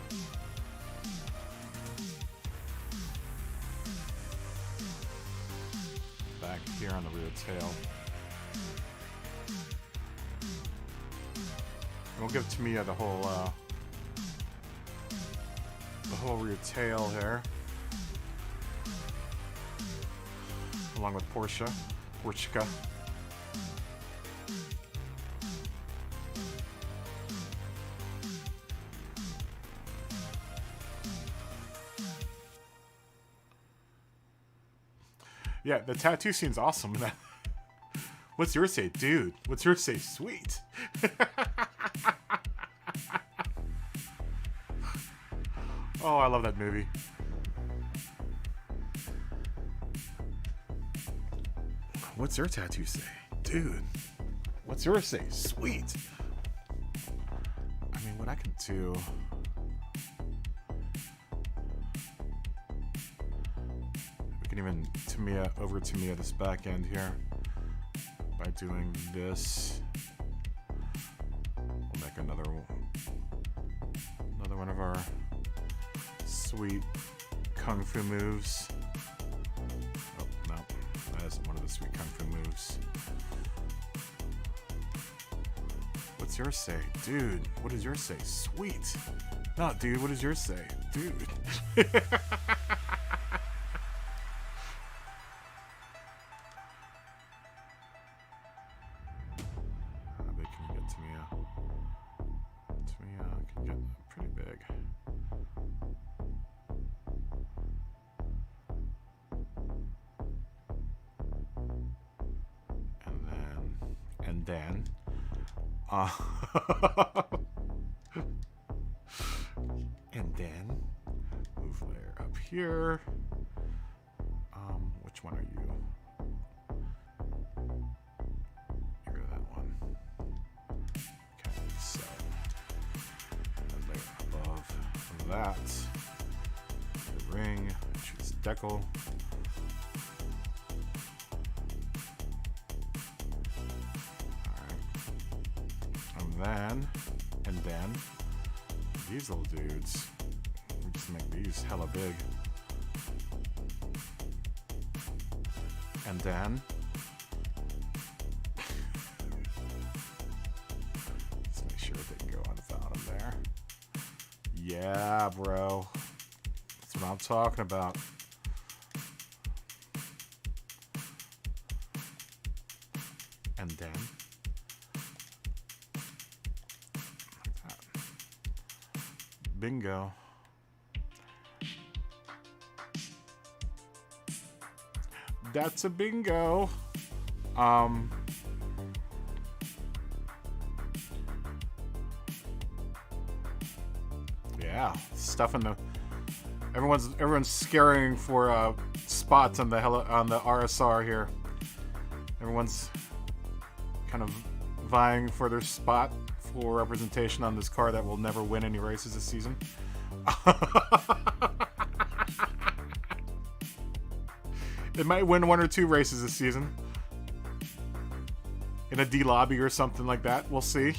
Speaker 1: Back here on the rear tail. And we'll give Tamiya the whole rear tail here. Along with Porsche. Yeah, the tattoo scene's awesome. What's yours say? Dude, what's yours say? Sweet. Oh, I love that movie. What's your tattoo say? Dude, what's yours say? Sweet. I mean, what I can do... We can even over Tamiya this back end here by doing this. We'll make another one of our sweet kung fu moves. Oh, no. That isn't one of the sweet kung fu moves. What's yours say? Dude, what does yours say? Sweet. No, dude, what does yours say? Dude. How big can you get Tamiya? Tamiya can get pretty big. And then and then move layer up here. Which one are you? You're that one. Okay, so and layer above that, the ring, which is decal. And then these little dudes, we just make these hella big. And then let's make sure they can go on the bottom there. Yeah, bro. That's what I'm talking about. And then bingo. That's a bingo. Yeah, stuff in the Everyone's scaring for spots on the RSR here. Everyone's kind of vying for their spot for representation on this car that will never win any races this season. It might win 1 or 2 races this season. In a D lobby or something like that. We'll see.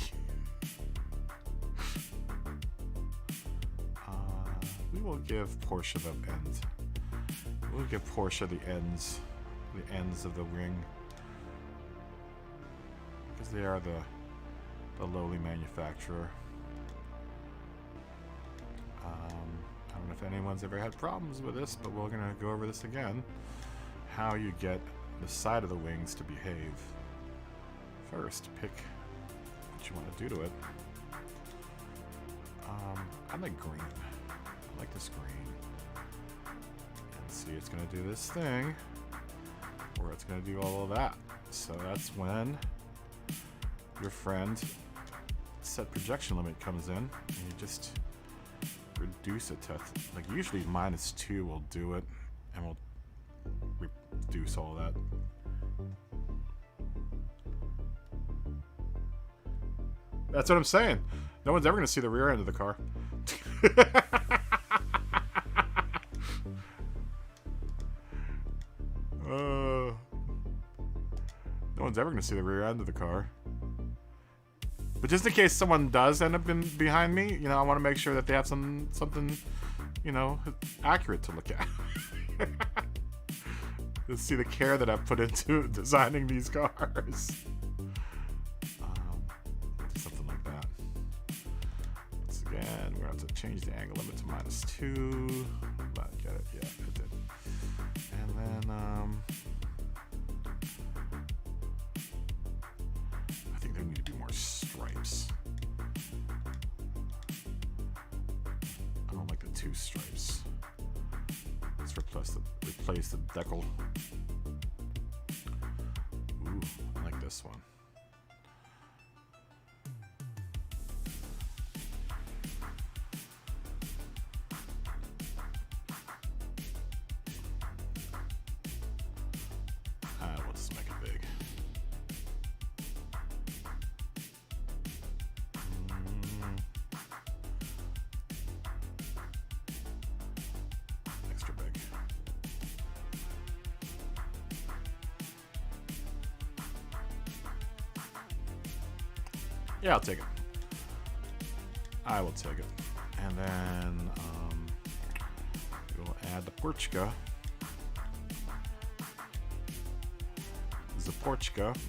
Speaker 1: We will give Porsche the ends. We'll give Porsche the ends of the ring. Because they are the lowly manufacturer. I don't know if anyone's ever had problems with this, but we're going to go over this again. How you get the side of the wings to behave. First, pick what you want to do to it. I like green. I like this green. And see, it's going to do this thing, or it's going to do all of that. So that's when your friend set projection limit comes in, and you just reduce it to, like, usually -2 will do it, and we'll reduce all that. That's what I'm saying. No one's ever going to see the rear end of the car. No one's ever going to see the rear end of the car. But just in case someone does end up behind me, you know, I want to make sure that they have something, you know, accurate to look at. Let's see the care that I've put into designing these cars. Something like that. Once again, we're going to have to change the angle limit to -2. But get it? Yeah, it did. And then, I think there need to be more stripes. I don't like the 2 stripes. Let's replace the decal. Ooh, I like this one. Let's make it big. Extra big. Yeah, I'll take it. I will take it. And then we'll add the Porchka. Zaporchka to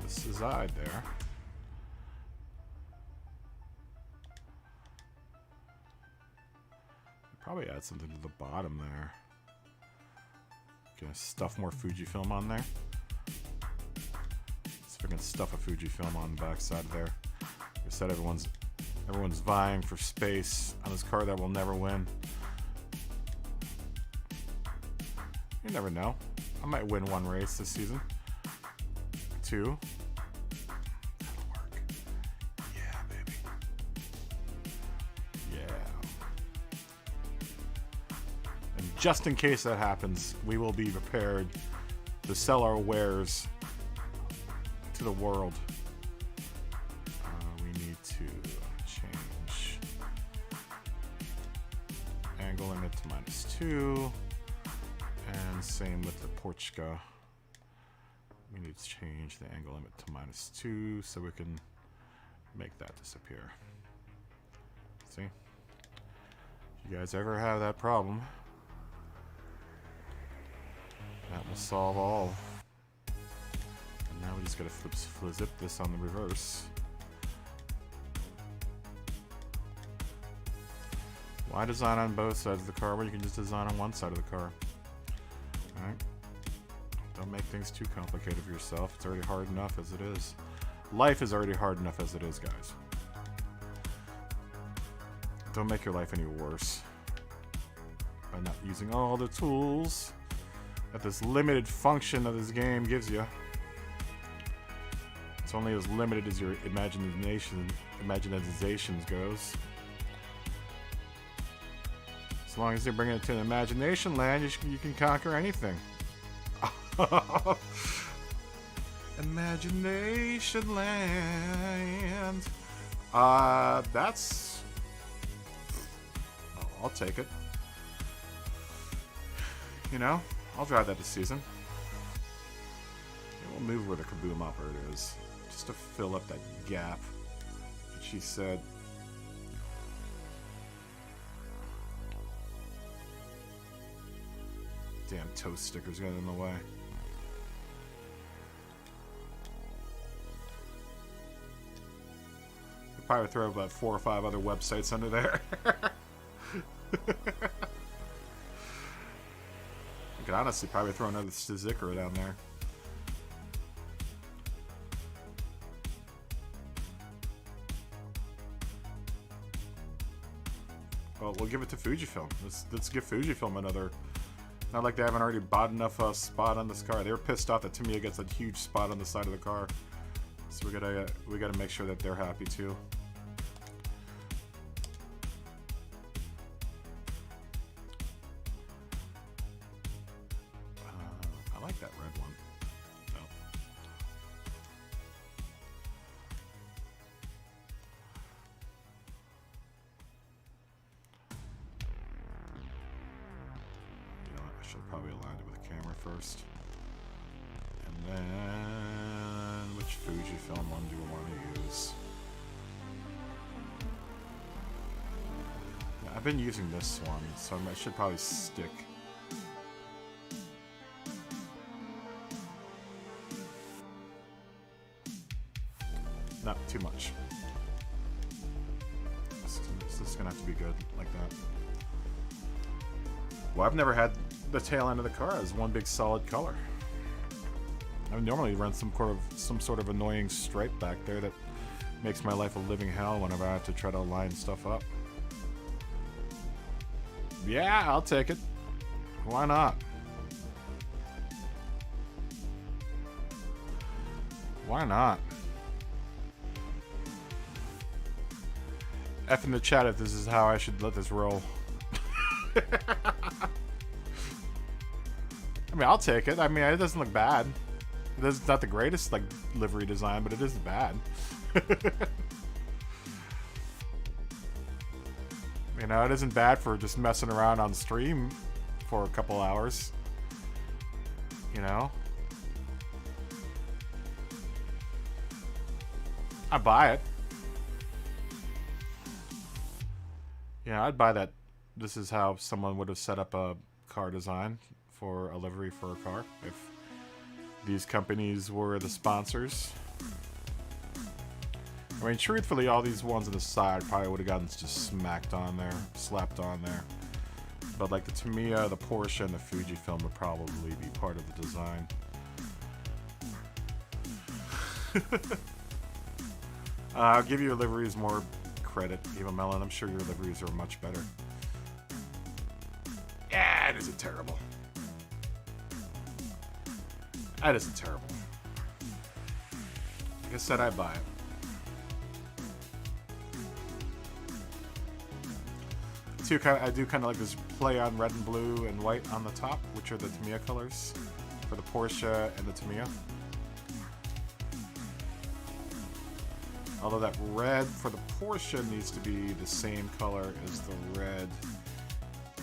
Speaker 1: the side there. Probably add something to the bottom there. Gonna stuff more Fujifilm on there. See if I can stuff a Fujifilm on the back side there. Like I said, everyone's vying for space on this car that will never win. You never know. I might win 1 race this season. 2. That'll work. Yeah, baby. Yeah. And just in case that happens, we will be prepared to sell our wares to the world. We need to change angle limit to -2. And same with the Porchka. We need to change the angle limit to -2 so we can make that disappear. See? If you guys ever have that problem, that will solve all. And now we just gotta flip-zip this on the reverse. Why design on both sides of the car when you can just design on one side of the car? Alright? Don't make things too complicated for yourself. It's already hard enough as it is. Life is already hard enough as it is, guys. Don't make your life any worse by not using all the tools that this limited function of this game gives you. It's only as limited as your imaginations goes. long as they bring it to an imagination land, you can conquer anything. Imagination land. That's... Oh, I'll take it. You know, I'll drive that this season. Yeah, we'll move where the kaboom operator is, just to fill up that gap that she said. Damn toast stickers getting in the way. Could probably throw about 4 or 5 other websites under there. I could honestly probably throw another sticker down there. Well, we'll give it to Fujifilm. Let's give Fujifilm another. Not like they haven't already bought enough spot on this car. They were pissed off that Tamiya gets a huge spot on the side of the car, so we gotta make sure that they're happy too. I like that red one. Oh. You know what? I should probably align it with the camera first. And then, which Fujifilm one do we want to use? Yeah, I've been using this one, so I should probably stick. Not too much. This is gonna have to be good, like that. Well, I've never had the tail end of the car as one big solid color. I would normally run some sort of annoying stripe back there that makes my life a living hell whenever I have to try to line stuff up. Yeah, I'll take it. Why not? Why not? F in the chat if this is how I should let this roll. I mean, I'll take it. I mean, it doesn't look bad. It's not the greatest like livery design, but it isn't bad. You know, it isn't bad for just messing around on stream for a couple hours. You know? I buy it. Yeah, I'd buy that. This is how someone would have set up a car design for a livery for a car if these companies were the sponsors. I mean, truthfully, all these ones on the side probably would have gotten just smacked on there, slapped on there. But like the Tamiya, the Porsche, and the Fujifilm would probably be part of the design. I'll give your liveries more credit, Eva Mellon. I'm sure your liveries are much better. Yeah, it isn't terrible. That isn't terrible. Like I said, I buy it. I do kind of like this play on red and blue and white on the top, which are the Tamiya colors for the Porsche and the Tamiya. Although that red for the Porsche needs to be the same color as the red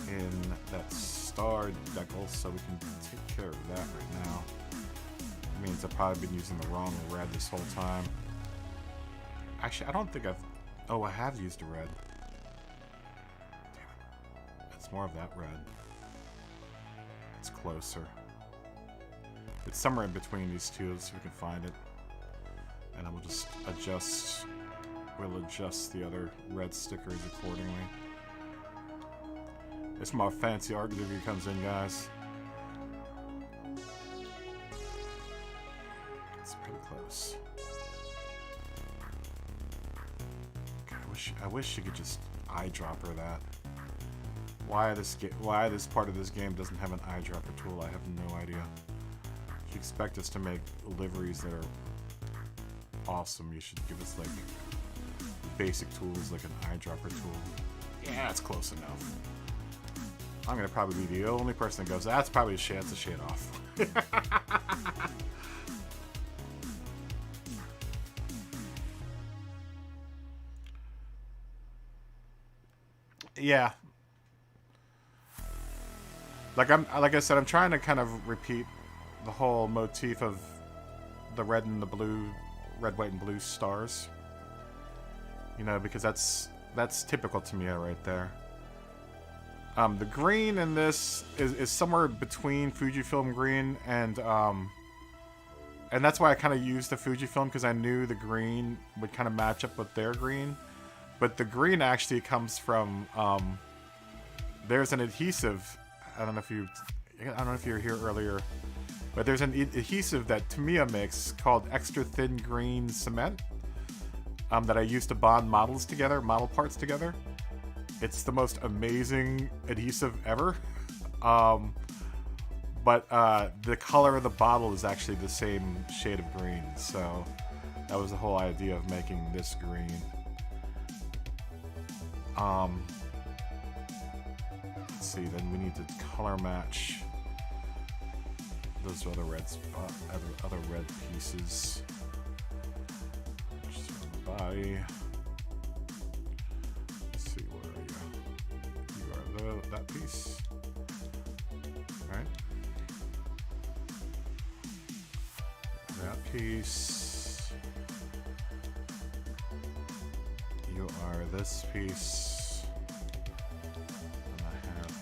Speaker 1: in that star decal, so we can take care of that right now. It means I've probably been using the wrong red this whole time. Actually, I don't think I've... Oh, I have used a red. Damn it. It's more of that red. It's closer. It's somewhere in between these two, so we can find it. And I will just adjust... We'll adjust the other red stickers accordingly. It's my fancy art review comes in, guys. It's pretty close. God, I wish you could just eyedropper that. Why this part of this game doesn't have an eyedropper tool, I have no idea. If you expect us to make liveries that are awesome, you should give us like basic tools like an eyedropper tool. Yeah, it's close enough. I'm gonna probably be the only person that goes, that's probably a shade, that's a shade off. Yeah. Like I said, I'm trying to kind of repeat the whole motif of the red and the blue, red, white, and blue stars. You know, because that's typical Tamiya right there. The green in this is somewhere between Fujifilm green and that's why I kind of used the Fujifilm, because I knew the green would kind of match up with their green. But the green actually comes from there's an adhesive. I don't know if you were here earlier, but there's an adhesive that Tamiya makes called extra thin green cement that I use to bond model parts together. It's the most amazing adhesive ever. But the color of the bottle is actually the same shade of green, so that was the whole idea of making this green. Let's see, then we need to color match those other reds, other red pieces. Just on the body. Let's see, what are you? You are that piece. Right? That piece. You are this piece.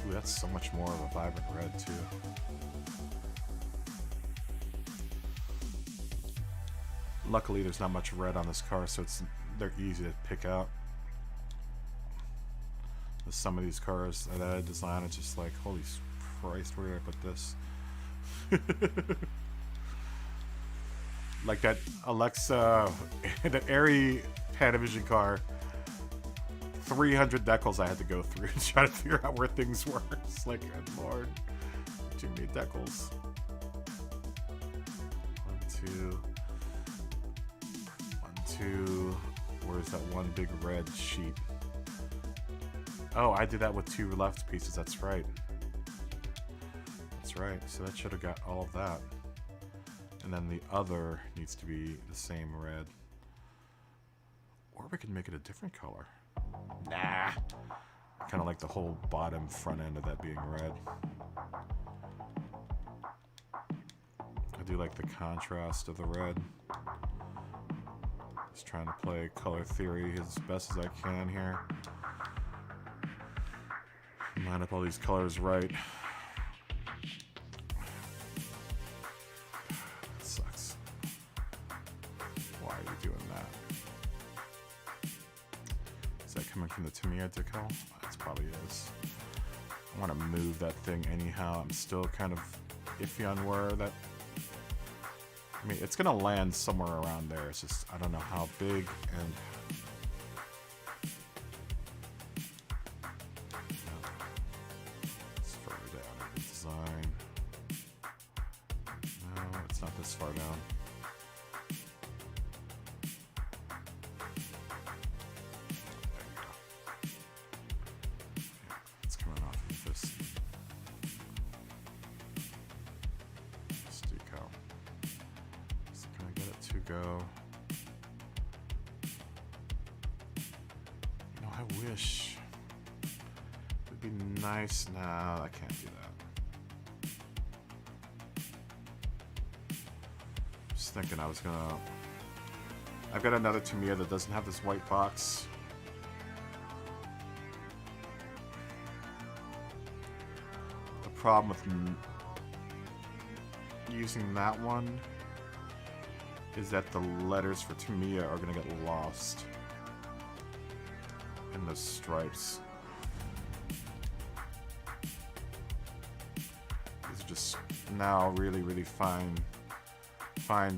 Speaker 1: Ooh, that's so much more of a vibrant red, too. Luckily, there's not much red on this car, so they're easy to pick out. Some of these cars that I design, it's just like, holy Christ, where did I put this? Like that Alexa, the Airy Panavision car. 300 decals I had to go through to try to figure out where things were. It's like, good lord, too many decals. 1, 2. Where's that one big red sheet? Oh, I did that with 2 left pieces. That's right. That's right. So that should have got all of that. And then the other needs to be the same red. Or we could make it a different color. Nah. I kind of like the whole bottom front end of that being red. I do like the contrast of the red. Just trying to play color theory as best as I can here. Line up all these colors right. That sucks. Why are you doing that? Is that coming from the Tamiya decal? That probably is. I want to move that thing anyhow. I'm still kind of iffy on where that... I mean, it's going to land somewhere around there. It's just, I don't know how big and... It's further down in the design. No, it's not this far down. It's coming off of this decal. So can I get it to go? You know, I wish it'd be nice. No, I can't do that. Just thinking I was gonna. I've got another Tamiya that doesn't have this white box. The problem with using that one is that the letters for Tamiya are going to get lost in the stripes. These are just now really, really fine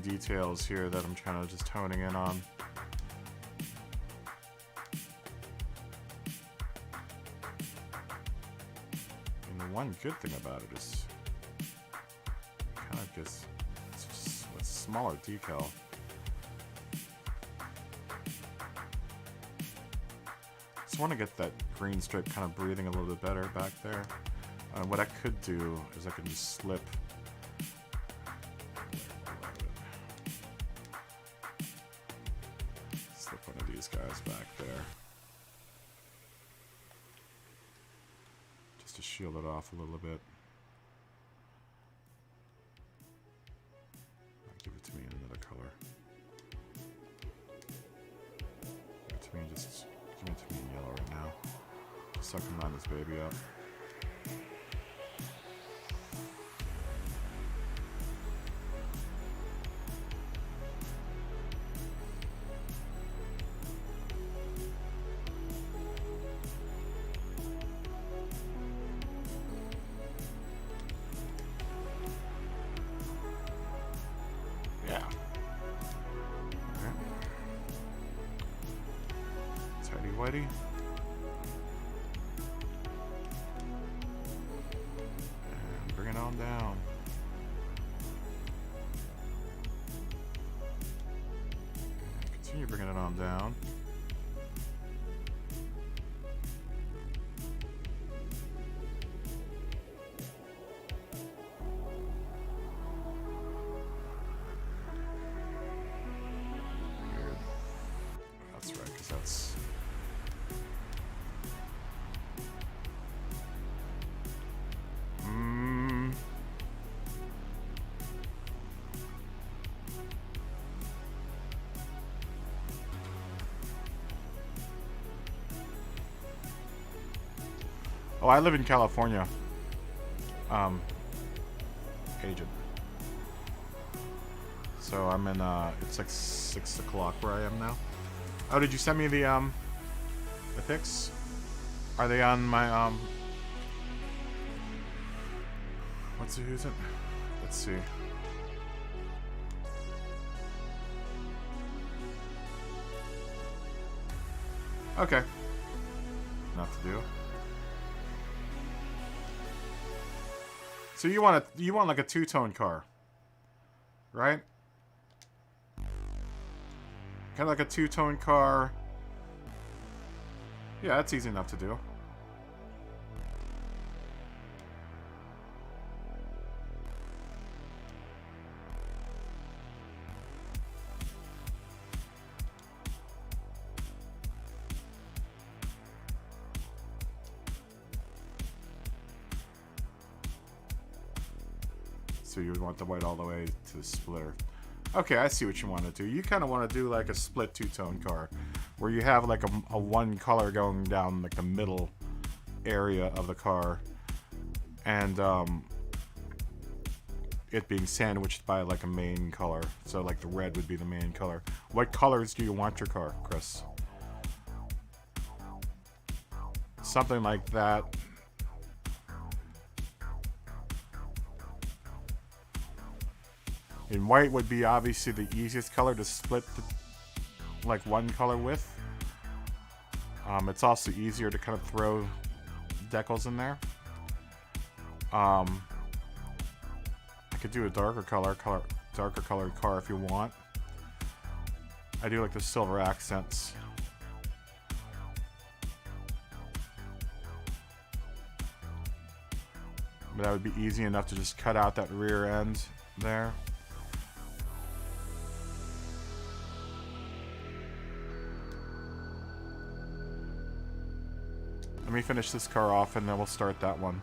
Speaker 1: details here that I'm trying to just honing in on. And the one good thing about it is kind of just it's just a smaller decal. Just want to get that green strip kind of breathing a little bit better back there. What I could do is I could just slip one of these guys back there. Just to shield it off a little bit. Give it to me in another color. Give it to me in yellow right now. Just so I can line this baby up. Yeah. Alright. Tidy whitey. And bring it on down. And continue bringing it on down. That's Oh, I live in California. Agent. So I'm in it's like 6 o'clock where I am now. Oh, did you send me the pics? Are they on my who's it? Let's see. Okay. Enough to do. So you want like a two-tone car, right? Kind of like a two-tone car. Yeah, that's easy enough to do. So you would want the white all the way to the splitter. Okay, I see what you want to do. You kind of want to do like a split two-tone car, where you have like a one color going down like the middle area of the car, and it being sandwiched by like a main color. So like the red would be the main color. What colors do you want your car, Chris? Something like that. And white would be obviously the easiest color to split like one color with. It's also easier to kind of throw decals in there. I could do a darker colored car if you want. I do like the silver accents. But that would be easy enough to just cut out that rear end there. Let me finish this car off and then we'll start that one.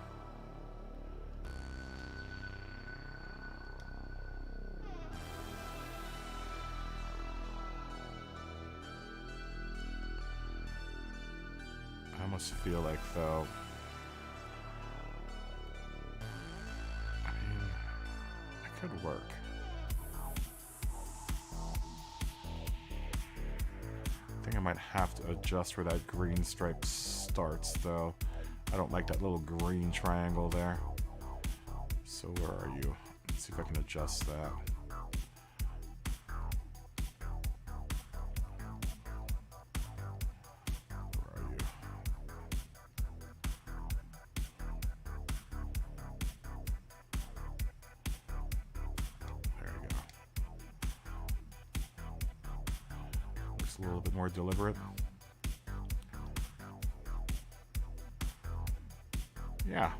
Speaker 1: I almost feel like though, I mean, it could work. I think I might have to adjust where that green stripe starts though. I don't like that little green triangle there. So where are you? Let's see if I can adjust that. Where are you? There we go. Looks a little bit more deliberate. Yeah.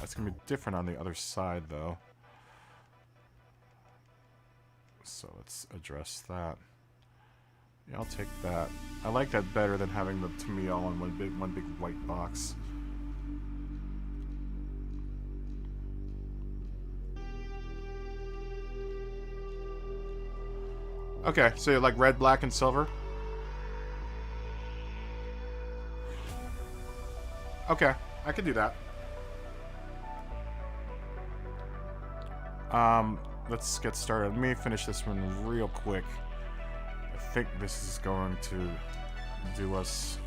Speaker 1: That's going to be different on the other side, though. So let's address that. Yeah, I'll take that. I like that better than having the Tamiya all in one big white box. Okay, so you like red, black, and silver? Okay, I could do that. Let's get started. Let me finish this one real quick. I think this is going to do us...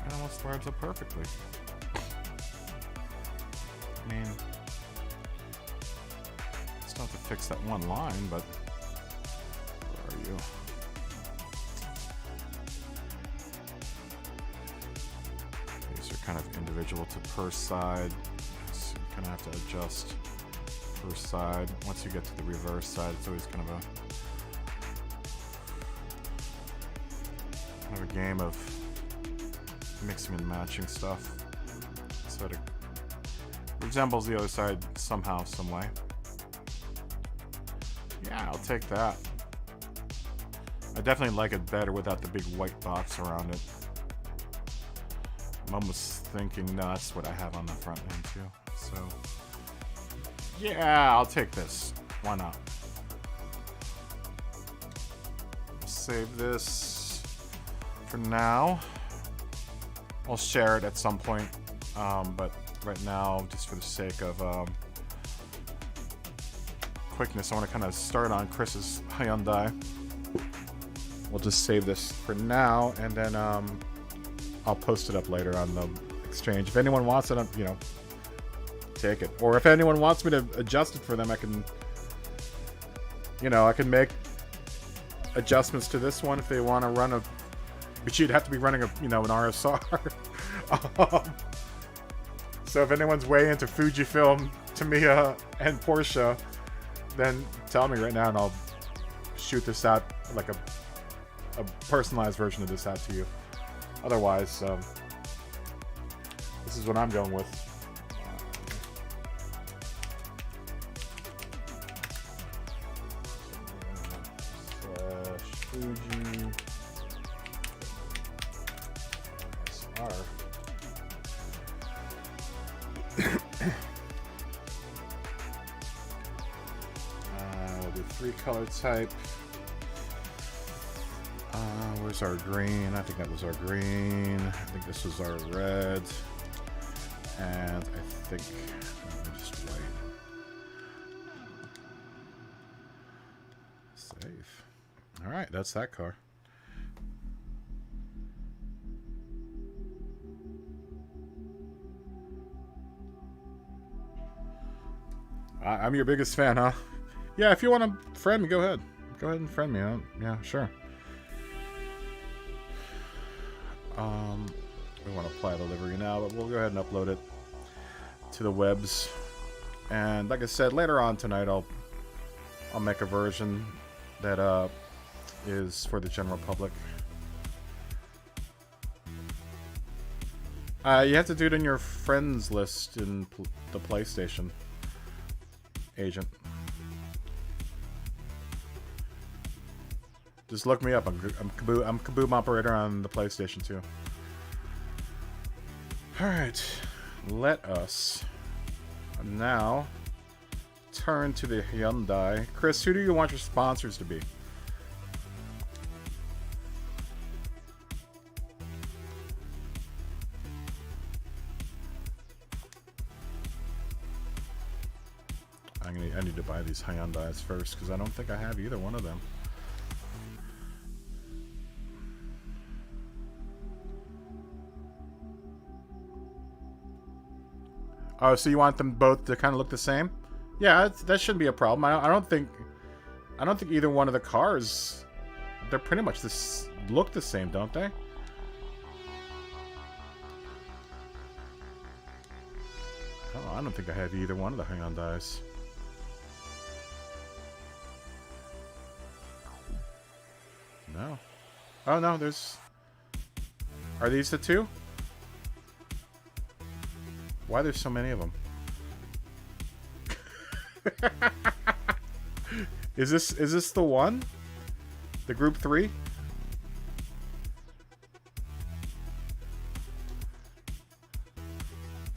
Speaker 1: It almost lines up perfectly. I mean, still have to fix that one line, but where are you? These are kind of individual to per side, so you kind of have to adjust per side. Once you get to the reverse side, it's always kind of a game of mixing and matching stuff so it resembles the other side somehow, some way. Yeah, I'll take that. I definitely like it better without the big white box around it. I'm almost thinking, no, that's what I have on the front end too. So, yeah, I'll take this. Why not? Save this for now. I'll share it at some point, but right now, just for the sake of quickness, I want to kind of start on Chris's Hyundai. We'll just save this for now, and then I'll post it up later on the exchange. If anyone wants it, you know, take it. Or if anyone wants me to adjust it for them, I can, you know, I can make adjustments to this one if they want to run a... But you'd have to be running a, you know, an RSR. So if anyone's way into Fujifilm, Tamiya, and Porsche, then tell me right now and I'll shoot this out, like a personalized version of this out to you. Otherwise, this is what I'm going with. Fuji. We'll do 3 color type. Where's our green? I think that was our green. I think this was our red. And I think just white. Save. Alright, that's that car. I'm your biggest fan, huh? Yeah, if you want to friend me, go ahead. Go ahead and friend me. Yeah, sure. We want to apply the livery now, but we'll go ahead and upload it to the webs. And like I said, later on tonight, I'll make a version that is for the general public. You have to do it in your friends list in the PlayStation agent. Just look me up. I'm Kaboom Operator on the PlayStation 2. Alright. Let us now turn to the Hyundai. Chris, who do you want your sponsors to be? I need to buy these Hyundais first because I don't think I have either one of them. Oh, so you want them both to kind of look the same? Yeah, that shouldn't be a problem. I don't think either one of the cars, they're pretty much look the same, don't they? Oh, I don't think I have either one of the Hyundais. No. Oh no, there's. Are these the two? Why there's so many of them? Is this the one? The group 3? Do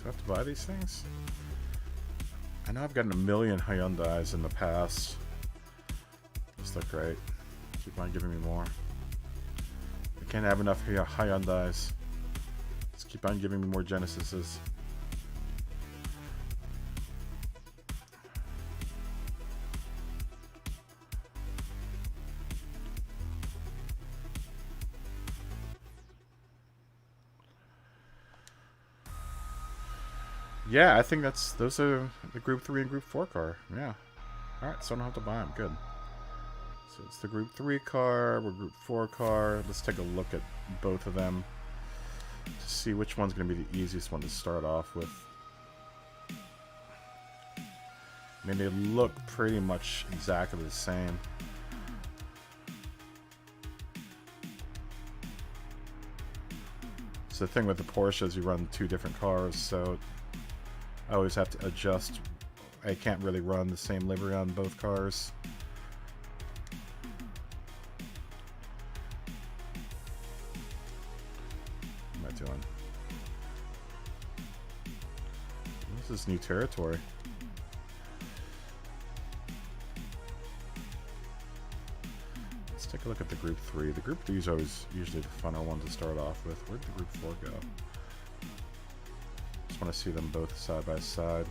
Speaker 1: I have to buy these things? I know I've gotten a million Hyundais in the past. Those look great. Keep on giving me more. I can't have enough Hyundais. Just keep on giving me more Genesises. Yeah, I think those are the Group 3 and Group 4 car. Yeah. Alright, so I don't have to buy them. Good. So it's the Group 3 car, we're Group 4 car. Let's take a look at both of them to see which one's going to be the easiest one to start off with. I mean, they look pretty much exactly the same. So the thing with the Porsche is you run two different cars, so I always have to adjust. I can't really run the same livery on both cars. What am I doing? This is new territory. Let's take a look at the Group 3. The Group 3 is always usually the funner one to start off with. Where'd the Group 4 go? Just want to see them both side by side.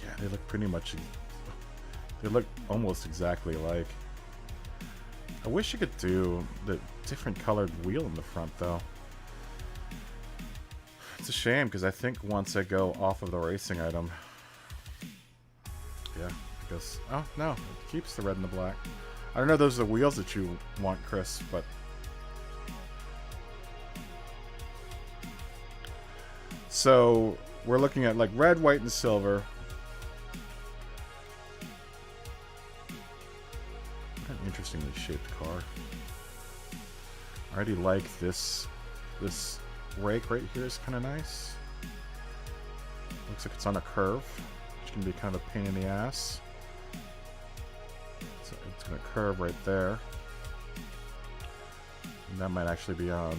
Speaker 1: Yeah, they look pretty much... They look almost exactly alike. I wish you could do the different colored wheel in the front, though. It's a shame, because I think once I go off of the racing item... Yeah, I guess... Oh, no. It keeps the red and the black. I don't know if those are the wheels that you want, Chris, but... So, we're looking at, like, red, white, and silver. What an interestingly shaped car. I already like this rake right here is kind of nice. Looks like it's on a curve, which can be kind of a pain in the ass. So it's going to curve right there. And that might actually be on a...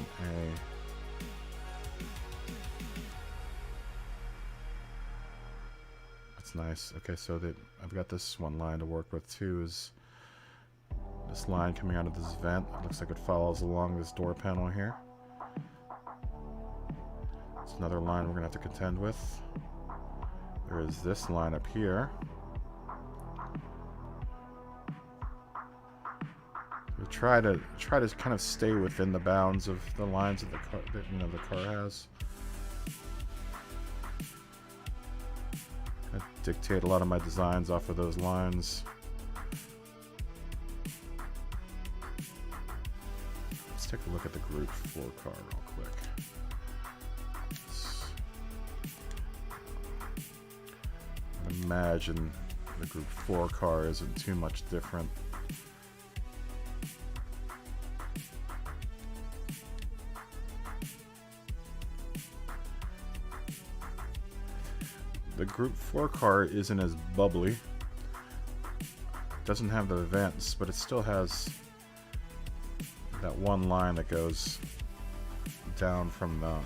Speaker 1: That's nice. Okay, so that I've got this one line to work with too, is this line coming out of this vent. It looks like it follows along this door panel here. It's another line we're going to have to contend with. There is this line up here. We'll try to kind of stay within the bounds of the lines that the car, the car has. I dictate a lot of my designs off of those lines. Let's take a look at the Group 4 car real quick. I imagine the Group 4 car isn't too much different. The Group 4 car isn't as bubbly. Doesn't have the vents, but it still has that one line that goes down from the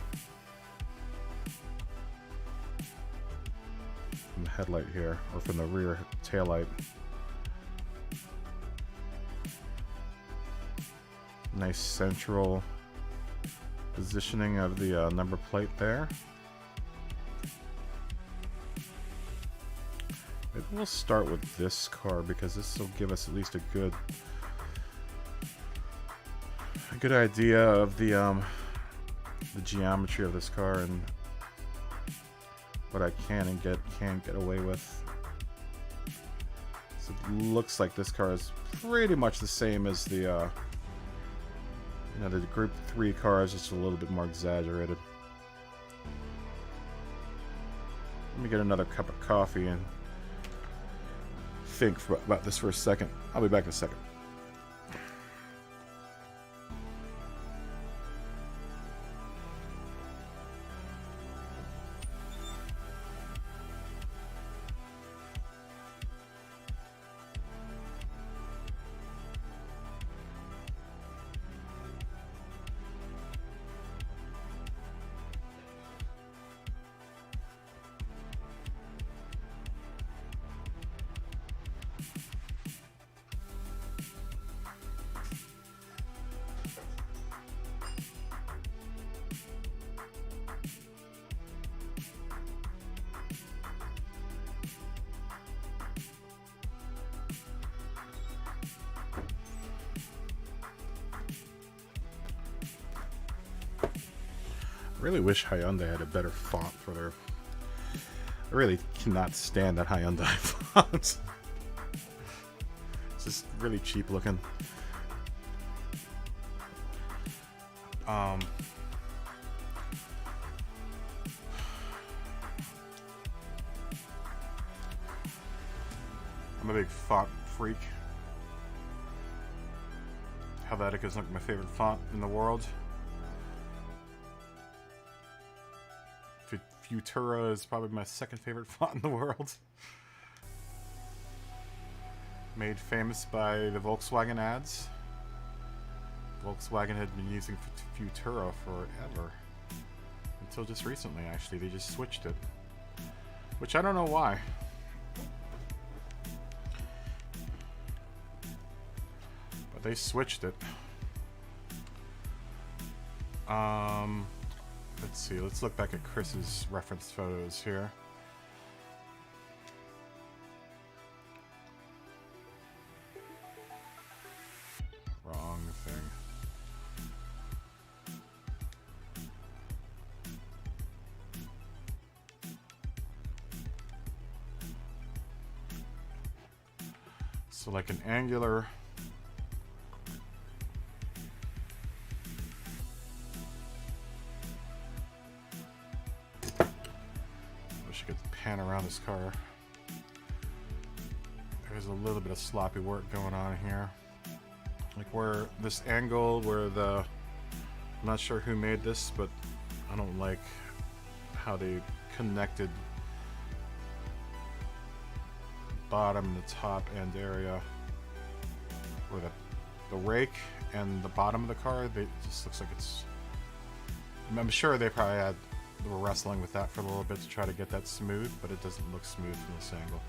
Speaker 1: headlight here, or from the rear taillight. Nice central positioning of the number plate there. Maybe we'll start with this car because this will give us at least a good a good idea of the geometry of this car and what I can and can't get away with. So it looks like this car is pretty much the same as the you know, the Group 3 cars, just a little bit more exaggerated. Let me get another cup of coffee and think about this for a second. I'll be back in a second. I really wish Hyundai had a better font for their... I really cannot stand that Hyundai font. It's just really cheap looking. I'm a big font freak. Helvetica is like my favorite font in the world. Futura is probably my second favorite font in the world. Made famous by the Volkswagen ads. Volkswagen had been using Futura forever. Until just recently, actually. They just switched it. Which I don't know why. But they switched it. Let's see, let's look back at Chris's reference photos here. Wrong thing. So like an angular... pan around this car. There's a little bit of sloppy work going on here. Like where this angle, where the... I'm not sure who made this, but I don't like how they connected bottom and the top end area. Where the rake and the bottom of the car, it just looks like it's... I'm sure they probably had... They were wrestling with that for a little bit to try to get that smooth, but it doesn't look smooth from this angle.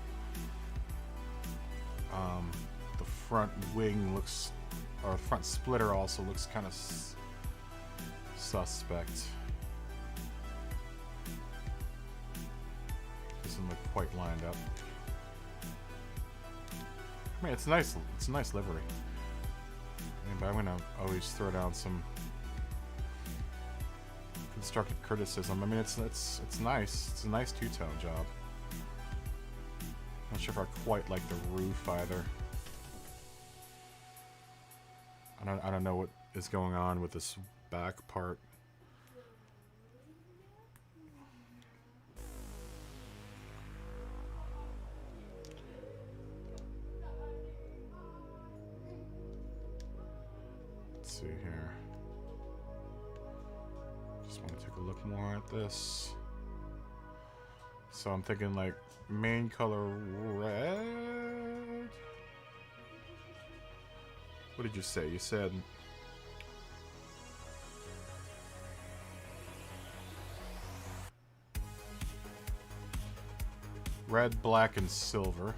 Speaker 1: The front wing looks, or the front splitter also looks kind of suspect. Doesn't look quite lined up. I mean, it's nice. It's a nice livery. I mean, but I'm gonna always throw down some constructive criticism. I mean, it's nice. It's a nice two-tone job. Not sure if I quite like the roof either. I don't know what is going on with this back part. Let's see here. Just want to take a look more at this. So I'm thinking like main color red. What did you say? You said red, black, and silver.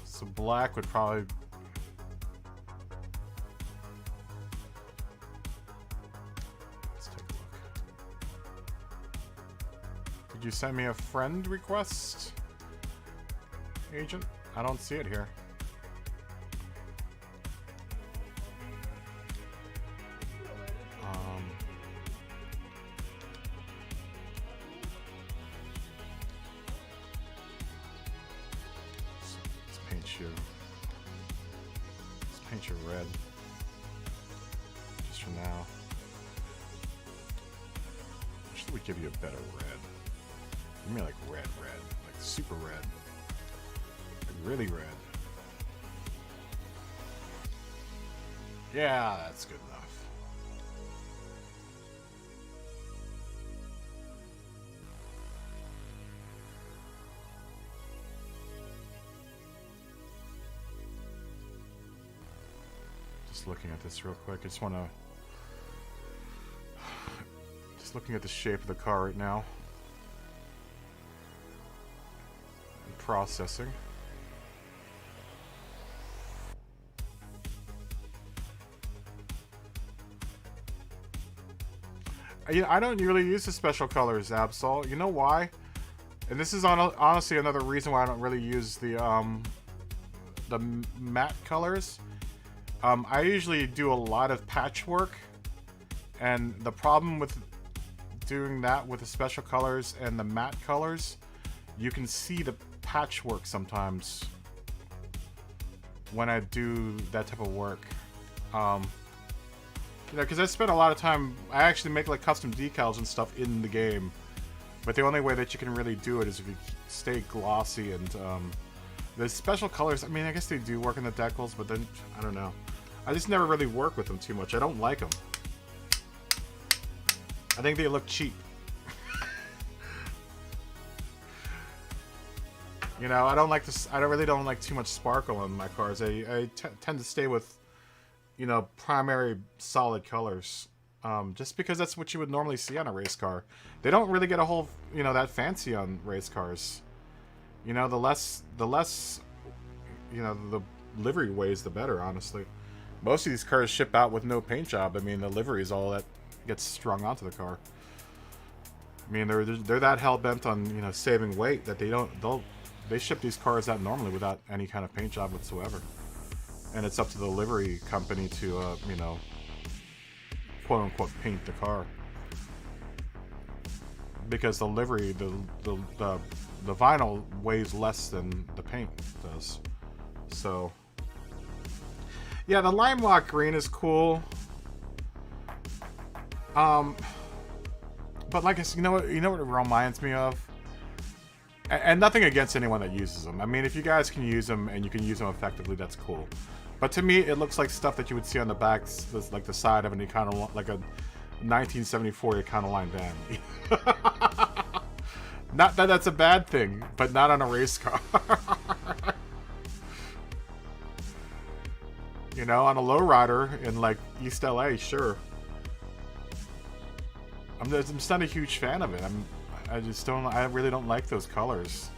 Speaker 1: So black would probably... Let's take a look. Did you send me a friend request? agent? I don't see it here. Let's paint you. Let's paint you red. Just for now. Should we give you a better red? Give me like red, like super red, like really red. Yeah, that's good enough. Just looking at this real quick. I just want to. Just looking at the shape of the car right now. And processing. I don't really use the special colors, Absol. You know why? And this is honestly another reason why I don't really use the matte colors. I usually do a lot of patchwork, and the problem with doing that with the special colors and the matte colors, you can see the patchwork sometimes when I do that type of work. You know, because I spend a lot of time, I actually make like custom decals and stuff in the game, but the only way that you can really do it is if you stay glossy. And the special colors, I mean, I guess they do work in the decals, but then I don't know, I just never really work with them too much. I don't like them. I think they look cheap. You know, I don't like this. I really don't like too much sparkle on my cars. I tend to stay with, you know, primary solid colors, just because that's what you would normally see on a race car. They don't really get a whole, you know, that fancy on race cars. You know, the less, you know, the livery ways, the better, honestly. Most of these cars ship out with no paint job. I mean, the livery is all that gets strung onto the car. I mean, they're that hell-bent on, you know, saving weight that they ship these cars out normally without any kind of paint job whatsoever. And it's up to the livery company to, you know, quote-unquote paint the car. Because the livery, the vinyl weighs less than the paint does. So, yeah, the lime rock green is cool. But like I said, you know what it reminds me of? And nothing against anyone that uses them. I mean, if you guys can use them and you can use them effectively, that's cool. But to me, it looks like stuff that you would see on the back, like the side of an Econoline, like a 1974 Econoline van. Not that that's a bad thing, but not on a race car. You know, on a lowrider in like East LA, sure. I'm just not a huge fan of it. I really don't like those colors.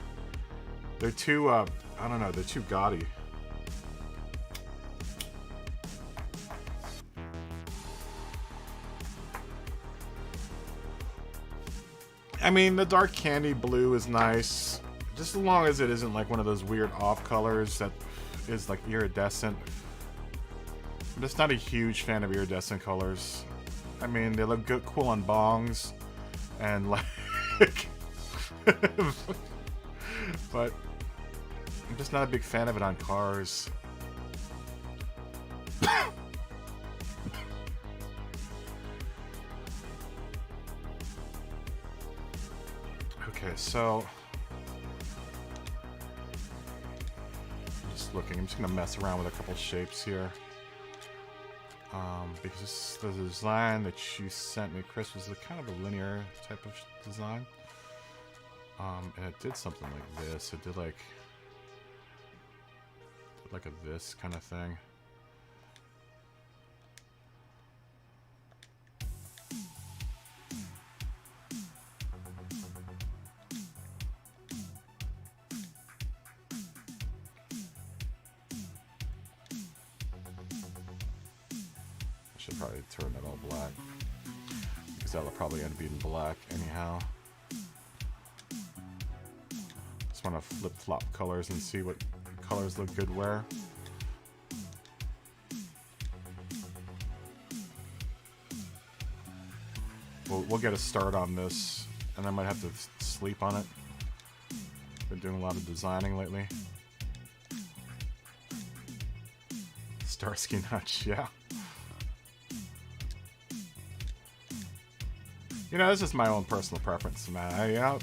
Speaker 1: They're too, I don't know, they're too gaudy. I mean, the dark candy blue is nice, just as long as it isn't like one of those weird off colors that is like iridescent. I'm just not a huge fan of iridescent colors. I mean, they look good, cool on bongs, and like, but I'm just not a big fan of it on cars. Okay, so I'm just looking. I'm just gonna mess around with a couple shapes here. Because the design that you sent me, Chris, was kind of a linear type of design. And it did something like this. It did like a this kind of thing. Should probably turn that all black, because that'll probably end up being black anyhow. Just want to flip-flop colors and see what colors look good where. We'll get a start on this, and I might have to sleep on it. Been doing a lot of designing lately. Starsky Nutch, yeah. You know, this is my own personal preference, man.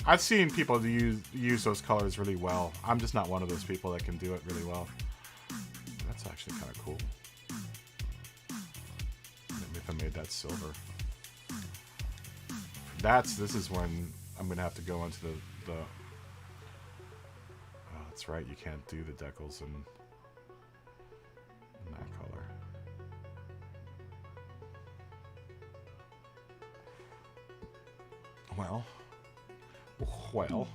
Speaker 1: I've seen people use those colors really well. I'm just not one of those people that can do it really well. That's actually kind of cool. Maybe if I made that silver. This is when I'm gonna have to go into the oh, that's right, you can't do the decals in that color. Well,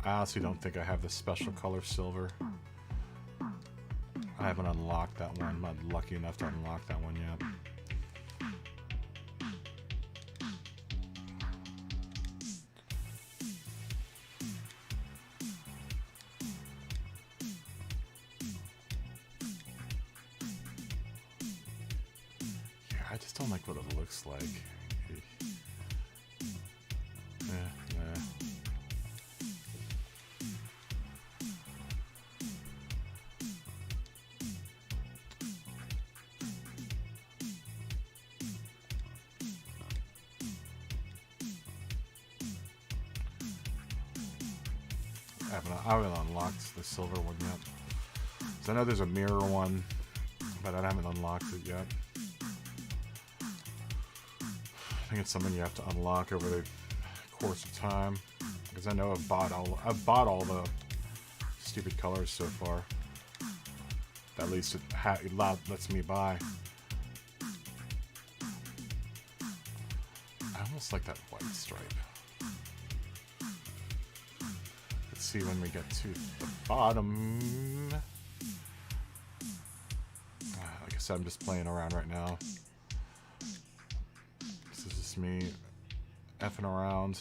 Speaker 1: I honestly don't think I have the special color silver. I haven't unlocked that one. I'm not lucky enough to unlock that one yet. I just don't like what it looks like. I haven't unlocked the silver one yet. So I know there's a mirror one, but I haven't unlocked it yet. I think it's something you have to unlock over the course of time, because I know I've bought all the stupid colors so far. At least it lets me buy. I almost like that white stripe. Let's see when we get to the bottom. Like I said, I'm just playing around right now. This is just me effing around.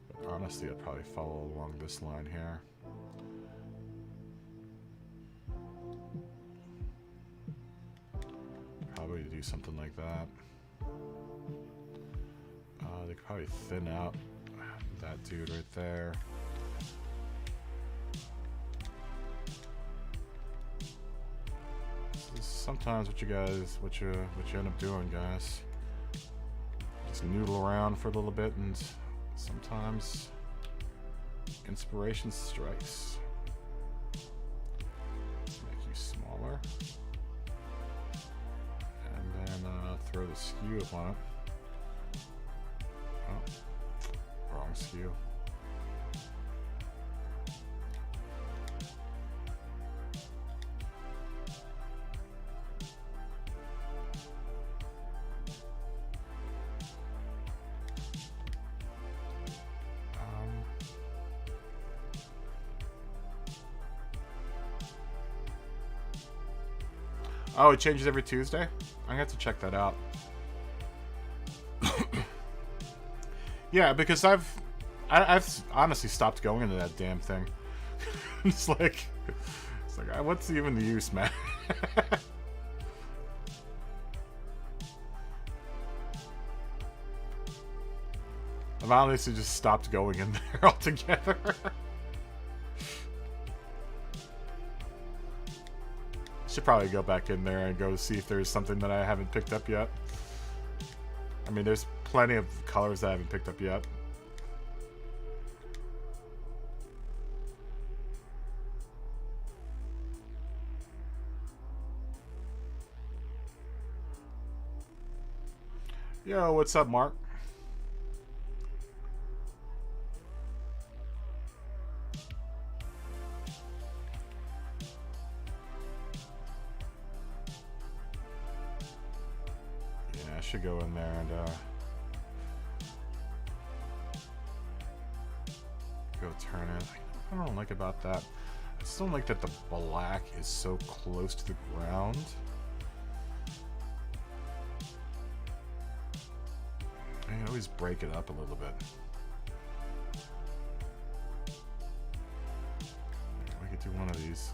Speaker 1: But honestly, I'd probably follow along this line here. Probably do something like that. They could probably thin out that dude right there. This is sometimes what you end up doing, guys. Just noodle around for a little bit, and sometimes inspiration strikes. Make you smaller, and then throw the skew upon it. Oh, wrong skew. Oh, it changes every Tuesday? I'm gonna have to check that out. Yeah, because I've honestly stopped going into that damn thing. It's like what's even the use, man? I've honestly just stopped going in there altogether. Should probably go back in there and go see if there's something that I haven't picked up yet. I mean, there's plenty of colors that I haven't picked up yet. Yo, what's up, Mark? Yeah, I should go in there and go turn it. I don't like about that. I just don't like that the black is so close to the ground. can always break it up a little bit. We could do one of these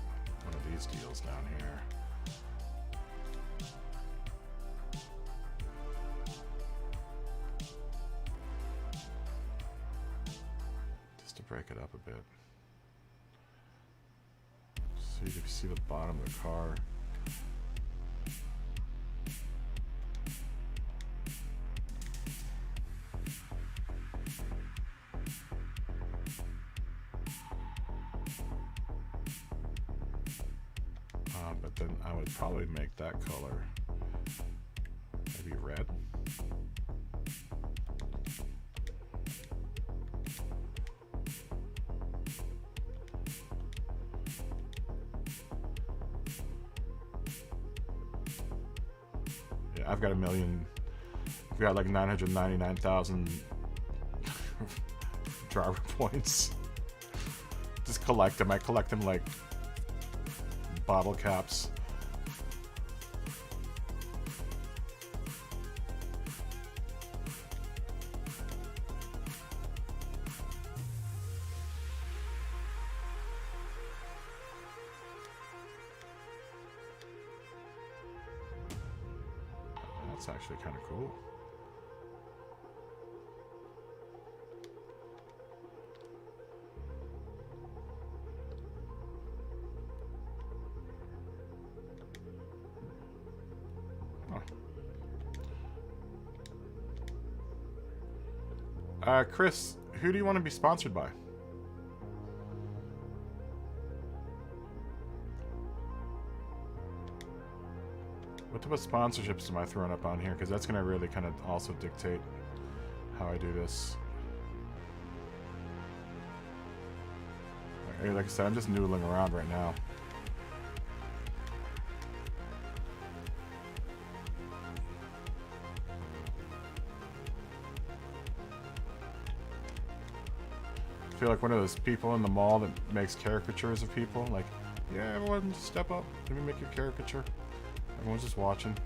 Speaker 1: deals down here. Just to break it up a bit. So you can see the bottom of the car. But then I would probably make that color maybe red. Yeah, I've got I've got like 999,000 driver points. Just collect them. I collect them like bottle caps. That's actually kind of cool. Chris, who do you want to be sponsored by? What type of sponsorships am I throwing up on here? Because that's going to really kind of also dictate how I do this. Like I said, I'm just noodling around right now. I feel like one of those people in the mall that makes caricatures of people. Like, yeah, everyone just step up. Let me make your caricature. Everyone's just watching.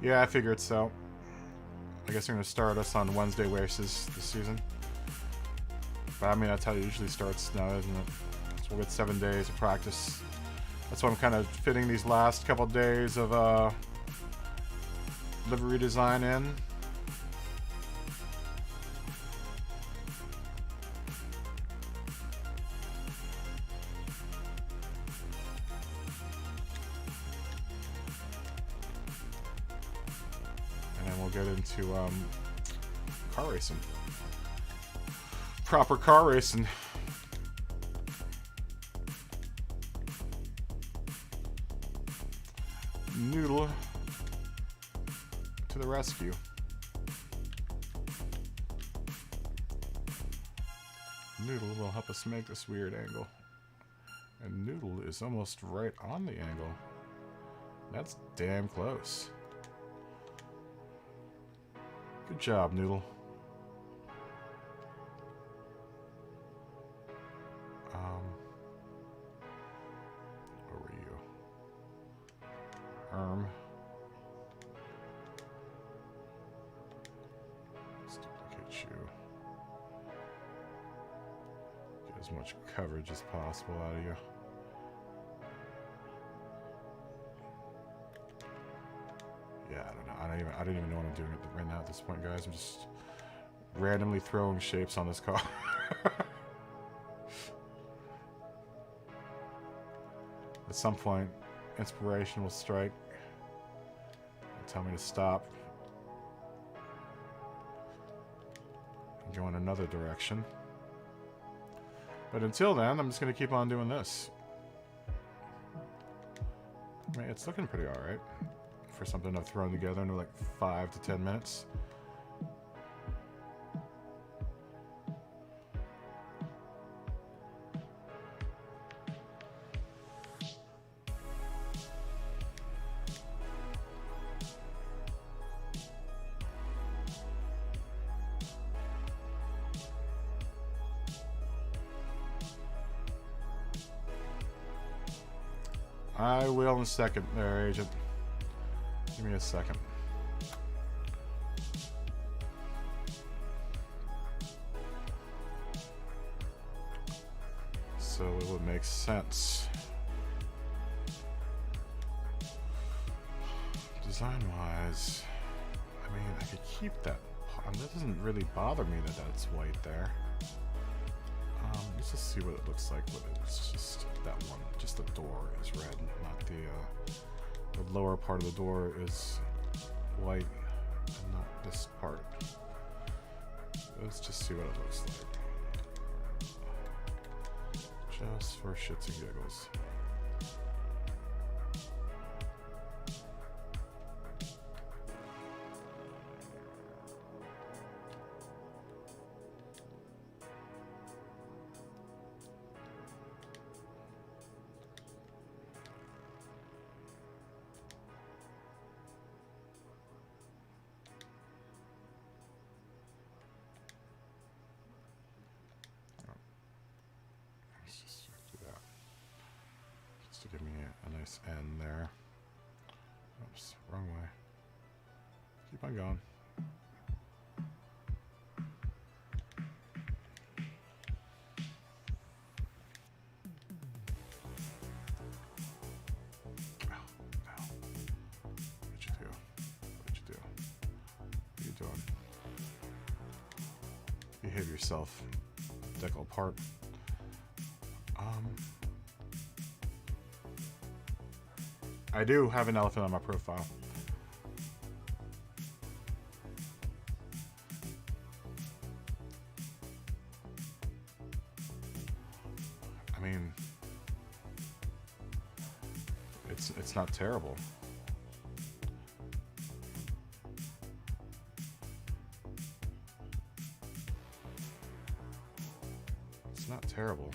Speaker 1: Yeah, I figured so. I guess they're going to start us on Wednesday races this season. But I mean, that's how it usually starts now, isn't it? So we'll get 7 days of practice. That's why I'm kind of fitting these last couple days of livery design in. And then we'll get into car racing. Proper car racing. Noodle to the rescue. Noodle will help us make this weird angle. And Noodle is almost right on the angle. That's damn close. Good job, Noodle. Where were you? Let's duplicate you. Get as much coverage as possible out of you. Yeah, I don't know. I don't even know what I'm doing right now at this point, guys. I'm just randomly throwing shapes on this car. At some point, inspiration will strike and tell me to stop and go in another direction. But until then, I'm just going to keep on doing this. I mean, it's looking pretty alright for something I've thrown together in like 5 to 10 minutes. I will in a second there, Agent. Give me a second. So it would make sense. Design-wise, I mean, I could keep that. That doesn't really bother me that that's white there. Let's just see what it looks like with it. It's just that one. Just the door is red, not the lower part of the door is white, and not this part. Let's just see what it looks like. Just for shits and giggles. To give me a nice end there. Oops, wrong way. Keep on going. Oh, no. What'd you do? What'd you do? What are you doing? Behave yourself. Decal apart. I do have an elephant on my profile. I mean, it's not terrible. It's not terrible.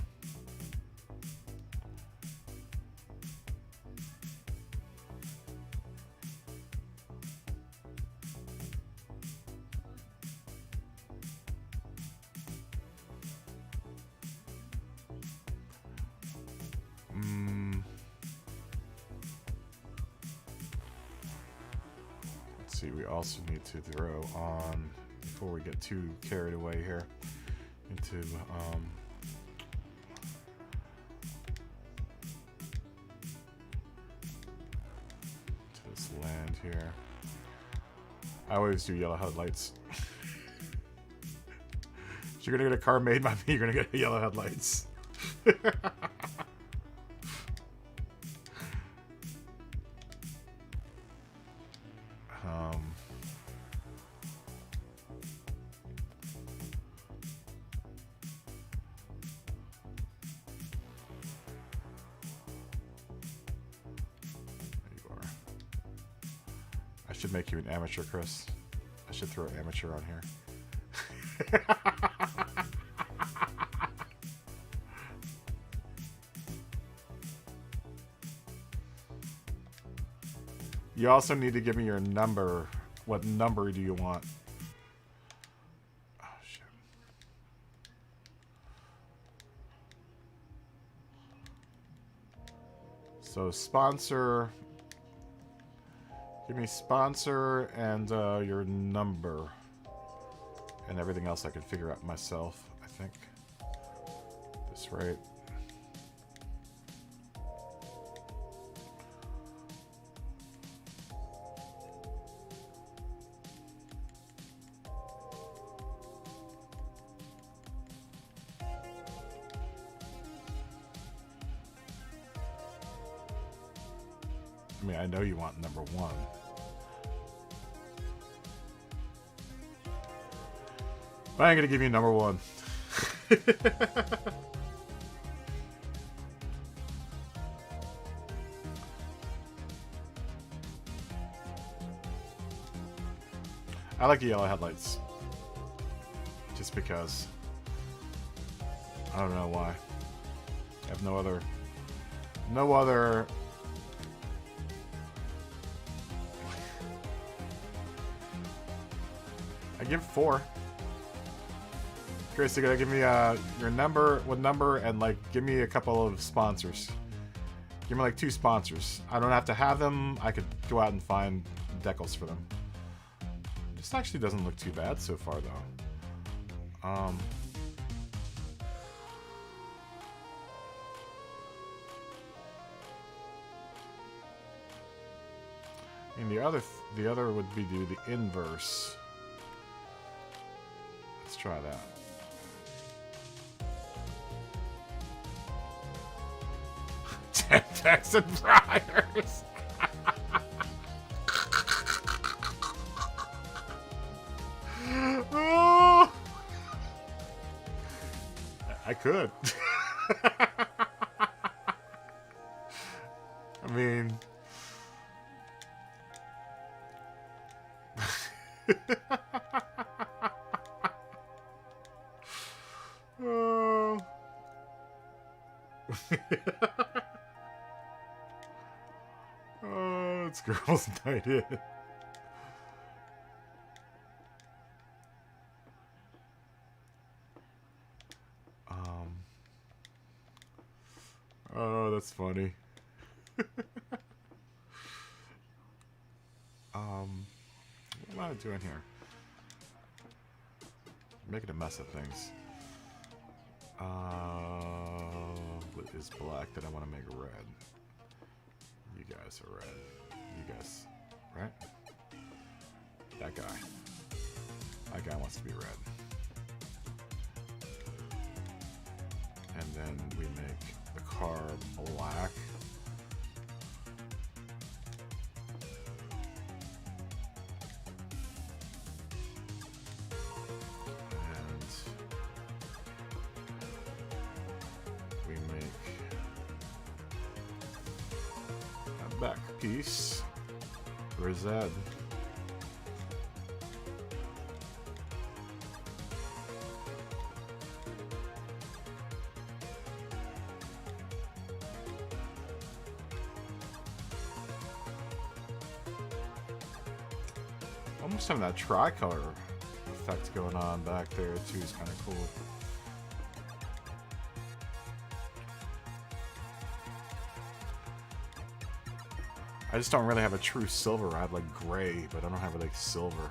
Speaker 1: We also need to throw on, before we get too carried away here, into to this land here. I always do yellow headlights. If you're gonna get a car made by me, you're gonna get yellow headlights. I should make you an amateur, Chris. I should throw amateur on here. You also need to give me your number. What number do you want? Oh, shit. So sponsor. Give me sponsor and your number. And everything else I can figure out myself, I think. This right. I mean, I know you want number 1. But I ain't gonna give you number 1. I like the yellow headlights. Just because. I don't know why. I have no other... I give 4. Chris, you gotta give me your number, what number, and like give me a couple of sponsors. Give me like 2 sponsors. I don't have to have them. I could go out and find decals for them. This actually doesn't look too bad so far, though. And the other would be do the inverse. Let's try that. Tempex and Briars. Oh, I could. I mean, oh. Oh, it's girls' night in. Oh, that's funny. What am I doing here? Making a mess of things. What is black that I want to make red? You guys are red. You guys, right? That guy. That guy wants to be red. And then we make the car black. And we make a back piece. Where's that? Almost some of that tricolor effect going on back there too is kind of cool. I just don't really have a true silver. I have like gray, but I don't have like silver.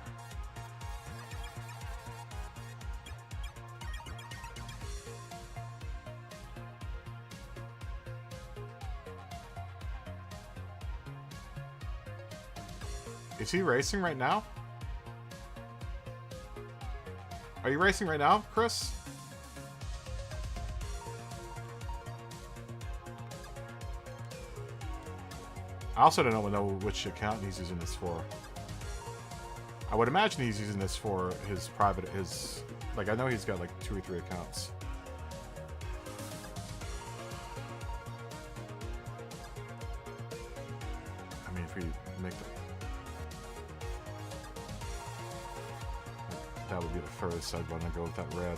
Speaker 1: Is he racing right now? Are you racing right now, Chris? I also don't know which account he's using this for. I would imagine he's using this for his private, like I know he's got like 2 or 3 accounts. I mean, if we make the... That would be the first. I'd want to go with that red.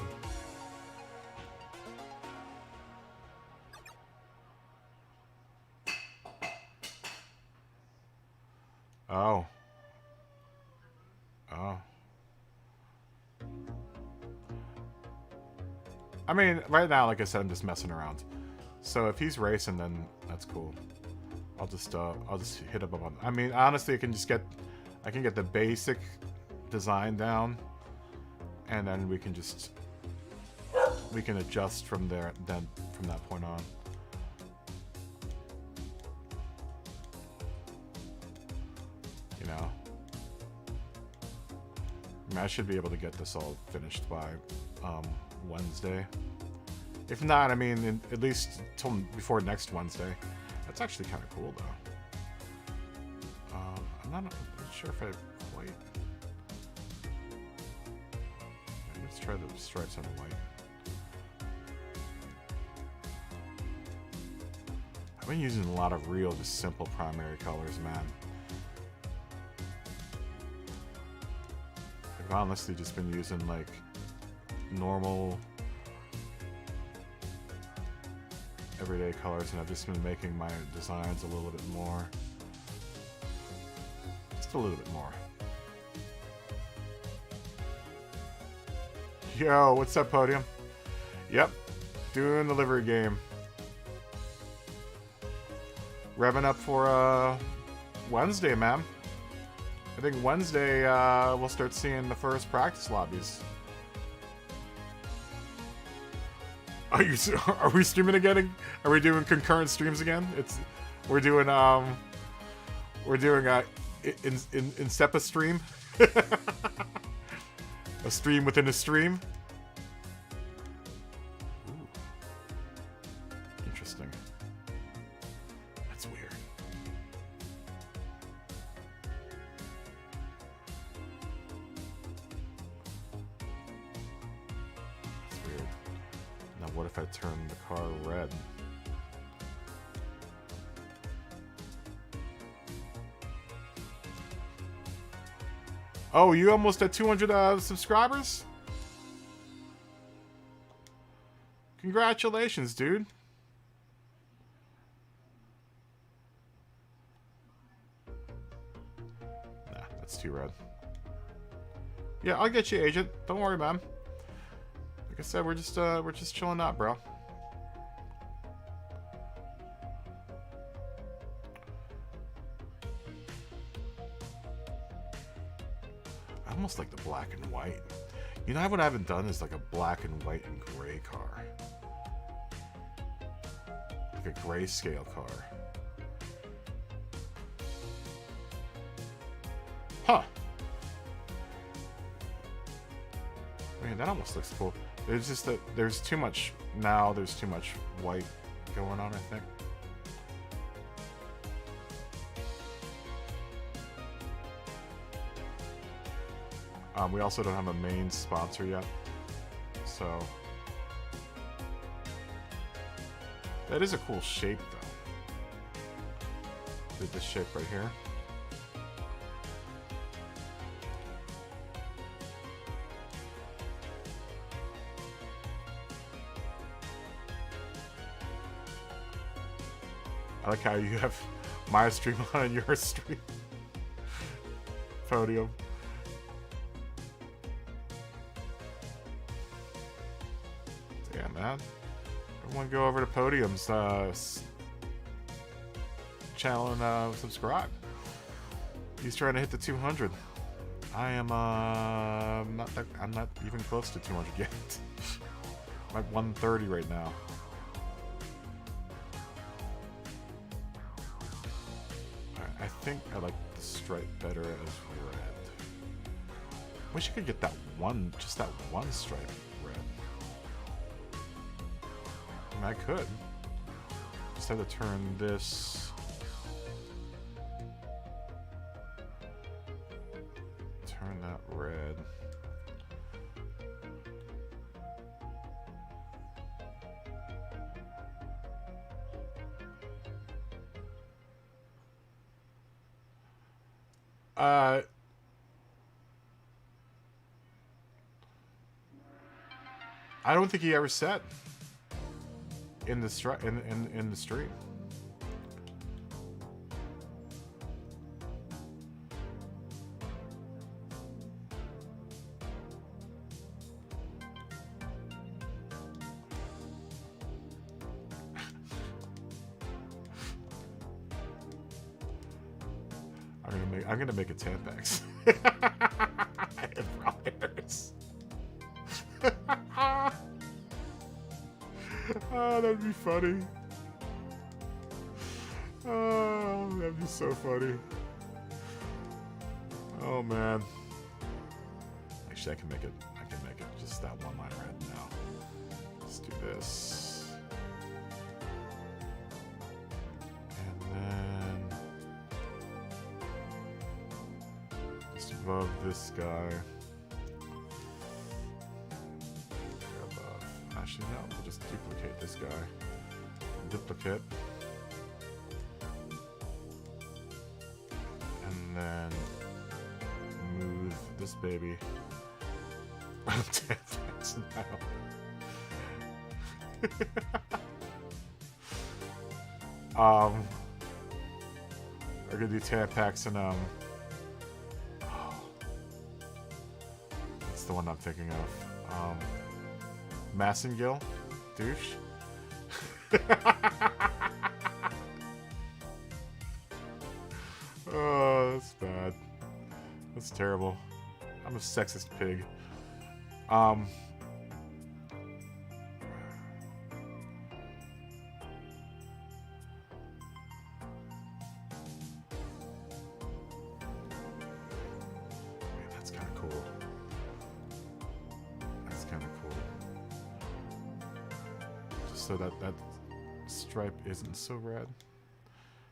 Speaker 1: Oh. Oh. I mean, right now, like I said, I'm just messing around. So if he's racing, then that's cool. I'll just hit him up on... I mean, honestly, I can get the basic design down. And then we can adjust from there, then from that point on. You know, I mean, I should be able to get this all finished by Wednesday. If not, I mean, at least till before next Wednesday. That's actually kind of cool, though. I'm not sure if I quite. Let's try the stripes on the white. I've been using a lot of real, just simple primary colors, man. I've honestly just been using like normal, everyday colors, and I've just been making my designs a little bit more. Just a little bit more. Yo, what's up, Podium? Yep, doing the livery game. Revving up for Wednesday, man. I think Wednesday we'll start seeing the first practice lobbies. Are we streaming again? Are we doing concurrent streams again? We're doing Insepa stream. A stream within a stream. Ooh. Interesting. That's weird. That's weird. Now what if I turn the car red? Oh, you almost at 200 subscribers? Congratulations, dude. Nah, that's too red. Yeah, I'll get you, Agent. Don't worry, man. Like I said, we're just chilling out, bro. I almost like the black and white. You know what I haven't done is like a black and white and gray car. Like a grayscale car. Huh. Man, that almost looks cool. There's just that there's too much now. There's too much white going on, I think. We also don't have a main sponsor yet, so that is a cool shape, though. This shape right here. I like how you have my stream on and your stream. Podium. Yeah, man. Everyone go over to Podium's channel and subscribe. He's trying to hit the 200. I am I'm not even close to 200 yet. I'm at 130 right now. I think I like the stripe better as red. Wish I could get that one, just that one stripe red. I mean, I could. Just have to turn this. Turn that red. I don't think he ever said in the stream. I'm gonna make a Tampax. It probably hurts. Oh, that'd be funny. Oh, that'd be so funny. Oh man. Actually, I can make it just that one line red now. Let's do this. And then just above this guy. Actually, no, we'll just duplicate this guy. Duplicate. And then move this baby. Tampax now. We're gonna do Tampax and oh, that's the one I'm thinking of. Massengill? Douche? That's bad. That's terrible. I'm a sexist pig. That's kind of cool. That's kind of cool. Just so that stripe isn't so red.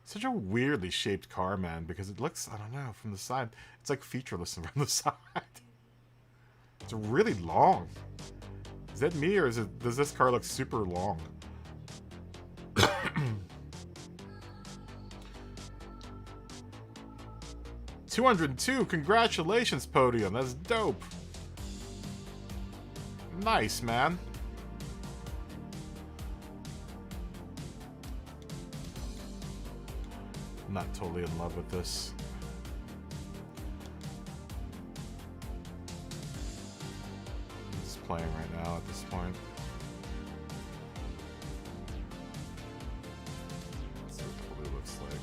Speaker 1: Such a weirdly shaped car, man, because it looks, I don't know, from the side, it's like featureless from the side. It's really long. Is that me, or does this car look super long? 202, congratulations, Podium. That's dope. Nice, man. I'm not totally in love with this. It's playing right now at this point. Let's see what the blue looks like.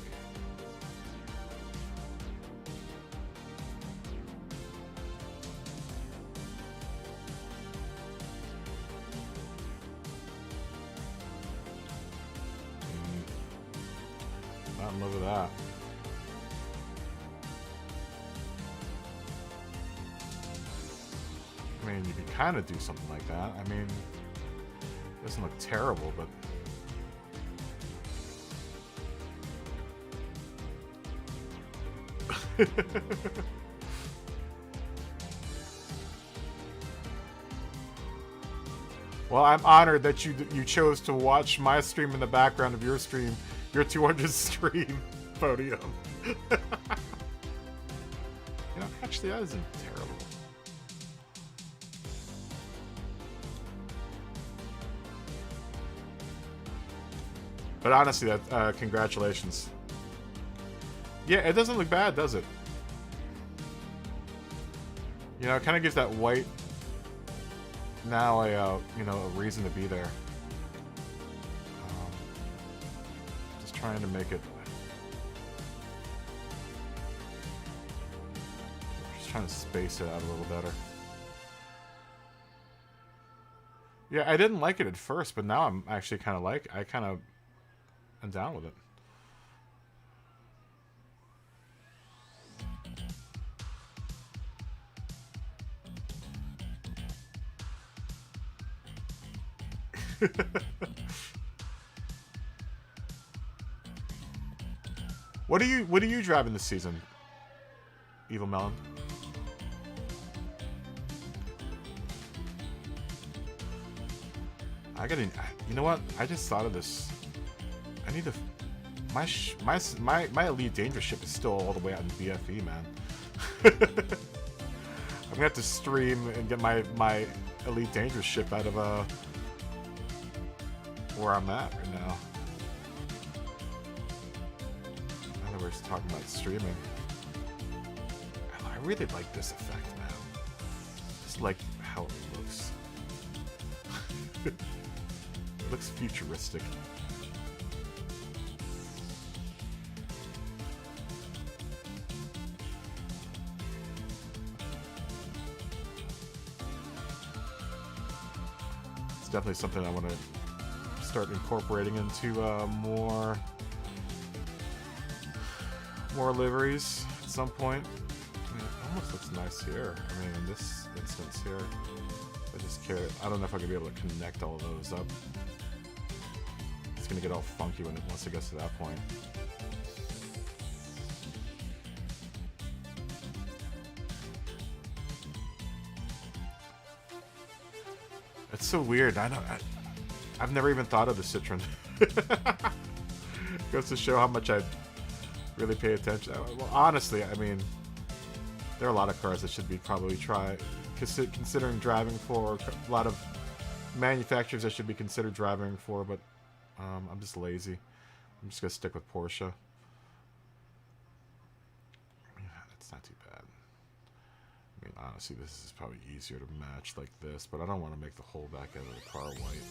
Speaker 1: Not in love with that. I mean, you could kind of do something like that. I mean, it doesn't look terrible, but... Well, I'm honored that you chose to watch my stream in the background of your stream. Your 200 stream Podium. You know, actually, that isn't terrible. But honestly, that congratulations. Yeah, it doesn't look bad, does it? You know, it kind of gives that white now a you know, a reason to be there. Trying to make it, just trying to space it out a little better. Yeah, I didn't like it at first, but now I'm actually kind of I'm down with it. What are you driving this season, Evil Melon? You know what? I just thought of this. I need to. My Elite Dangerous ship is still all the way out in BFE, man. I'm gonna have to stream and get my Elite Dangerous ship out of where I'm at right now. We're just talking about streaming. I really like this effect, man. Just like how it looks. It looks futuristic. It's definitely something I want to start incorporating into more liveries at some point. I mean, it almost looks nice here. I mean, in this instance here, I don't know if I'm gonna be able to connect all of those up. It's gonna get all funky once it gets to that point. It's so weird. I've never even thought of the Citroen. Goes to show how much I really pay attention. Well, honestly, I mean, there are a lot of cars that should be probably considering driving for. A lot of manufacturers that should be considered driving for, but I'm just lazy. I'm just gonna stick with Porsche. Yeah, it's not too bad. I mean, honestly, this is probably easier to match like this, but I don't want to make the whole back end of the car white.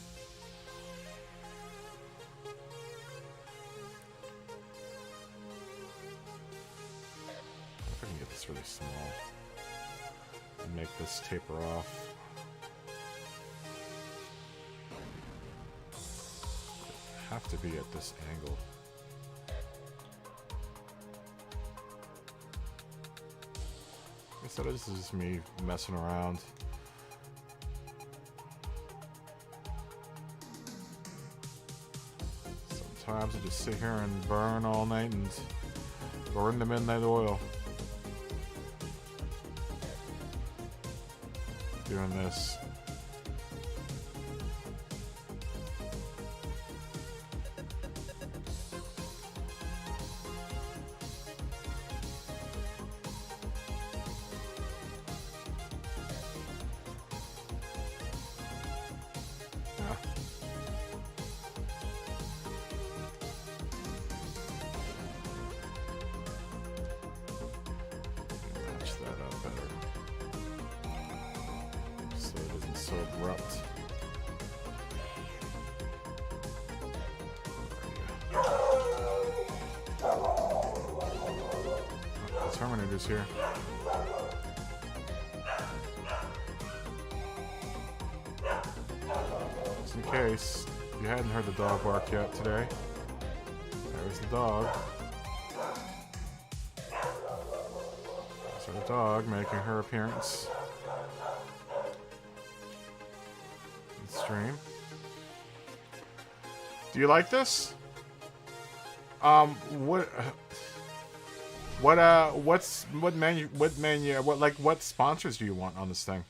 Speaker 1: this really small. And make this taper off. Have to be at this angle. I guess that is just me messing around. Sometimes I just sit here and burn all night and burn the midnight oil. Doing this. So abrupt. The Terminator's here. Just in case you hadn't heard the dog bark yet today, there's the dog. So the dog making her appearance. Stream. Do you like this? What sponsors do you want on this thing?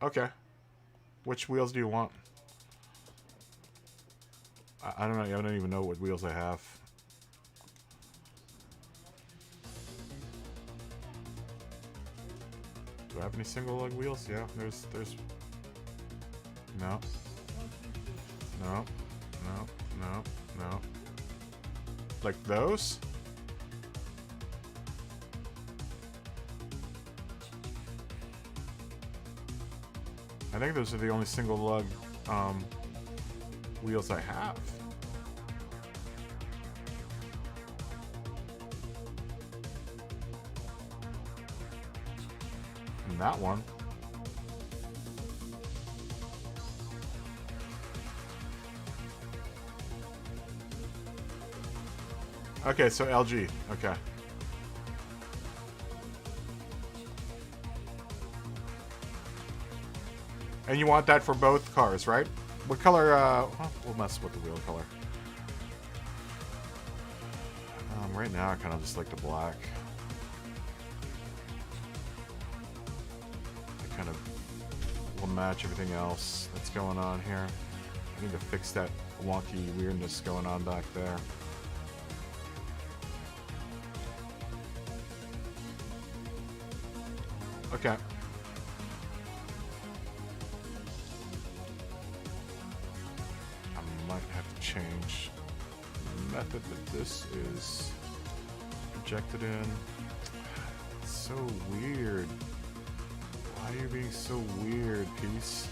Speaker 1: Okay. Which wheels do you want? I don't know. I don't even know what wheels I have. Do I have any single lug wheels? Yeah, there's no. No. No. No. No. Like those? I think those are the only single lug wheels I have. And that one. Okay, so LG. Okay. And you want that for both cars, right? What color, we'll mess with the wheel color. Right now I kind of just like the black. It kind of will match everything else that's going on here. I need to fix that wonky weirdness going on back there. Okay. I might have to change the method that this is projected in. It's so weird. Why are you being so weird, piece?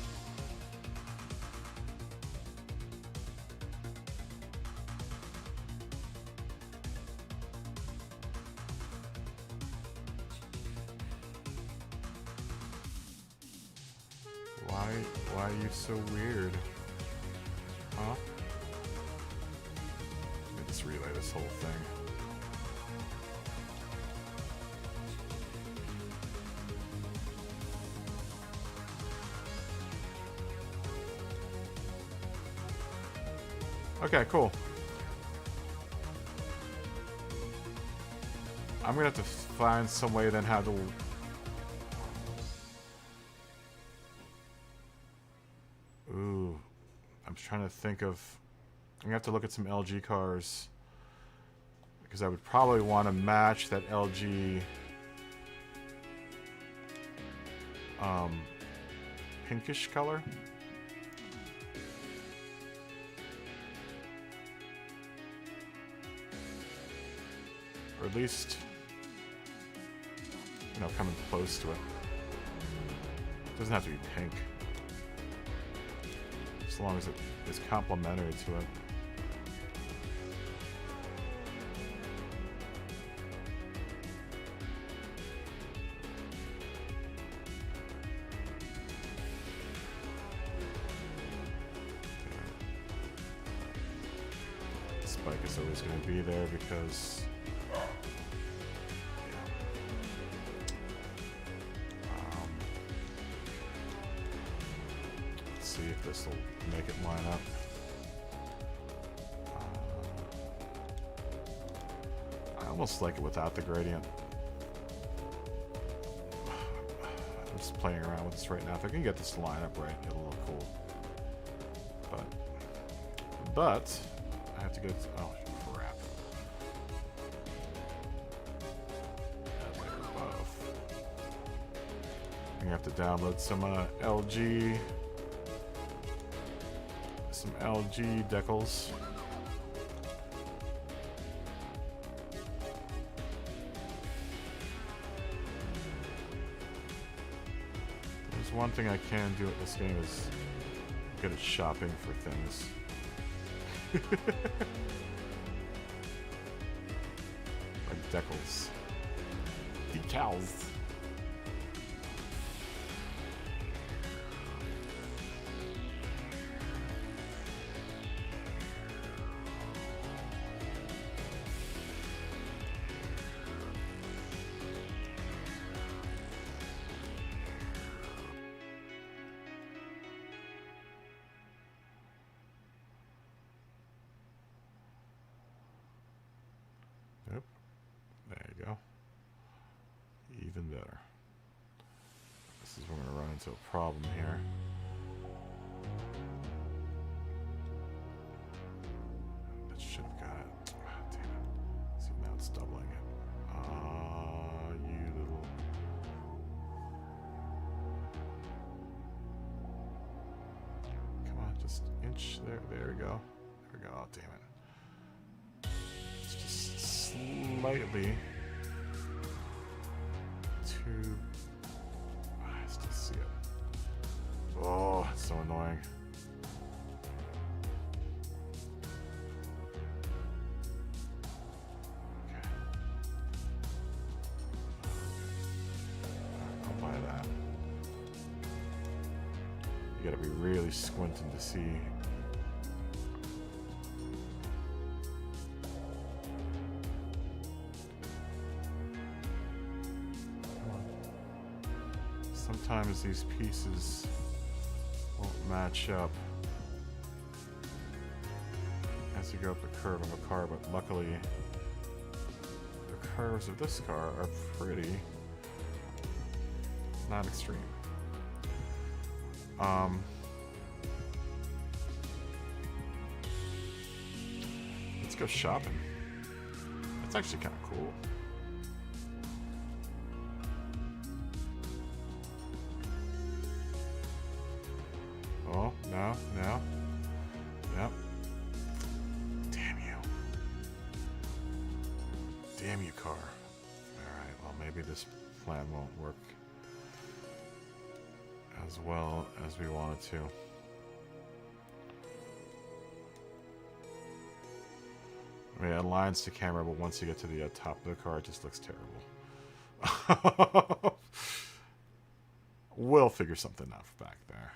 Speaker 1: Why are you so weird? Huh? Let me just relay this whole thing. Okay, cool. I'm gonna have to find some way then how to... Ooh. I'm trying to think of... I'm gonna have to look at some LG cars. Because I would probably want to match that LG... pinkish color. Or at least, you know, coming close to it. It doesn't have to be pink. Just as long as it is complementary to it. Spike is always going to be there because let's see if this will make it line up. I almost like it without the gradient. I'm just playing around with this right now. If I can get this to line up right, it'll look cool. But I have to get. Oh crap! They're both. I'm gonna have to download some LG decals. There's one thing I can do at this game is good at shopping for things. Like decals. Decals. Yep. There you go. Even better. This is where we're going to run into a problem here. That should have got it. Oh, damn it. See, now it's doubling it. You little... Come on, just inch there. There we go. There we go. Oh, damn it. Slightly too. I still see it. Oh, it's so annoying. Okay. I'll buy that. You gotta be really squinting to see. Sometimes these pieces won't match up as you go up the curve of a car, but luckily the curves of this car are pretty not extreme. Let's go shopping. That's actually kind of cool. Oh, no, no. Yep. Damn you. Damn you, car. Alright, well, maybe this plan won't work as well as we want it to. I mean, it aligns to camera, but once you get to the top of the car, it just looks terrible. We'll figure something out back there.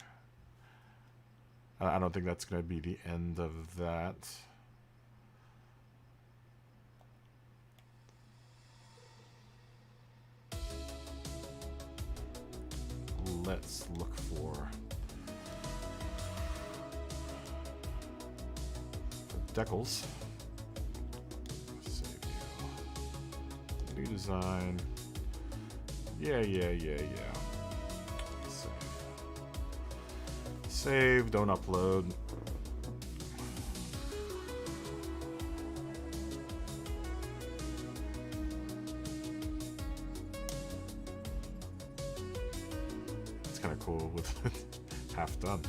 Speaker 1: I don't think that's going to be the end of that. Let's look for the decals. Save you. New design. Yeah. Save, don't upload. It's kind of cool with half done.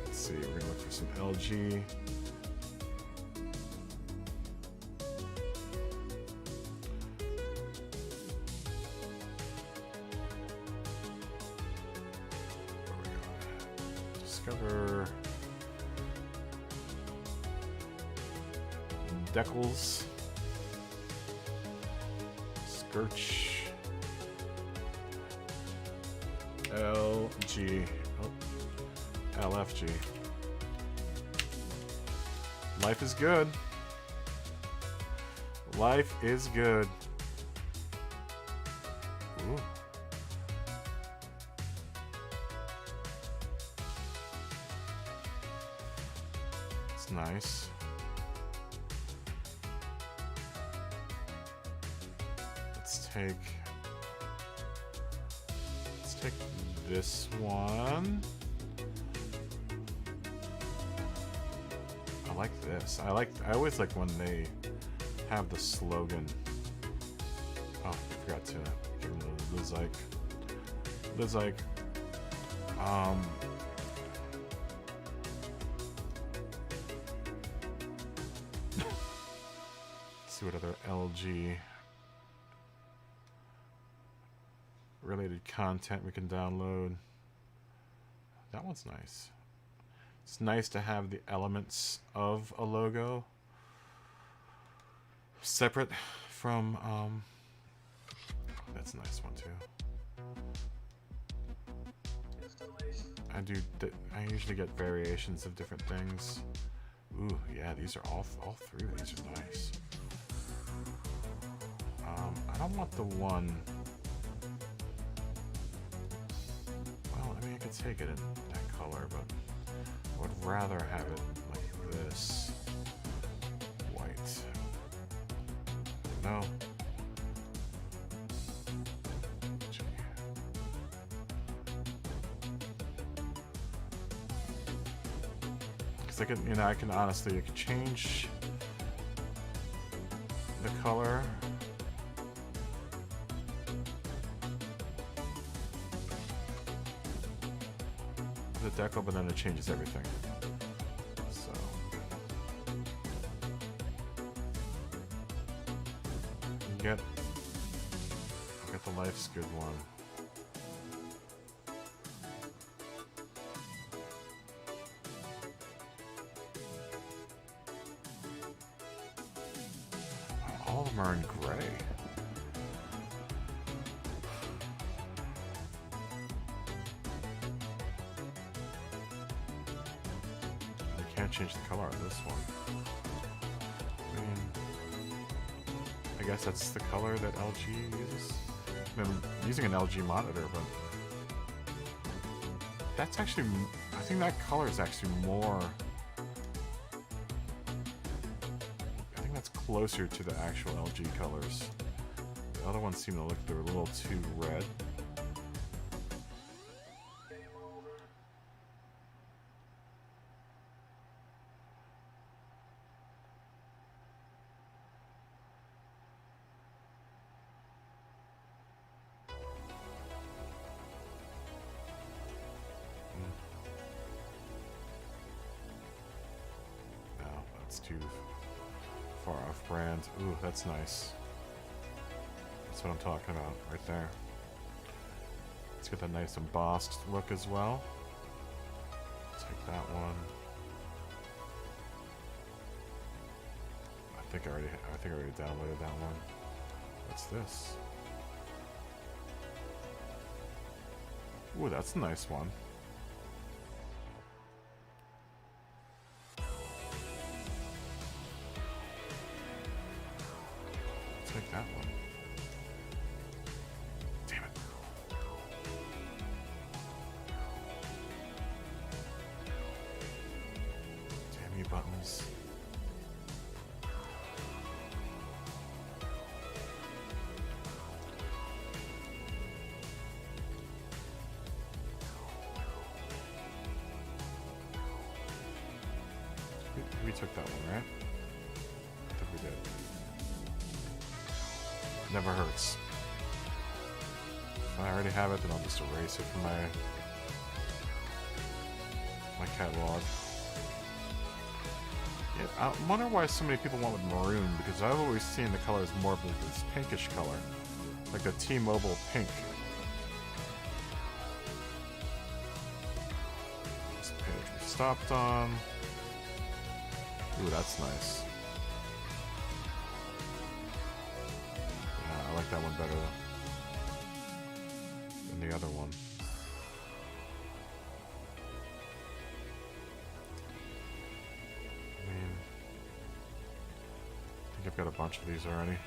Speaker 1: Let's see, we're gonna look for some LG. Discover decals. Scorch. LG. Oh. LFG. Life is good. Life is good. Ooh. It's nice. Let's take this one. I like this. I always like when they have the slogan. Oh, I forgot to give them the Lizyke. Lizyke. Let's see what other LG related content we can download. That one's nice. It's nice to have the elements of a logo separate from that's a nice one too. I usually get variations of different things. Ooh, yeah, these are all three of these are nice. I don't want the one. Well, I mean, I could take it in that color, but I would rather have it like this. White. No. Because I can, I can honestly, change the color. The decal, but then it changes everything. So get the Life's Good one. All of them are in gray. Change the color of this one. I mean, I guess that's the color that LG uses. I mean, I'm using an LG monitor, but that's actually, I think that color is actually more, I think that's closer to the actual LG colors. The other ones seem to look, they're a little too red. Too far off brand. Ooh, that's nice. That's what I'm talking about right there. Let's get that nice embossed look as well. Take that one. I think I already downloaded that one. What's this? Ooh, that's a nice one. Take that one. Damn it. Tamiya buttons. We took that one, right? I think we did. Never hurts. If I already have it, then I'll just erase it from my catalog. Yeah, I wonder why so many people went with maroon, because I've always seen the color as more of this pinkish color, like the T-Mobile pink. This pink. stopped on. Ooh, that's nice. Yeah, I like that one better than the other one. I mean, I think I've got a bunch of these already.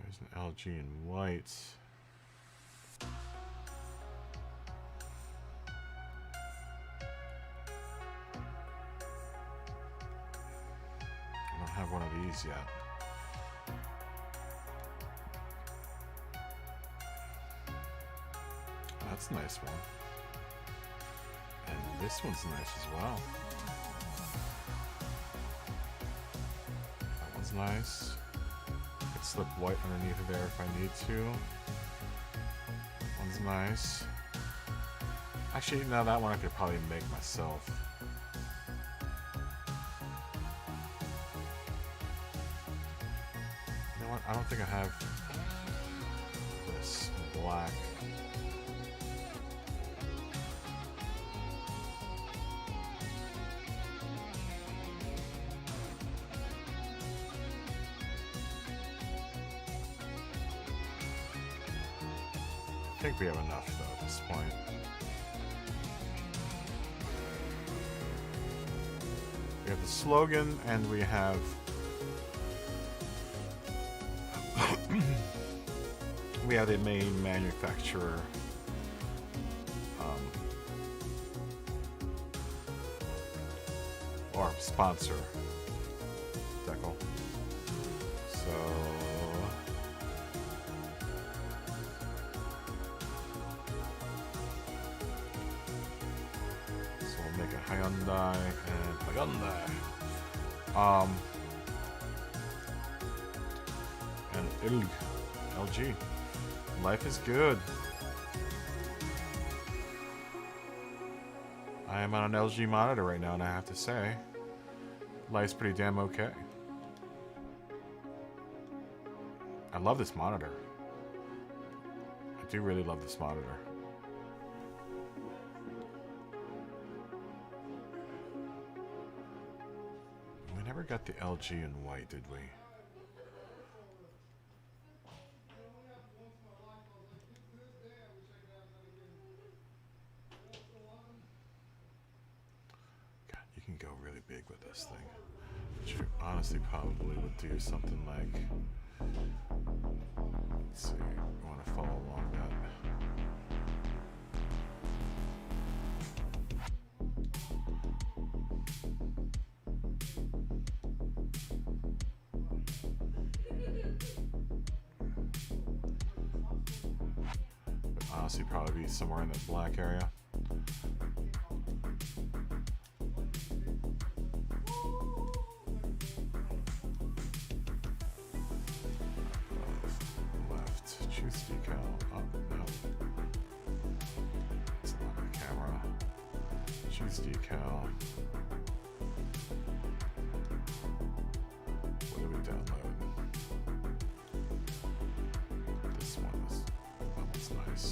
Speaker 1: There's an LG in white. I don't have one of these yet. That's a nice one. And this one's nice as well. That one's nice. I could slip white underneath of there if I need to. That one's nice. Actually, no, that one I could probably make myself. You know what? I don't think I have this in black. I think we have enough though at this point. We have the slogan and we have we have the main manufacturer or sponsor decal. Hyundai and Hyundai. And LG. Life is good. I am on an LG monitor right now, and I have to say, life's pretty damn okay. I love this monitor. I do really love this monitor. Got the LG in white, did we? God, you can go really big with this thing. But you honestly probably would do something like, let's see, you want to follow along that. Honestly, probably be somewhere in the black area. Left, choose decal. Oh, no. It's not the camera. Choose decal. What do we download? This one is, that one's nice.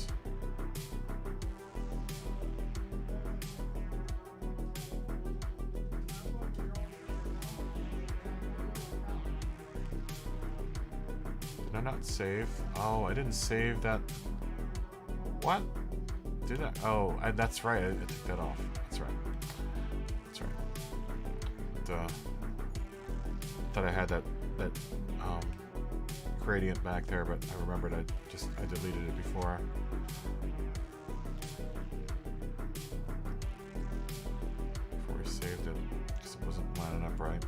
Speaker 1: Did I not save? Oh, I didn't save that. What? Did I? Oh, that's right. I took that off. That's right. That's right. Duh. Thought I had that gradient back there, but I remembered I deleted it before. Before we saved it, because it wasn't lining up right.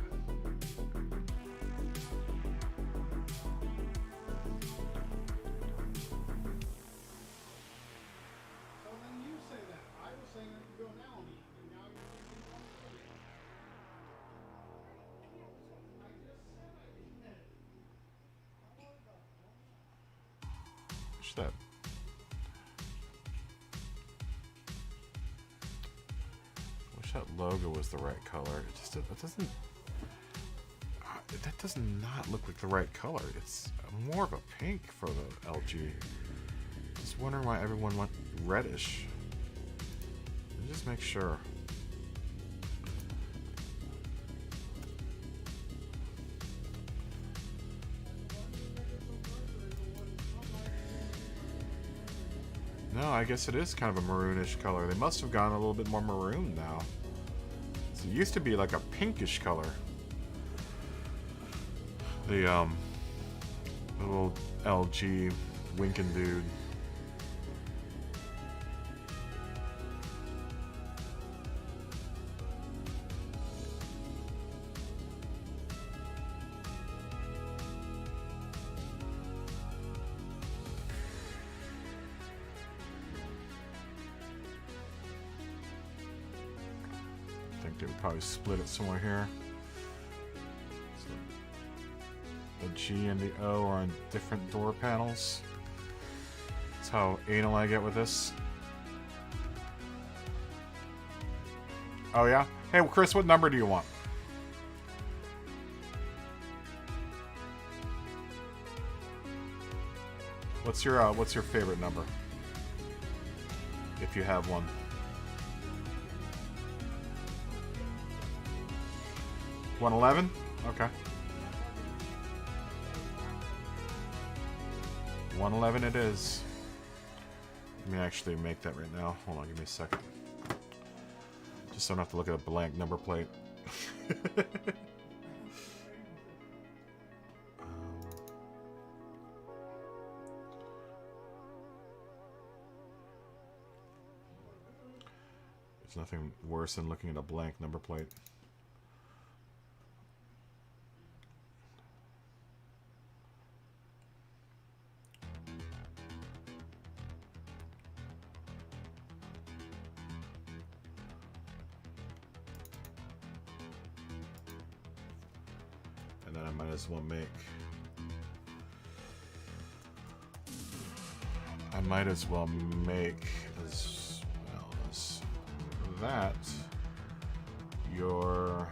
Speaker 1: that logo was the right color. It just it doesn't. That does not look like the right color. It's more of a pink for the LG. Just wondering why everyone went reddish. Let me just make sure. No, I guess it is kind of a maroonish color. They must have gone a little bit more maroon now. So it used to be like a pinkish color. The little LG winking dude. I think they would probably split it somewhere here. The G and the O are on different door panels. That's how anal I get with this. Oh yeah? Hey Chris, what number do you want? What's your favorite number? If you have one. $111? Okay. 111 it is. Let me actually make that right now. Hold on, give me a second. Just so I don't have to look at a blank number plate. There's nothing worse than looking at a blank number plate. And then I might as well make... I might as well make as well as that your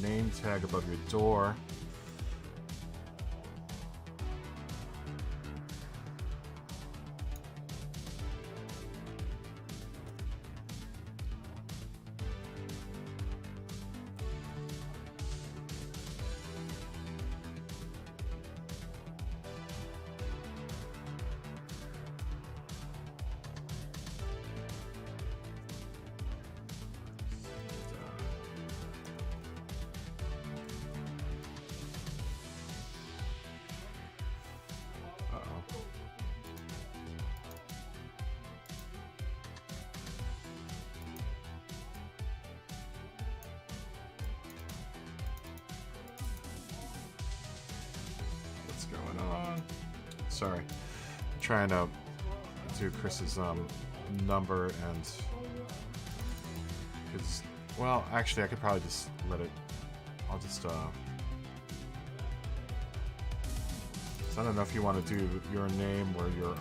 Speaker 1: name tag above your door. Going on. Sorry, I'm trying to do Chris's number and his. Well, actually, I could probably just let it. I'll just. So I don't know if you want to do your name or your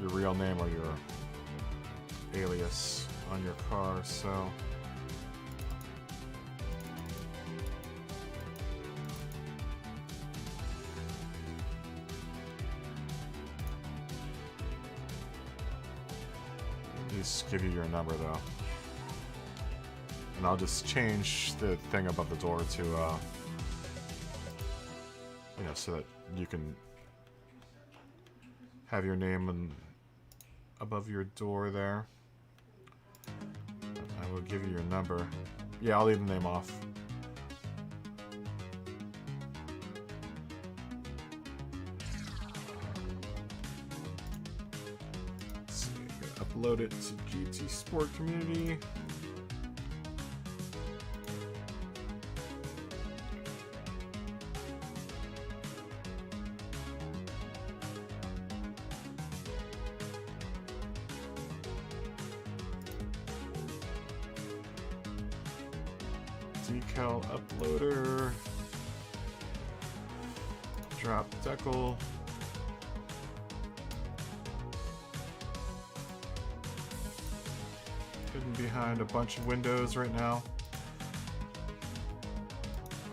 Speaker 1: real name or your alias on your car. So. Give you your number though, and I'll just change the thing above the door to you know, so that you can have your name above your door there. I will give you your number. Yeah, I'll leave the name off. Upload it to GT Sport Community. Decal uploader. Drop decal. Hidden behind a bunch of windows right now.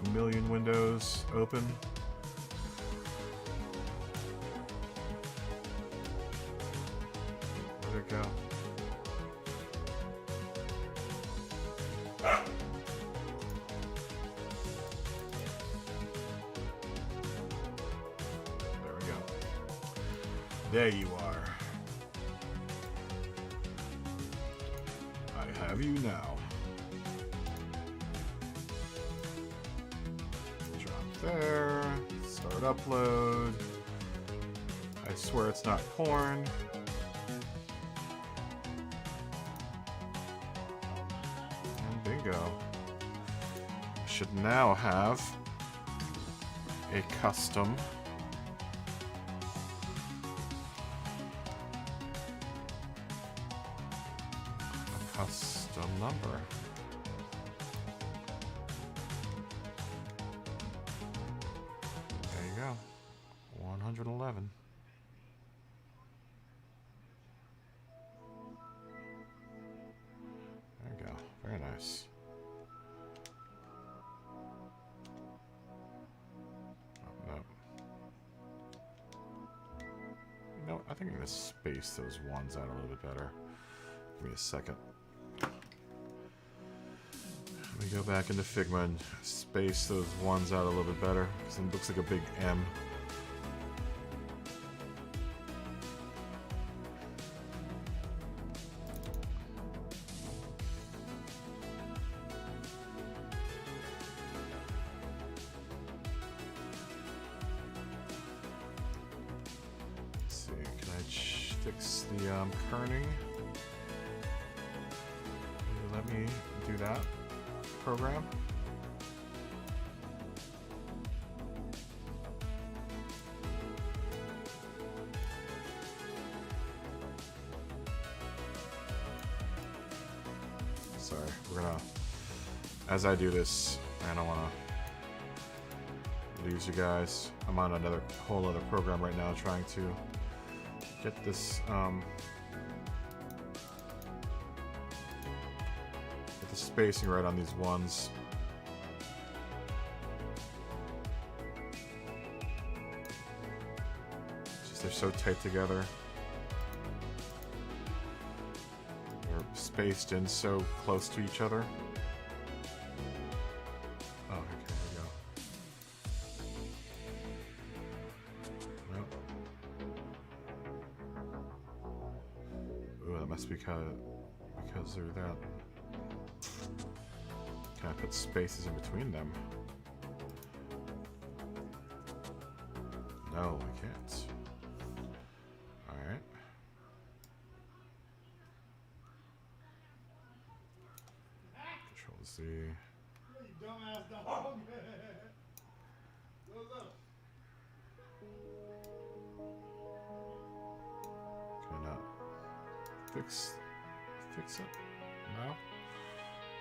Speaker 1: A million windows open. Where'd it go? There we go. There you are. I have you now. Drop there. Start upload. I swear it's not porn. And bingo. Should now have a custom number. There you go. 111. There you go. Very nice. Oh, no. No, I think I'm going to space those ones out a little bit better. Give me a second. Let me go back into Figma and space those ones out a little bit better, because it looks like a big M. Let's see, can I fix the kerning? Let me do that. Program. Sorry, we're gonna, as I do this, I don't want to lose you guys. I'm on another whole other program right now trying to get this spacing right on these ones. Just they're so tight together. They're spaced in so close to each other. Oh, okay, there we go. Nope. Ooh, that must be because they're that. Can I put spaces in between them? No, I can't. Alright. Control Z.
Speaker 2: You dumbass dog. What's up?
Speaker 1: Can I not fix it? No?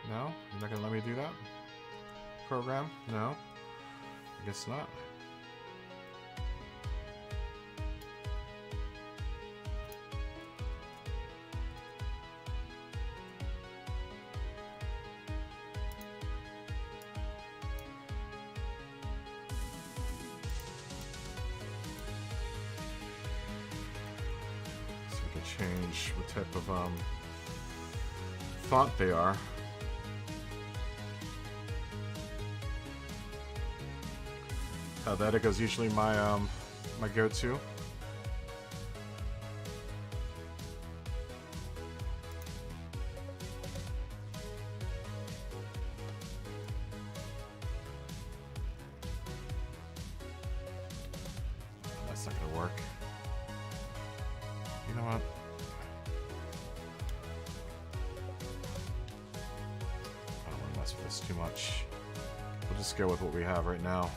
Speaker 1: No? You're not gonna let me do that? Program? No? I guess not. So we can change what type of font they are. Helvetica is usually my my go-to. That's not gonna work. You know what? I don't want to mess with this too much. We'll just go with what we have right now.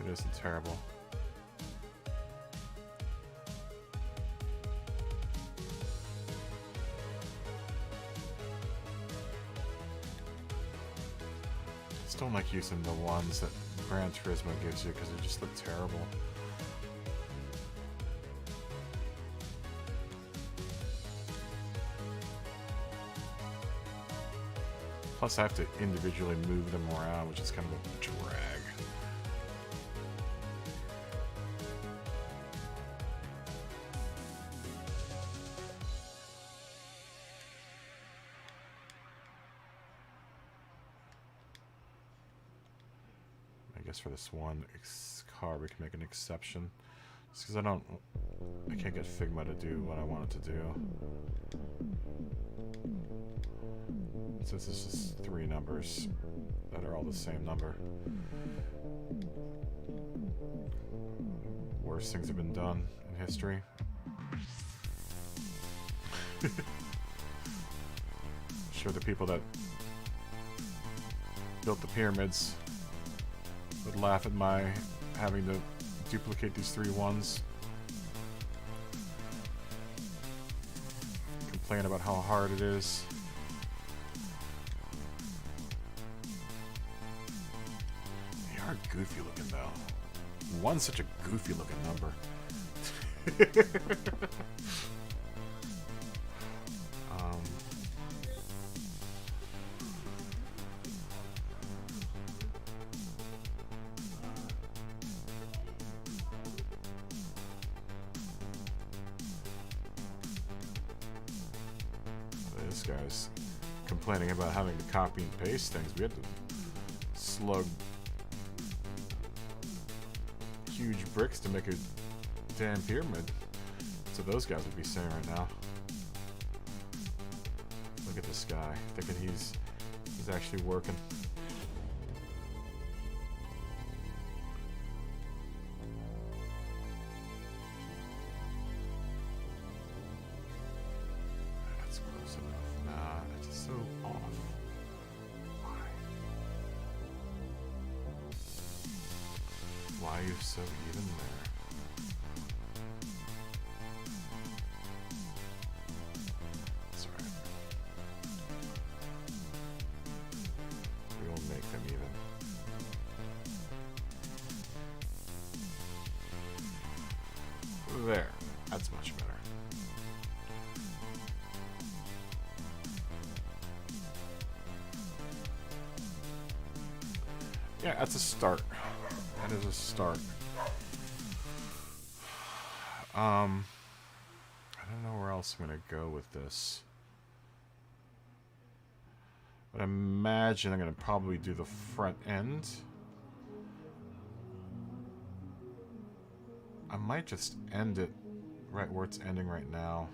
Speaker 1: It isn't terrible. don't like using the ones that Gran Turismo gives you because they just look terrible. Plus, I have to individually move them around, which is kind of a drag. I guess for this one car, we can make an exception. Just because I can't get Figma to do what I want it to do. Since this is 3 numbers that are all the same number. Worst things have been done in history. Sure, the people that built the pyramids would laugh at my having to duplicate these 3 ones. Complain about how hard it is. They are goofy looking though. 1's such a goofy looking number. This guy's complaining about having to copy and paste things. We had to slug huge bricks to make a damn pyramid. So those guys would be saying right now. Look at this guy, thinking he's actually working. That's close enough. Nah, that's just so off. Why? Why are you so even there? That's right. We will make them even. There. That's much better. Yeah, that's a start. That is a start. I don't know where else I'm gonna go with this. But I imagine I'm gonna probably do the front end. I might just end it right where it's ending right now.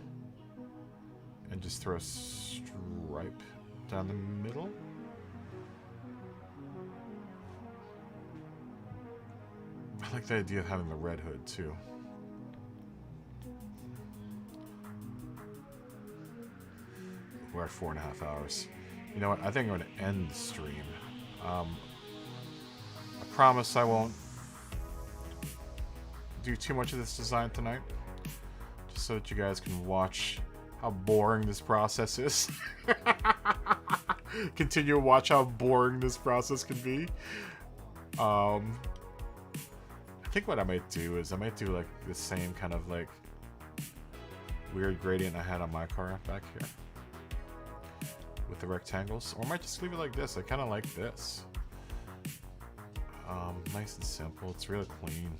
Speaker 1: And just throw a stripe down the middle. I like the idea of having the red hood too. We're at 4.5 hours. You know what? I think I'm going to end the stream. I promise I won't do too much of this design tonight. Just so that you guys can watch how boring this process is. Continue to watch how boring this process can be. I think what I might do is I might do like the same kind of like weird gradient I had on my car back here with the rectangles, or I might just leave it like this. I kind of like this. Nice and simple. It's really clean.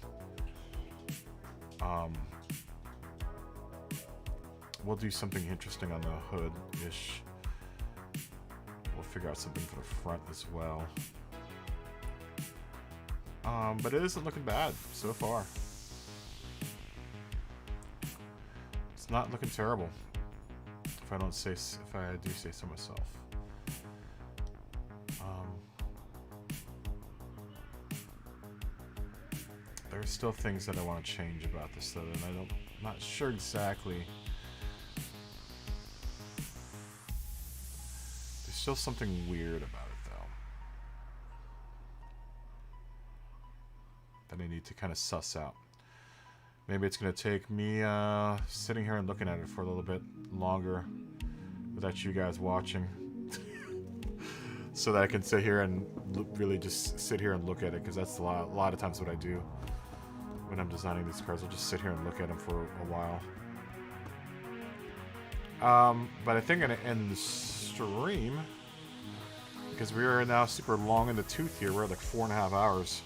Speaker 1: We'll do something interesting on the hood-ish. We'll figure out something for the front as well. But it isn't looking bad so far. It's not looking terrible. If I do say so myself. There are still things that I want to change about this, though, and I'm not sure exactly. There's still something weird about it, though, that I need to kind of suss out. Maybe it's going to take me sitting here and looking at it for a little bit longer without you guys watching. so that I can sit here and really just sit here and look at it, because that's a lot of times what I do when I'm designing these cards. I'll just sit here and look at them for a while. But I think I'm going to end the stream, because we are now super long in the tooth here. We're at like 4.5 hours.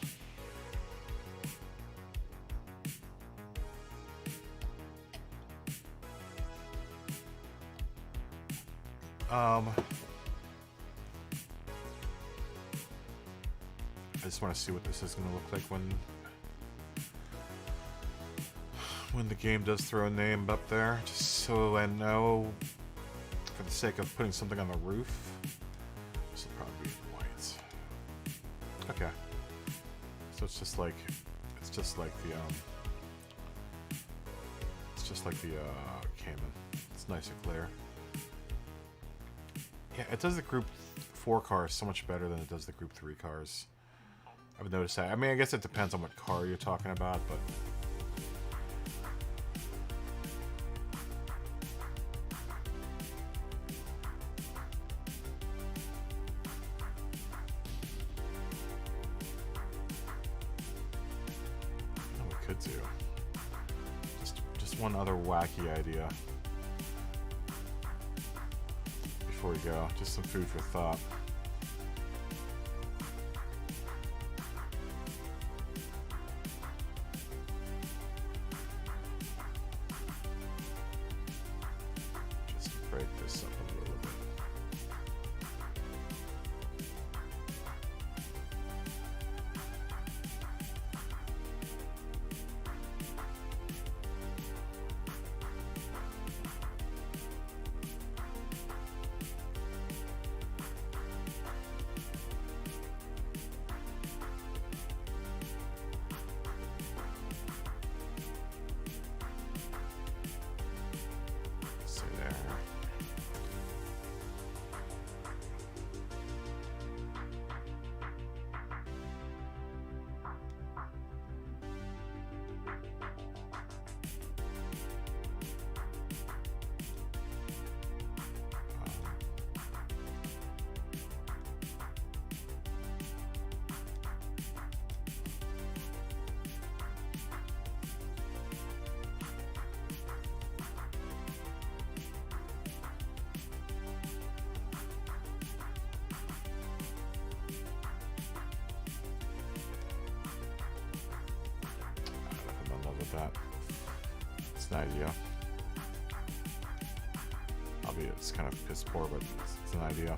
Speaker 1: I just want to see what this is going to look like when the game does throw a name up there, just so I know, for the sake of putting something on the roof. This will probably be white. Okay. So it's just like the Cayman. It's nice and clear. Yeah, it does the Group 4 cars so much better than it does the Group 3 cars. I've noticed that. I mean, I guess it depends on what car you're talking about, but... what we could do. Just one other wacky idea. Before we go, just some food for thought. Just break this up a little bit. That. It's an idea. Albeit it's kind of piss poor, but it's an idea.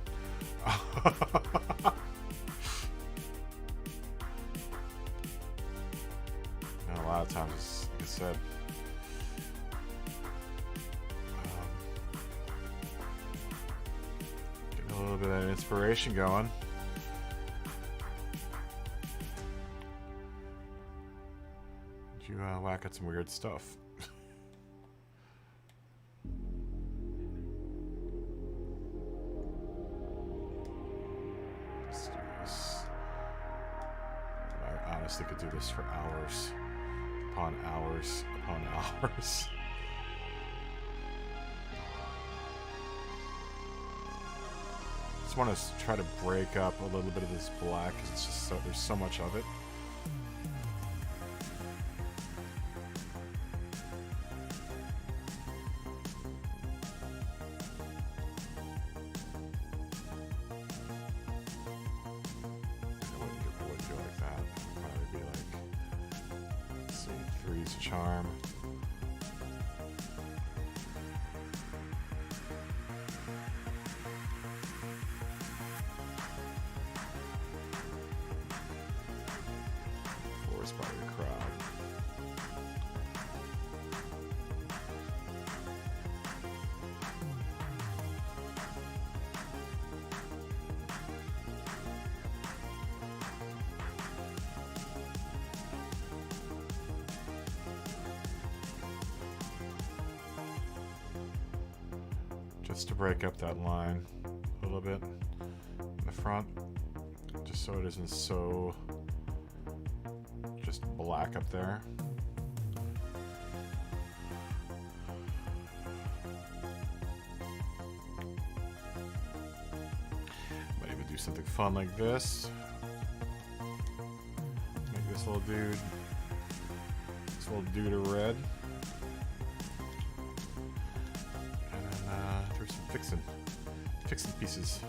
Speaker 1: And a lot of times, like I said, getting a little bit of inspiration going. You whack at some weird stuff. Let's do this. I honestly could do this for hours upon hours upon hours. Just want to try to break up a little bit of this black, because it's just there's so much of it. Charm. Four is probably a crowd. Just to break up that line a little bit in the front, just so it isn't so just black up there. Might even do something fun like this. Make this little dude a red. And then throw some fixin' pieces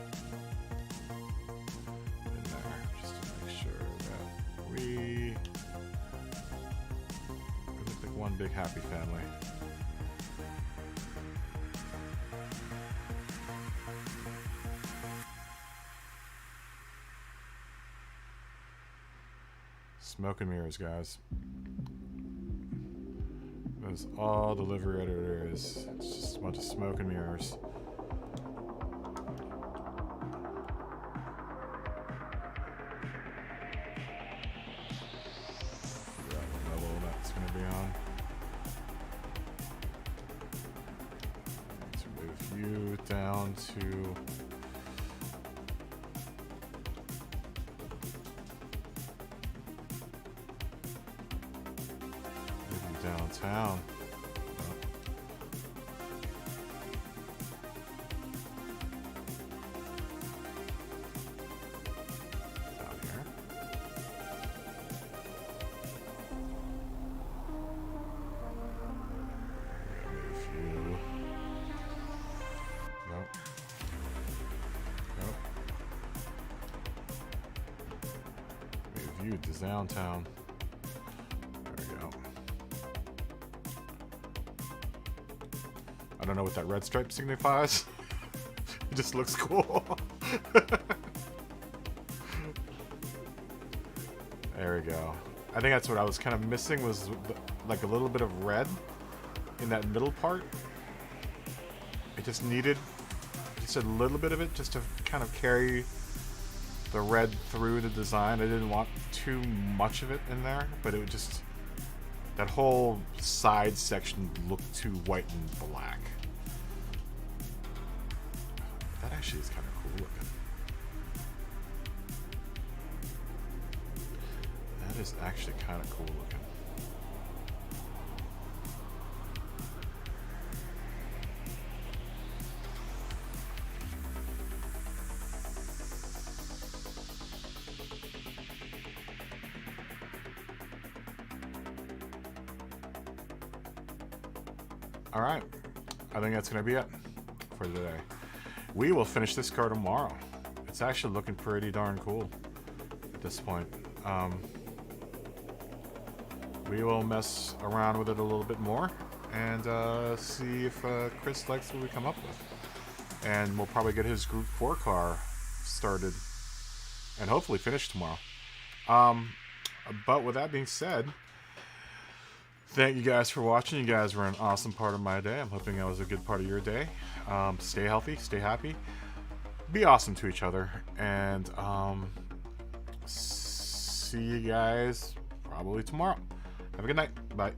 Speaker 1: in there, just to make sure that we look like one big happy family. Smoke and mirrors, guys. That's all the livery editor is. It's just a bunch of smoke and mirrors. Figure out what level that's going to be on. Let's move you down to... downtown. Down here. Move you. Nope. Nope. Move you to downtown. I don't know what that red stripe signifies. It just looks cool. There we go. I think that's what I was kind of missing, was like a little bit of red in that middle part. It just needed just a little bit of it just to kind of carry the red through the design. I didn't want too much of it in there, but it would just... that whole side section looked too white and black. That actually is kind of cool looking. That is actually kind of cool looking. Alright, I think that's going to be it for today. We will finish this car tomorrow. It's actually looking pretty darn cool at this point. We will mess around with it a little bit more and see if Chris likes what we come up with. And we'll probably get his Group 4 car started and hopefully finished tomorrow. But with that being said, thank you guys for watching. You guys were an awesome part of my day. I'm hoping I was a good part of your day. Stay healthy, stay happy, be awesome to each other, and see you guys probably tomorrow. Have a good night. Bye.